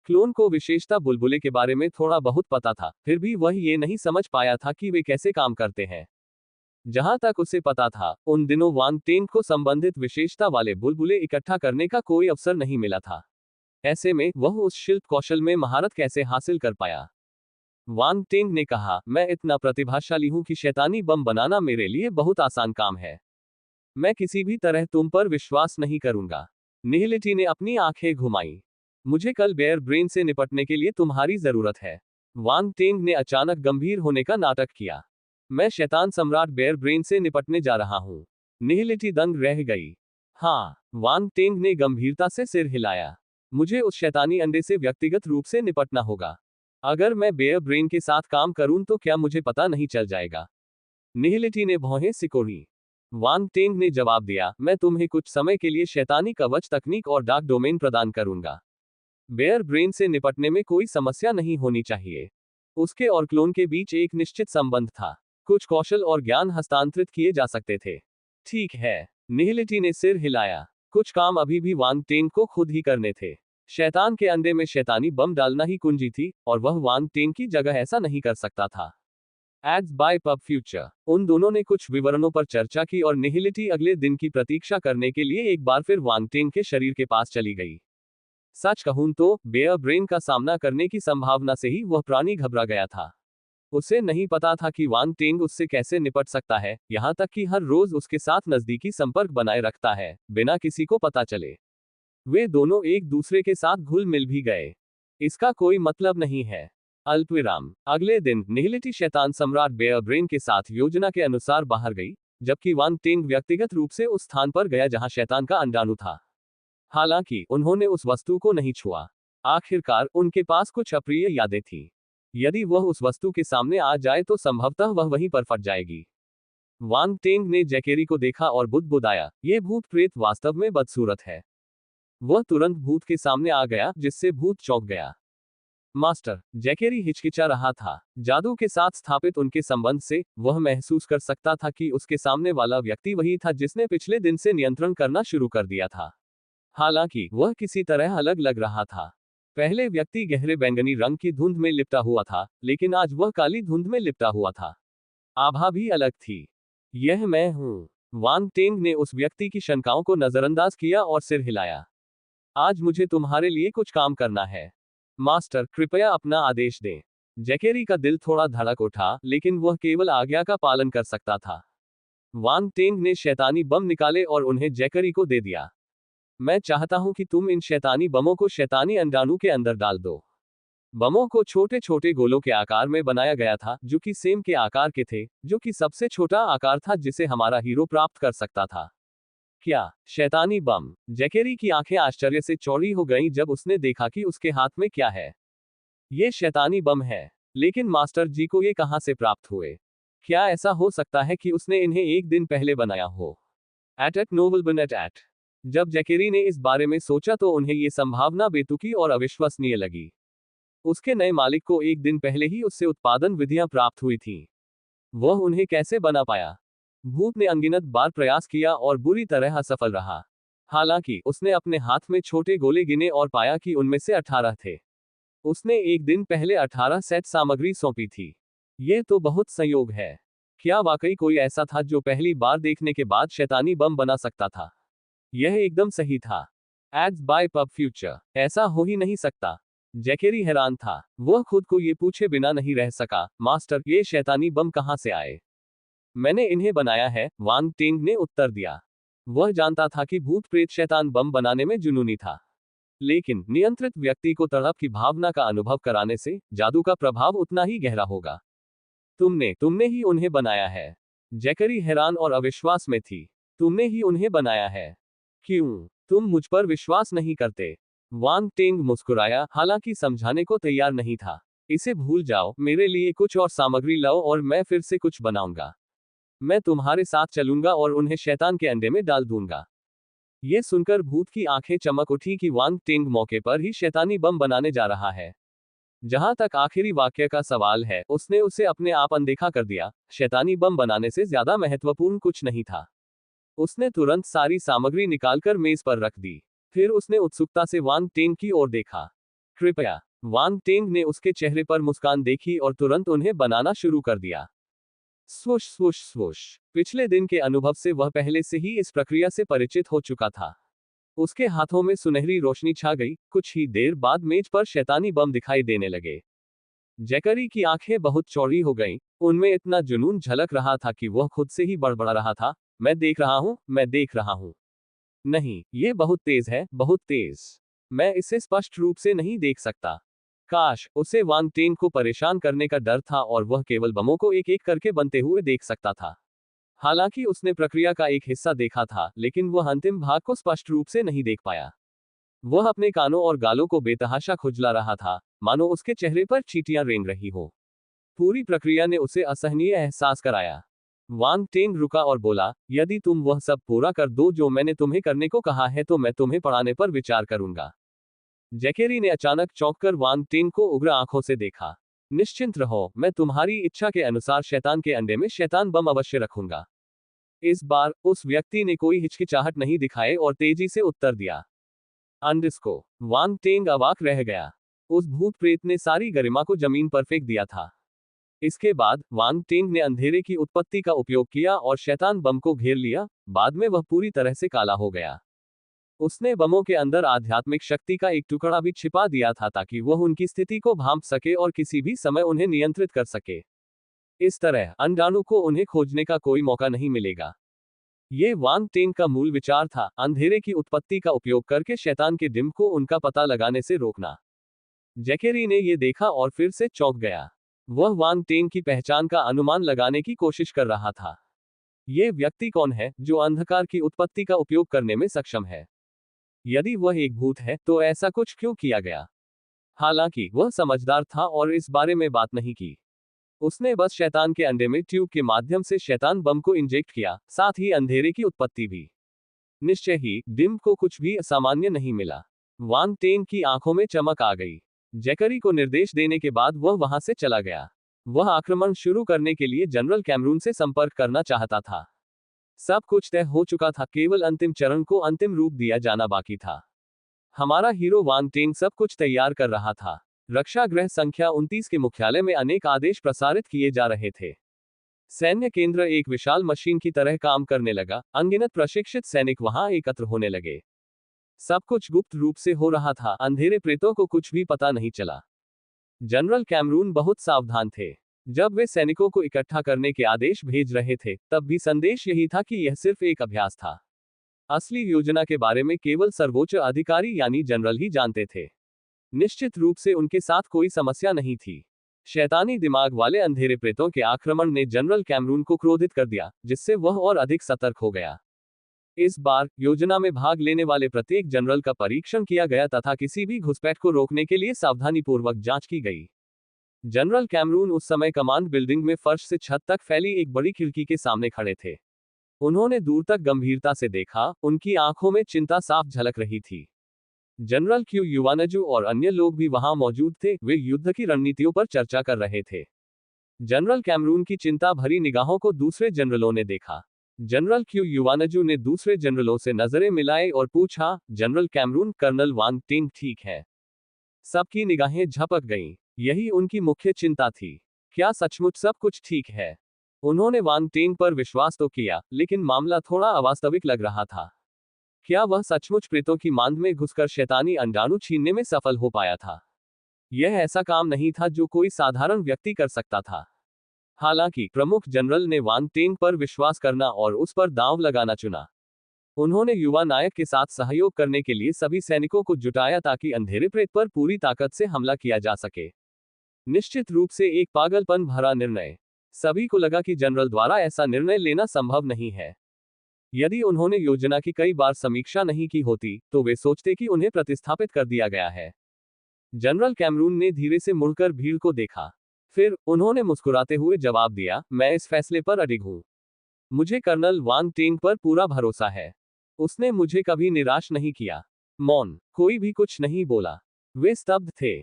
क्लोन को विशेषता बुलबुले के बारे में थोड़ा बहुत पता था, फिर भी वह ये नहीं समझ पाया था कि वे कैसे काम करते हैं। जहां तक उसे पता था, उन दिनों वांग टेन को संबंधित विशेषता वाले बुलबुले इकट्ठा करने का कोई अवसर नहीं मिला था। ऐसे में वह उस शिल्प कौशल में महारत कैसे हासिल कर पाया? वांग टेंग ने कहा, मैं इतना प्रतिभाशाली हूं कि शैतानी बम बनाना मेरे लिए बहुत आसान काम है। मैं किसी भी तरह तुम पर विश्वास नहीं करूंगा। निहिलिटी ने अपनी आंखें घुमाई। मुझे कल बेयर ब्रेन से निपटने के लिए तुम्हारी जरूरत है। वांग टेंग ने अचानक गंभीर होने का नाटक किया। मैं शैतान सम्राट बेयर ब्रेन से निपटने जा रहा हूं। निहिलिटी दंग रह गई। हाँ, वांग टेंग ने गंभीरता से सिर हिलाया। मुझे उस शैतानी अंडे से व्यक्तिगत रूप से निपटना होगा। अगर मैं बेयर ब्रेन के साथ काम करूं तो क्या मुझे पता नहीं चल जाएगा? निहिलिटी ने भौहें सिकोड़ी। वांग टेंग ने जवाब दिया, मैं तुम्हें कुछ समय के लिए शैतानी कवच तकनीक और डार्क डोमेन प्रदान करूंगा। बेयर ब्रेन से निपटने में कोई समस्या नहीं होनी चाहिए। उसके और क्लोन के बीच एक निश्चित संबंध था। कुछ कौशल और ज्ञान हस्तांतरित किए जा सकते थे। ठीक है। निहिलिटी ने सिर हिलाया। कुछ काम अभी भी वांग टेंग को खुद ही करने थे। शैतान के अंडे में शैतानी बम डालना ही कुंजी थी, और वह वांग टेंग की जगह ऐसा नहीं कर सकता था। Ads by pub future. उन दोनों ने कुछ विवरणों पर चर्चा की और निहिलिटी अगले दिन की प्रतीक्षा करने के लिए एक बार फिर वांग टेंग के शरीर के पास चली गई। सच कहूं तो बेयर ब्रेन का सामना करने की संभावना से ही वह प्राणी घबरा गया था। उसे नहीं पता था कि वांग टेंग उससे कैसे निपट सकता है, यहां तक कि हर रोज उसके साथ नजदीकी संपर्क बनाए रखता है, बिना किसी को पता चले। वे दोनों एक दूसरे के साथ घुल मिल भी गए। इसका कोई मतलब नहीं है। अल्पविराम। अगले दिन निहिलिटी शैतान सम्राट बेयर ब्रेन के साथ योजना के अनुसार बाहर गई, जबकि वांग टेंग व्यक्तिगत रूप से उस स्थान पर गया जहां शैतान का अंडाणु था। हालांकि उन्होंने उस वस्तु को नहीं छुआ। आखिरकार उनके पास कुछ अप्रिय यादें थीं। यदि वह उस वस्तु के सामने आ जाए तो संभवतः वह वहीं पर फट जाएगी। वांग टेंग ने जैकेरी को देखा और बुदबुदाया, ये भूत प्रेत वास्तव में बदसूरत है। वह तुरंत भूत के सामने आ गया, जिससे भूत चौंक गया। मास्टर, जैकेरी हिचकिचा रहा था। जादू के साथ स्थापित उनके संबंध से वह महसूस कर सकता था कि उसके सामने वाला व्यक्ति वही था जिसने पिछले दिन से नियंत्रण करना शुरू कर दिया था। हालांकि वह किसी तरह अलग लग रहा था। पहले व्यक्ति गहरे बैंगनी रंग की धुंध में लिपटा हुआ था, लेकिन आज वह काली धुंध में लिपटा हुआ था। आभा भी अलग थी। यह मैं हूं। वांग टेंग ने उस व्यक्ति की शंकाओं को नजरअंदाज किया और सिर हिलाया। आज मुझे तुम्हारे लिए कुछ काम करना है। मास्टर, कृपया अपना आदेश दें। जैकेरी का दिल थोड़ा धड़क उठा, लेकिन वह केवल आज्ञा का पालन कर सकता था। वांग टेंग ने शैतानी बम निकाले और उन्हें जैकेरी को दे दिया। मैं चाहता हूं कि तुम इन शैतानी बमों को शैतानी अंडाणु के अंदर डाल दो। बमों को छोटे छोटे गोलों के आकार में बनाया गया था, जो कि सेम के आकार के थे, जो कि सबसे छोटा आकार था जिसे हमारा हीरो प्राप्त कर सकता था। क्या शैतानी बम? जैकेरी की आंखें आश्चर्य से चौड़ी हो गईं जब उसने देखा कि उसके हाथ में क्या है। ये शैतानी बम है। लेकिन मास्टर जी को ये कहां से प्राप्त हुए? क्या ऐसा हो सकता है कि उसने इन्हें एक दिन पहले बनाया हो? एट नोबल बनेट एट जब जैकेरी ने इस बारे में सोचा तो उन्हें ये संभावना बेतुकी और अविश्वसनीय लगी। उसके नए मालिक को एक दिन पहले ही उससे उत्पादन विधियां प्राप्त हुई थीं। वह उन्हें कैसे बना पाया? भूत ने अनगिनत बार प्रयास किया और बुरी तरह असफल रहा। हालांकि उसने अपने हाथ में छोटे गोले गिने और पाया कि उनमें से 18 थे। उसने एक दिन पहले 18 सेट सामग्री सौंपी थी। यह तो बहुत संयोग है। क्या वाकई कोई ऐसा था जो पहली बार देखने के बाद शैतानी बम बना सकता था? यह एकदम सही था। Ads by pub future. ऐसा हो ही नहीं सकता। जैकेरी हैरान था। वह खुद को ये पूछे बिना नहीं रह सका, मास्टर, ये शैतानी बम कहां से आए? मैंने इन्हें बनाया है, वांग टेंग ने उत्तर दिया। वह जानता था कि भूत प्रेत शैतान बम बनाने में जुनूनी था, लेकिन नियंत्रित व्यक्ति को तड़प की भावना का अनुभव कराने से जादू का प्रभाव उतना ही गहरा होगा। तुमने ही उन्हें बनाया है। जैकरी हैरान और अविश्वास में थी। तुमने ही उन्हें बनाया है? क्यों? तुम मुझ पर विश्वास नहीं करते? वांग टेंग मुस्कुराया, हालांकि समझाने को तैयार नहीं था। इसे भूल जाओ, मेरे लिए कुछ और सामग्री लाओ और मैं फिर से कुछ बनाऊंगा। मैं तुम्हारे साथ चलूंगा और उन्हें शैतान के अंडे में डाल दूंगा। यह सुनकर भूत की आंखें चमक उठी कि वांग टेंग मौके पर ही शैतानी बम बनाने जा रहा है। जहां तक आखिरी वाक्य का सवाल है, उसने उसे अपने आप अनदेखा कर दिया। शैतानी बम बनाने से ज्यादा महत्वपूर्ण कुछ नहीं था। उसने तुरंत सारी सामग्री निकालकर मेज पर रख दी। फिर उसने उत्सुकता से वांग टेंग की ओर देखा। कृपया। वांग टेंग ने उसके चेहरे पर मुस्कान देखी और तुरंत उन्हें बनाना शुरू कर दिया। Swoosh swoosh swoosh. पिछले दिन के अनुभव से वह पहले से ही इस प्रक्रिया से परिचित हो चुका था। उसके हाथों में सुनहरी रोशनी छा गई। कुछ ही देर बाद मेज पर शैतानी बम दिखाई देने लगे। जैकरी की आंखें बहुत चौड़ी हो गईं। उनमें इतना जुनून झलक रहा था कि वह खुद से ही बड़बड़ा रहा था, मैं देख रहा हूं, मैं देख रहा हूं। नहीं, ये बहुत तेज है, बहुत तेज। मैं इसे स्पष्ट रूप से नहीं देख सकता। काश, उसे वांग टेंग को परेशान करने का डर था और वह केवल बमों को एक एक करके बनते हुए देख सकता था। हालांकि उसने प्रक्रिया का एक हिस्सा देखा था, लेकिन वह अंतिम भाग को स्पष्ट रूप से नहीं देख पाया। वह अपने कानों और गालों को बेतहाशा खुजला रहा था, मानो उसके चेहरे पर चींटियां रेंग रही हो। पूरी प्रक्रिया ने उसे असहनीय एहसास कराया। वांग टेंग रुका और बोला, यदि तुम वह सब पूरा कर दो जो मैंने तुम्हें करने को कहा है तो मैं तुम्हें पढ़ाने पर विचार करूंगा। जैकेरी ने अचानक चौंककर वांग टेंग को उग्र आंखों से देखा। निश्चिंत रहो, मैं तुम्हारी इच्छा के अनुसार शैतान के अंडे में शैतान बम अवश्य रखूंगा। इस बार उस व्यक्ति ने कोई हिचकिचाहट नहीं दिखाए और तेजी से उत्तर दिया। अंडस्को। वांग टेंग अवाक रह गया। उस भूत प्रेत ने सारी गरिमा को जमीन पर फेंक दिया था। इसके बाद वांग टेंग ने अंधेरे की उत्पत्ति का उपयोग किया और शैतान बम को घेर लिया। बाद में वह पूरी तरह से काला हो गया। उसने बमों के अंदर आध्यात्मिक शक्ति का एक टुकड़ा भी छिपा दिया था ताकि वह उनकी स्थिति को भांप सके और किसी भी समय उन्हें नियंत्रित कर सके। इस तरह अंडाणु को उन्हें खोजने का कोई मौका नहीं मिलेगा। ये वांग टेंग का मूल विचार था, अंधेरे की उत्पत्ति का उपयोग करके शैतान के डिम्ब को उनका पता लगाने से रोकना। जैकेरी ने यह देखा और फिर से चौंक गया। वह वांग टेंग की पहचान का अनुमान लगाने की कोशिश कर रहा था। यह व्यक्ति कौन है जो अंधकार की उत्पत्ति का उपयोग करने में सक्षम है? यदि वह एक भूत है तो ऐसा कुछ क्यों किया गया? हालांकि वह समझदार था और इस बारे में बात नहीं की। उसने बस शैतान के अंडे में ट्यूब के माध्यम से शैतान बम को इंजेक्ट किया, साथ ही अंधेरे की उत्पत्ति भी। निश्चय ही डिम्ब को कुछ भी असामान्य नहीं मिला। वांग टेंग की आंखों में चमक आ गई। जैकरी को निर्देश देने के बाद वह वहां से चला गया। वह आक्रमण शुरू करने के लिए जनरल कैमरून से संपर्क करना चाहता था। सब कुछ तय हो चुका था, केवल अंतिम चरण को अंतिम रूप दिया जाना बाकी था। हमारा हीरो वांग टेंग सब कुछ तैयार कर रहा था। रक्षा गृह संख्या 29 के मुख्यालय में अनेक आदेश प्रसारित किए जा रहे थे। सैन्य केंद्र एक विशाल मशीन की तरह काम करने लगा। अनगिनत प्रशिक्षित सैनिक वहां एकत्र होने लगे। सब कुछ गुप्त रूप से हो रहा था। अंधेरे प्रेतों को कुछ भी पता नहीं चला। जनरल कैमरून बहुत सावधान थे। जब वे सैनिकों को इकट्ठा करने के आदेश भेज रहे थे, तब भी संदेश यही था कि यह सिर्फ एक अभ्यास था। असली योजना के बारे में केवल सर्वोच्च अधिकारी यानी जनरल ही जानते थे। निश्चित रूप से उनके साथ कोई समस्या नहीं थी। शैतानी दिमाग वाले अंधेरे प्रेतों के आक्रमण ने जनरल कैमरून को क्रोधित कर दिया, जिससे वह और अधिक सतर्क हो गया। इस बार योजना में भाग लेने वाले प्रत्येक जनरल का परीक्षण किया गया तथा किसी भी घुसपैठ को रोकने के लिए सावधानीपूर्वक जांच की गई। जनरल कैमरून उस समय कमांड बिल्डिंग में फर्श से छत तक फैली एक बड़ी खिड़की के सामने खड़े थे। उन्होंने दूर तक गंभीरता से देखा, उनकी आंखों में चिंता साफ झलक रही थी। जनरल क्यू युवानजू और अन्य लोग भी वहां मौजूद थे, वे युद्ध की रणनीतियों पर चर्चा कर रहे थे। जनरल कैमरून की चिंता भरी निगाहों को दूसरे जनरलों ने देखा। जनरल क्यू युवानजू ने दूसरे जनरलों से नजरें मिलाई और पूछा, जनरल कैमरून, कर्नल वांग टिंग ठीक है? सबकी निगाहें झपक गईं। यही उनकी मुख्य चिंता थी। क्या सचमुच सब कुछ ठीक है? उन्होंने वांग टिंग पर विश्वास तो किया, लेकिन मामला थोड़ा अवास्तविक लग रहा था। क्या वह सचमुच प्रेतों की मांद में घुसकर शैतानी अंडाणु छीनने में सफल हो पाया था? यह ऐसा काम नहीं था जो कोई साधारण व्यक्ति कर सकता था। हालांकि प्रमुख जनरल ने वांग टिंग पर विश्वास करना और उस पर दांव लगाना चुना। उन्होंने युवा नायक के साथ सहयोग करने के लिए सभी सैनिकों को जुटाया ताकि अंधेरे प्रेत पर पूरी ताकत से हमला किया जा सके। निश्चित रूप से एक पागलपन भरा निर्णय। सभी को लगा कि जनरल द्वारा ऐसा निर्णय लेना संभव नहीं है। यदि उन्होंने योजना की कई बार समीक्षा नहीं की होती, तो वे सोचते कि उन्हें प्रतिस्थापित कर दिया गया है। जनरल कैमरून ने धीरे से मुड़कर भीड़ को देखा। फिर उन्होंने मुस्कुराते हुए जवाब दिया, मैं इस फैसले पर अडिग हूं। मुझे कर्नल वांग टिंग पर पूरा भरोसा है। उसने मुझे कभी निराश नहीं किया। मौन, कोई भी कुछ नहीं बोला। वे स्तब्ध थे।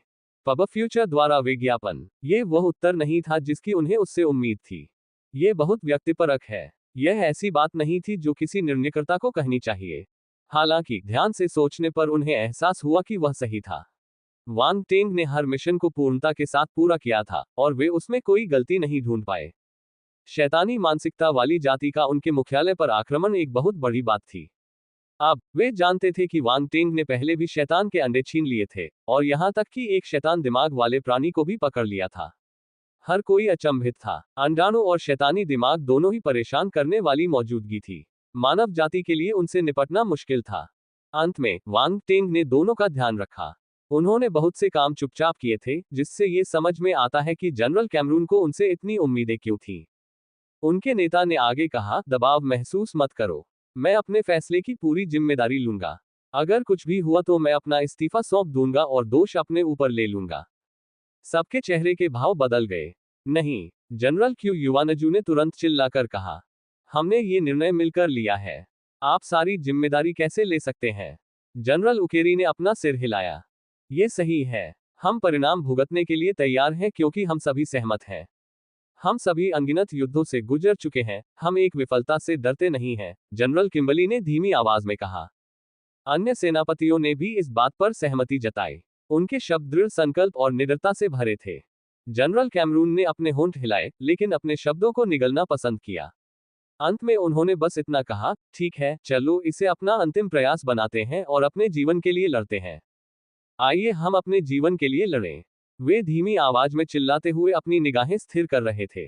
पब फ्यूचर द्वारा विज्ञापन, ये वह उत्तर नहीं था जिसकी उन्हें उससे उम्मीद थी। ये बहुत व्यक्तिपरक है। यह ऐसी बात नहीं थी जो किसी निर्णयकर्ता को कहनी चाहिए। हालांकि ध्यान से सोचने पर उन्हें एहसास हुआ कि वह सही था। वांग टिंग ने हर मिशन को पूर्णता के साथ पूरा किया था, और वे उसमें कोई गलती नहीं ढूंढ पाए। शैतानी मानसिकता वाली जाति का उनके मुख्यालय पर आक्रमण एक बहुत बड़ी बात थी। अब वे जानते थे कि वांग टिंग ने पहले भी शैतान के अंडे छीन लिए थे, और यहां तक कि एक शैतान दिमाग वाले प्राणी को भी पकड़ लिया था। हर कोई अचंभित था। अंडाणु और शैतानी दिमाग दोनों ही परेशान करने वाली मौजूदगी थी। मानव जाति के लिए उनसे निपटना मुश्किल था। अंत में वांग टिंग ने दोनों का ध्यान रखा। उन्होंने बहुत से काम चुपचाप किए थे, जिससे ये समझ में आता है कि जनरल कैमरून को उनसे इतनी उम्मीदें क्यों थीं। उनके नेता ने आगे कहा, दबाव महसूस मत करो। मैं अपने फैसले की पूरी जिम्मेदारी लूंगा। अगर कुछ भी हुआ तो मैं अपना इस्तीफा सौंप दूंगा और दोष अपने ऊपर ले लूंगा। सबके चेहरे के भाव बदल गए। नहीं, जनरल क्यू युवानजू ने तुरंत चिल्लाकर कहा, हमने ये निर्णय मिलकर लिया है। आप सारी जिम्मेदारी कैसे ले सकते हैं? जनरल उकेरी ने अपना सिर हिलाया। ये सही है। हम परिणाम भुगतने के लिए तैयार हैं क्योंकि हम सभी सहमत हैं। हम सभी अनगिनत युद्धों से गुजर चुके हैं, हम एक विफलता से डरते नहीं हैं, जनरल किम्बली ने धीमी आवाज में कहा। अन्य सेनापतियों ने भी इस बात पर सहमति जताई। उनके शब्द दृढ़ संकल्प और निडरता से भरे थे। जनरल कैमरून ने अपने होंठ हिलाए, लेकिन अपने शब्दों को निगलना पसंद किया। अंत में उन्होंने बस इतना कहा, ठीक है, चलो इसे अपना अंतिम प्रयास बनाते हैं और अपने जीवन के लिए लड़ते हैं। आइए हम अपने जीवन के लिए लड़ें। वे धीमी आवाज में चिल्लाते हुए अपनी निगाहें स्थिर कर रहे थे।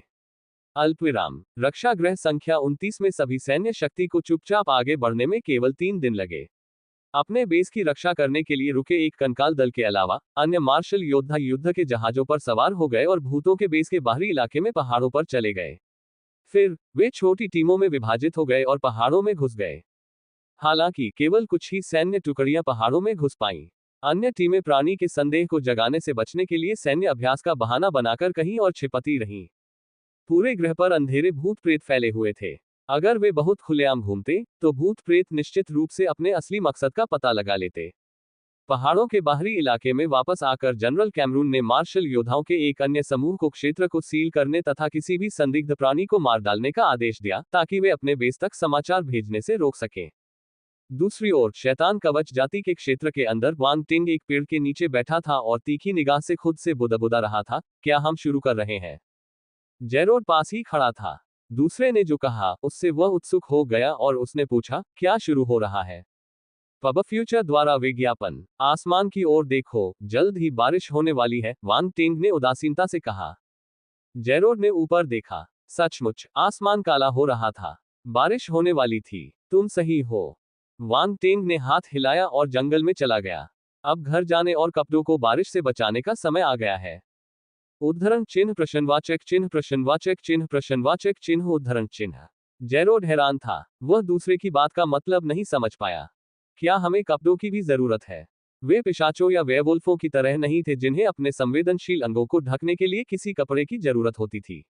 अल्पविराम। रक्षा गृह संख्या 29 में सभी सैन्य शक्ति को चुपचाप आगे बढ़ने में केवल 3 दिन लगे। अपने बेस की रक्षा करने के लिए रुके एक कंकाल दल के अलावा अन्य मार्शल योद्धा युद्ध के जहाजों पर सवार हो गए और भूतों के बेस के बाहरी इलाके में पहाड़ों पर चले गए। फिर वे छोटी टीमों में विभाजित हो गए और पहाड़ों में घुस गए। हालांकि केवल कुछ ही सैन्य टुकड़ियां पहाड़ों में घुस पाईं। अन्य टीमें प्राणी के संदेह को जगाने से बचने के लिए सैन्य अभ्यास का बहाना बनाकर कहीं और छिपती रहीं। पूरे ग्रह पर अंधेरे भूत प्रेत फैले हुए थे। अगर वे बहुत खुलेआम घूमते, तो भूत प्रेत निश्चित रूप से अपने असली मकसद का पता लगा लेते। पहाड़ों के बाहरी इलाके में वापस आकर जनरल कैमरून ने मार्शल योद्धाओं के एक अन्य समूह को क्षेत्र को सील करने तथा किसी भी संदिग्ध प्राणी को मार डालने का आदेश दिया, ताकि वे अपने बेस तक समाचार भेजने से रोक सकें। दूसरी ओर शैतान कवच जाति के क्षेत्र के अंदर वांग टिंग एक पेड़ के नीचे बैठा था और तीखी निगाह से खुद से बुदबुदा रहा था, क्या हम शुरू कर रहे हैं? जेरोड पास ही खड़ा था। दूसरे ने जो कहा उससे वह उत्सुक हो गया और उसने पूछा, क्या शुरू हो रहा है? पब फ्यूचर द्वारा विज्ञापन, आसमान की ओर देखो, जल्द ही बारिश होने वाली है, वांग टिंग ने उदासीनता से कहा। जेरोड ने ऊपर देखा। सचमुच आसमान काला हो रहा था। बारिश होने वाली थी। तुम सही हो। वांग टिंग ने हाथ हिलाया और जंगल में चला गया। अब घर जाने और कपड़ों को बारिश से बचाने का समय आ गया है। उद्धरण चिन्ह प्रश्नवाचक चिन्ह प्रश्नवाचक चिन्ह प्रश्नवाचक चिन्ह उद्धरण चिन्ह। जेरोड हैरान था। वह दूसरे की बात का मतलब नहीं समझ पाया। क्या हमें कपड़ों की भी जरूरत है? वे पिशाचों या वेयवुल्फों की तरह नहीं थे जिन्हें अपने संवेदनशील अंगों को ढकने के लिए किसी कपड़े की जरूरत होती थी।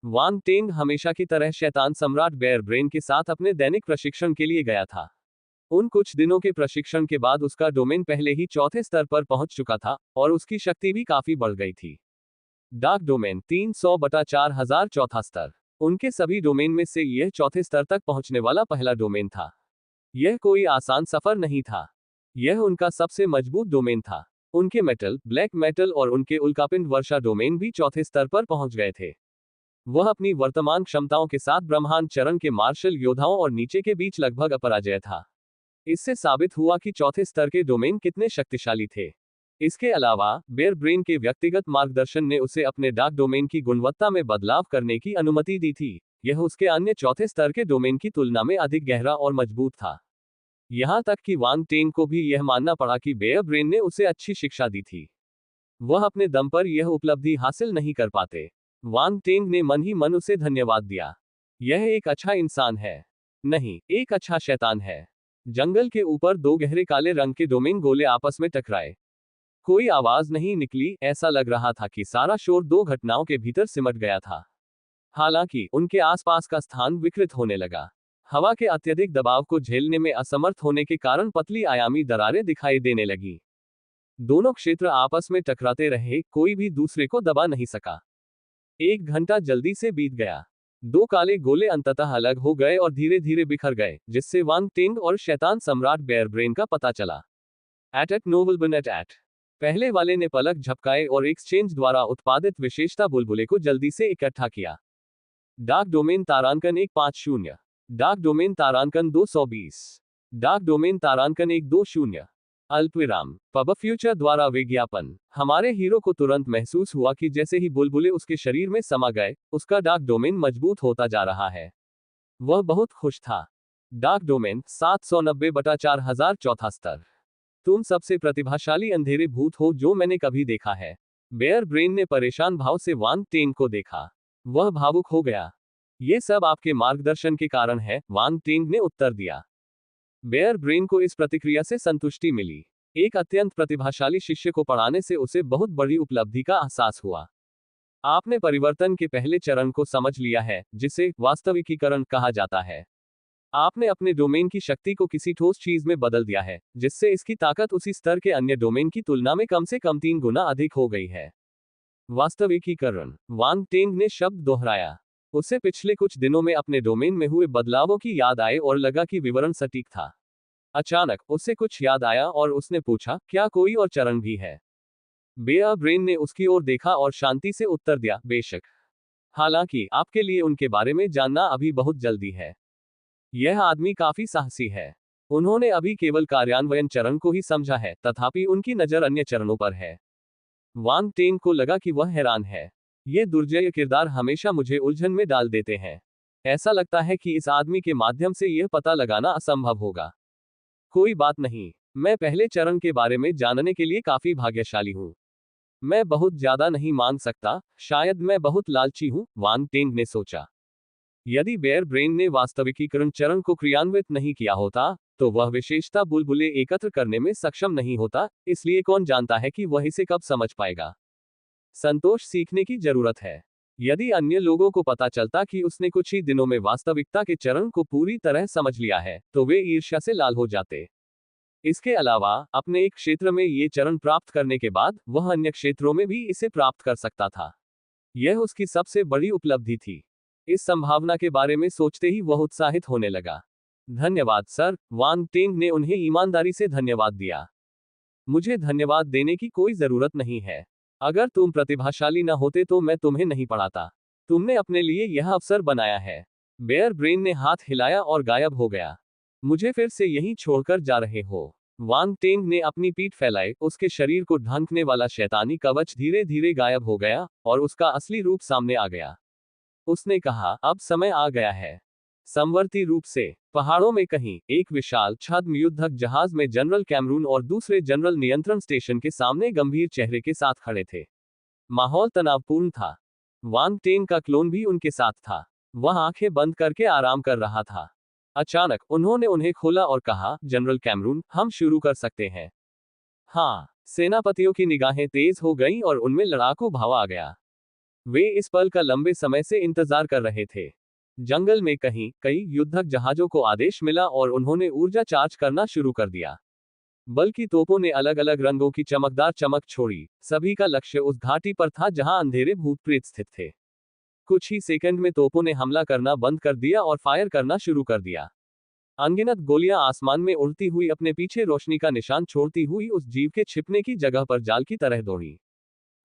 वांग टेंग हमेशा की तरह शैतान सम्राट बेयर ब्रेन के साथ अपने दैनिक प्रशिक्षण के लिए गया था। उन कुछ दिनों के प्रशिक्षण के बाद उसका डोमेन पहले ही चौथे स्तर पर पहुंच चुका था और उसकी शक्ति भी काफी बढ़ गई थी। डार्क डोमेन 300/4000 चौथा स्तर। उनके सभी डोमेन में से यह चौथे स्तर तक पहुंचने वाला पहला डोमेन था। यह कोई आसान सफर नहीं था। यह उनका सबसे मजबूत डोमेन था। उनके मेटल, ब्लैक मेटल और उनके उल्कापिंड वर्षा डोमेन भी चौथे स्तर पर पहुंच गए थे। वह अपनी वर्तमान क्षमताओं के साथ ब्रह्मांड चरण के मार्शल योद्धाओं और नीचे के बीच लगभग अपराजय था। इससे साबित हुआ कि चौथे स्तर के डोमेन कितने शक्तिशाली थे। इसके अलावा बेयर ब्रेन के व्यक्तिगत मार्गदर्शन ने उसे अपने डार्क डोमेन की गुणवत्ता में बदलाव करने की अनुमति दी थी। यह उसके अन्य चौथे स्तर के डोमेन की तुलना में अधिक गहरा और मजबूत था। यहां तक कि वांग टेंग को भी यह मानना पड़ा कि बेयर ब्रेन ने उसे अच्छी शिक्षा दी थी। वह अपने दम पर यह उपलब्धि हासिल नहीं कर पाते। वांग टेंग ने मन ही मन उसे धन्यवाद दिया। यह एक अच्छा इंसान है, नहीं एक अच्छा शैतान है। जंगल के ऊपर दो गहरे काले रंग के डोमेन गोले आपस में टकराए। कोई आवाज नहीं निकली, ऐसा लग रहा था कि सारा शोर दो घटनाओं के भीतर सिमट गया था। हालांकि उनके आसपास का स्थान विकृत होने लगा। हवा के अत्यधिक दबाव को झेलने में असमर्थ होने के कारण पतली आयामी दरारें दिखाई देने लगी। दोनों क्षेत्र आपस में टकराते रहे, कोई भी दूसरे को दबा नहीं सका। 1 घंटा जल्दी से बीत गया। दो काले गोले अंततः अलग हो गए और धीरे धीरे बिखर गए, जिससे वांग टेंग और शैतान सम्राट बेयर ब्रेन का पता चला। एट नोबलबन एट पहले वाले ने पलक झपकाए और एक्सचेंज द्वारा उत्पादित विशेषता बुलबुले को जल्दी से इकट्ठा किया। डार्क डोमेन तारांकन 150, डार्क डोमेन तारांकन 220, डार्क डोमेन तारांकन 120। अल्पविराम पब फ्यूचर द्वारा विज्ञापन। हमारे हीरो को तुरंत महसूस हुआ कि जैसे ही बुलबुले उसके शरीर में समा गए, उसका डार्क डोमेन मजबूत होता जा रहा है। वह बहुत खुश था। डार्क डोमेन 790/4000 चौथा स्तर। तुम सबसे प्रतिभाशाली अंधेरे भूत हो जो मैंने कभी देखा है। बेयर ब्रेन ने परेशान भाव से वांग टेंग को देखा। वह भावुक हो गया। ये सब आपके मार्गदर्शन के कारण है, वांग टेंग ने उत्तर दिया। बेयर ब्रेन को इस प्रतिक्रिया से संतुष्टि मिली। एक अत्यंत प्रतिभाशाली शिष्य को पढ़ाने से उसे बहुत बड़ी उपलब्धि का एहसास हुआ। आपने परिवर्तन के पहले चरण को समझ लिया है, जिसे वास्तविकीकरण कहा जाता है। आपने अपने डोमेन की शक्ति को किसी ठोस चीज में बदल दिया है, जिससे इसकी ताकत उसी स्तर के अन्य डोमेन की तुलना में कम से कम 3 गुना अधिक हो गई है। वास्तविकीकरण, वांग टेंग ने शब्द दोहराया। उसे पिछले कुछ दिनों में अपने डोमेन में हुए बदलावों की याद आए और लगा कि विवरण सटीक था। अचानक उसे कुछ याद आया और उसने पूछा, क्या कोई और चरण भी है? बेयर ब्रेन ने उसकी ओर देखा और शांति से उत्तर दिया, बेशक। हालांकि आपके लिए उनके बारे में जानना अभी बहुत जल्दी है। यह आदमी काफी साहसी है। उन्होंने अभी केवल कार्यान्वयन चरण को ही समझा है, तथापि उनकी नजर अन्य चरणों पर है। वांग टेंग को लगा कि वह हैरान है। ये दुर्जय किरदार हमेशा मुझे उलझन में डाल देते हैं। ऐसा लगता है कि इस आदमी के माध्यम से यह पता लगाना असंभव होगा। कोई बात नहीं, मैं पहले चरण के बारे में जानने के लिए काफी भाग्यशाली हूं। मैं बहुत ज्यादा नहीं मांग सकता, शायद मैं बहुत लालची हूं, वांग टेंग ने सोचा। यदि बेयर ब्रेन ने वास्तविकीकरण चरण को क्रियान्वित नहीं किया होता, तो वह विशेषता बुलबुले एकत्र करने में सक्षम नहीं होता, इसलिए कौन जानता है कि वह इसे कब समझ पाएगा। संतोष सीखने की जरूरत है। यदि अन्य लोगों को पता चलता कि उसने कुछ ही दिनों में वास्तविकता के चरण को पूरी तरह समझ लिया है, तो वे ईर्ष्या से लाल हो जाते। इसके अलावा अपने एक क्षेत्र में ये चरण प्राप्त करने के बाद वह अन्य क्षेत्रों में भी इसे प्राप्त कर सकता था। यह उसकी सबसे बड़ी उपलब्धि थी। इस संभावना के बारे में सोचते ही वह उत्साहित होने लगा। धन्यवाद सर, वांग टेंग ने उन्हें ईमानदारी से धन्यवाद दिया। मुझे धन्यवाद देने की कोई जरूरत नहीं है। अगर तुम प्रतिभाशाली न होते तो मैं तुम्हें नहीं पढ़ाता। तुमने अपने लिए यह अवसर बनाया है। बेयर ब्रेन ने हाथ हिलाया और गायब हो गया। मुझे फिर से यहीं छोड़कर जा रहे हो? वांग टेंग ने अपनी पीठ फैलाई, उसके शरीर को ढंकने वाला शैतानी कवच धीरे धीरे गायब हो गया और उसका असली रूप सामने आ गया। उसने कहा, अब समय आ गया है। समवर्ती रूप से पहाड़ों में कहीं एक विशाल छद्म युद्धक जहाज में जनरल कैमरून और दूसरे जनरल नियंत्रण स्टेशन के सामने गंभीर चेहरे के साथ खड़े थे। माहौल तनावपूर्ण था। वांग टेंग का क्लोन भी उनके साथ था। वह आंखें बंद करके आराम कर रहा था। अचानक उन्होंने उन्हें खोला और कहा, जनरल कैमरून, हम शुरू कर सकते हैं। हाँ। सेनापतियों की निगाहें तेज हो गईं और उनमें लड़ाकू भाव आ गया। वे इस पल का लंबे समय से इंतजार कर रहे थे। जंगल में कहीं कई युद्धक जहाजों को आदेश मिला और उन्होंने ऊर्जा चार्ज करना शुरू कर दिया। बल्कि तोपों ने अलग अलग रंगों की चमकदार चमक छोड़ी। सभी का लक्ष्य उस घाटी पर था जहां अंधेरे भूत प्रेत स्थित थे। कुछ ही सेकंड में तोपों ने हमला करना बंद कर दिया और फायर करना शुरू कर दिया। अनगिनत गोलियां आसमान में उड़ती हुई अपने पीछे रोशनी का निशान छोड़ती हुई उस जीव के छिपने की जगह पर जाल की तरह दौड़ी।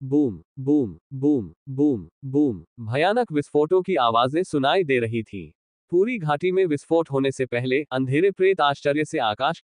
Boom boom boom boom boom, भयानक विस्फोटों की आवाजें सुनाई दे रही थीं। पूरी घाटी में विस्फोट होने से पहले अंधेरे प्रेत आश्चर्य से आकाश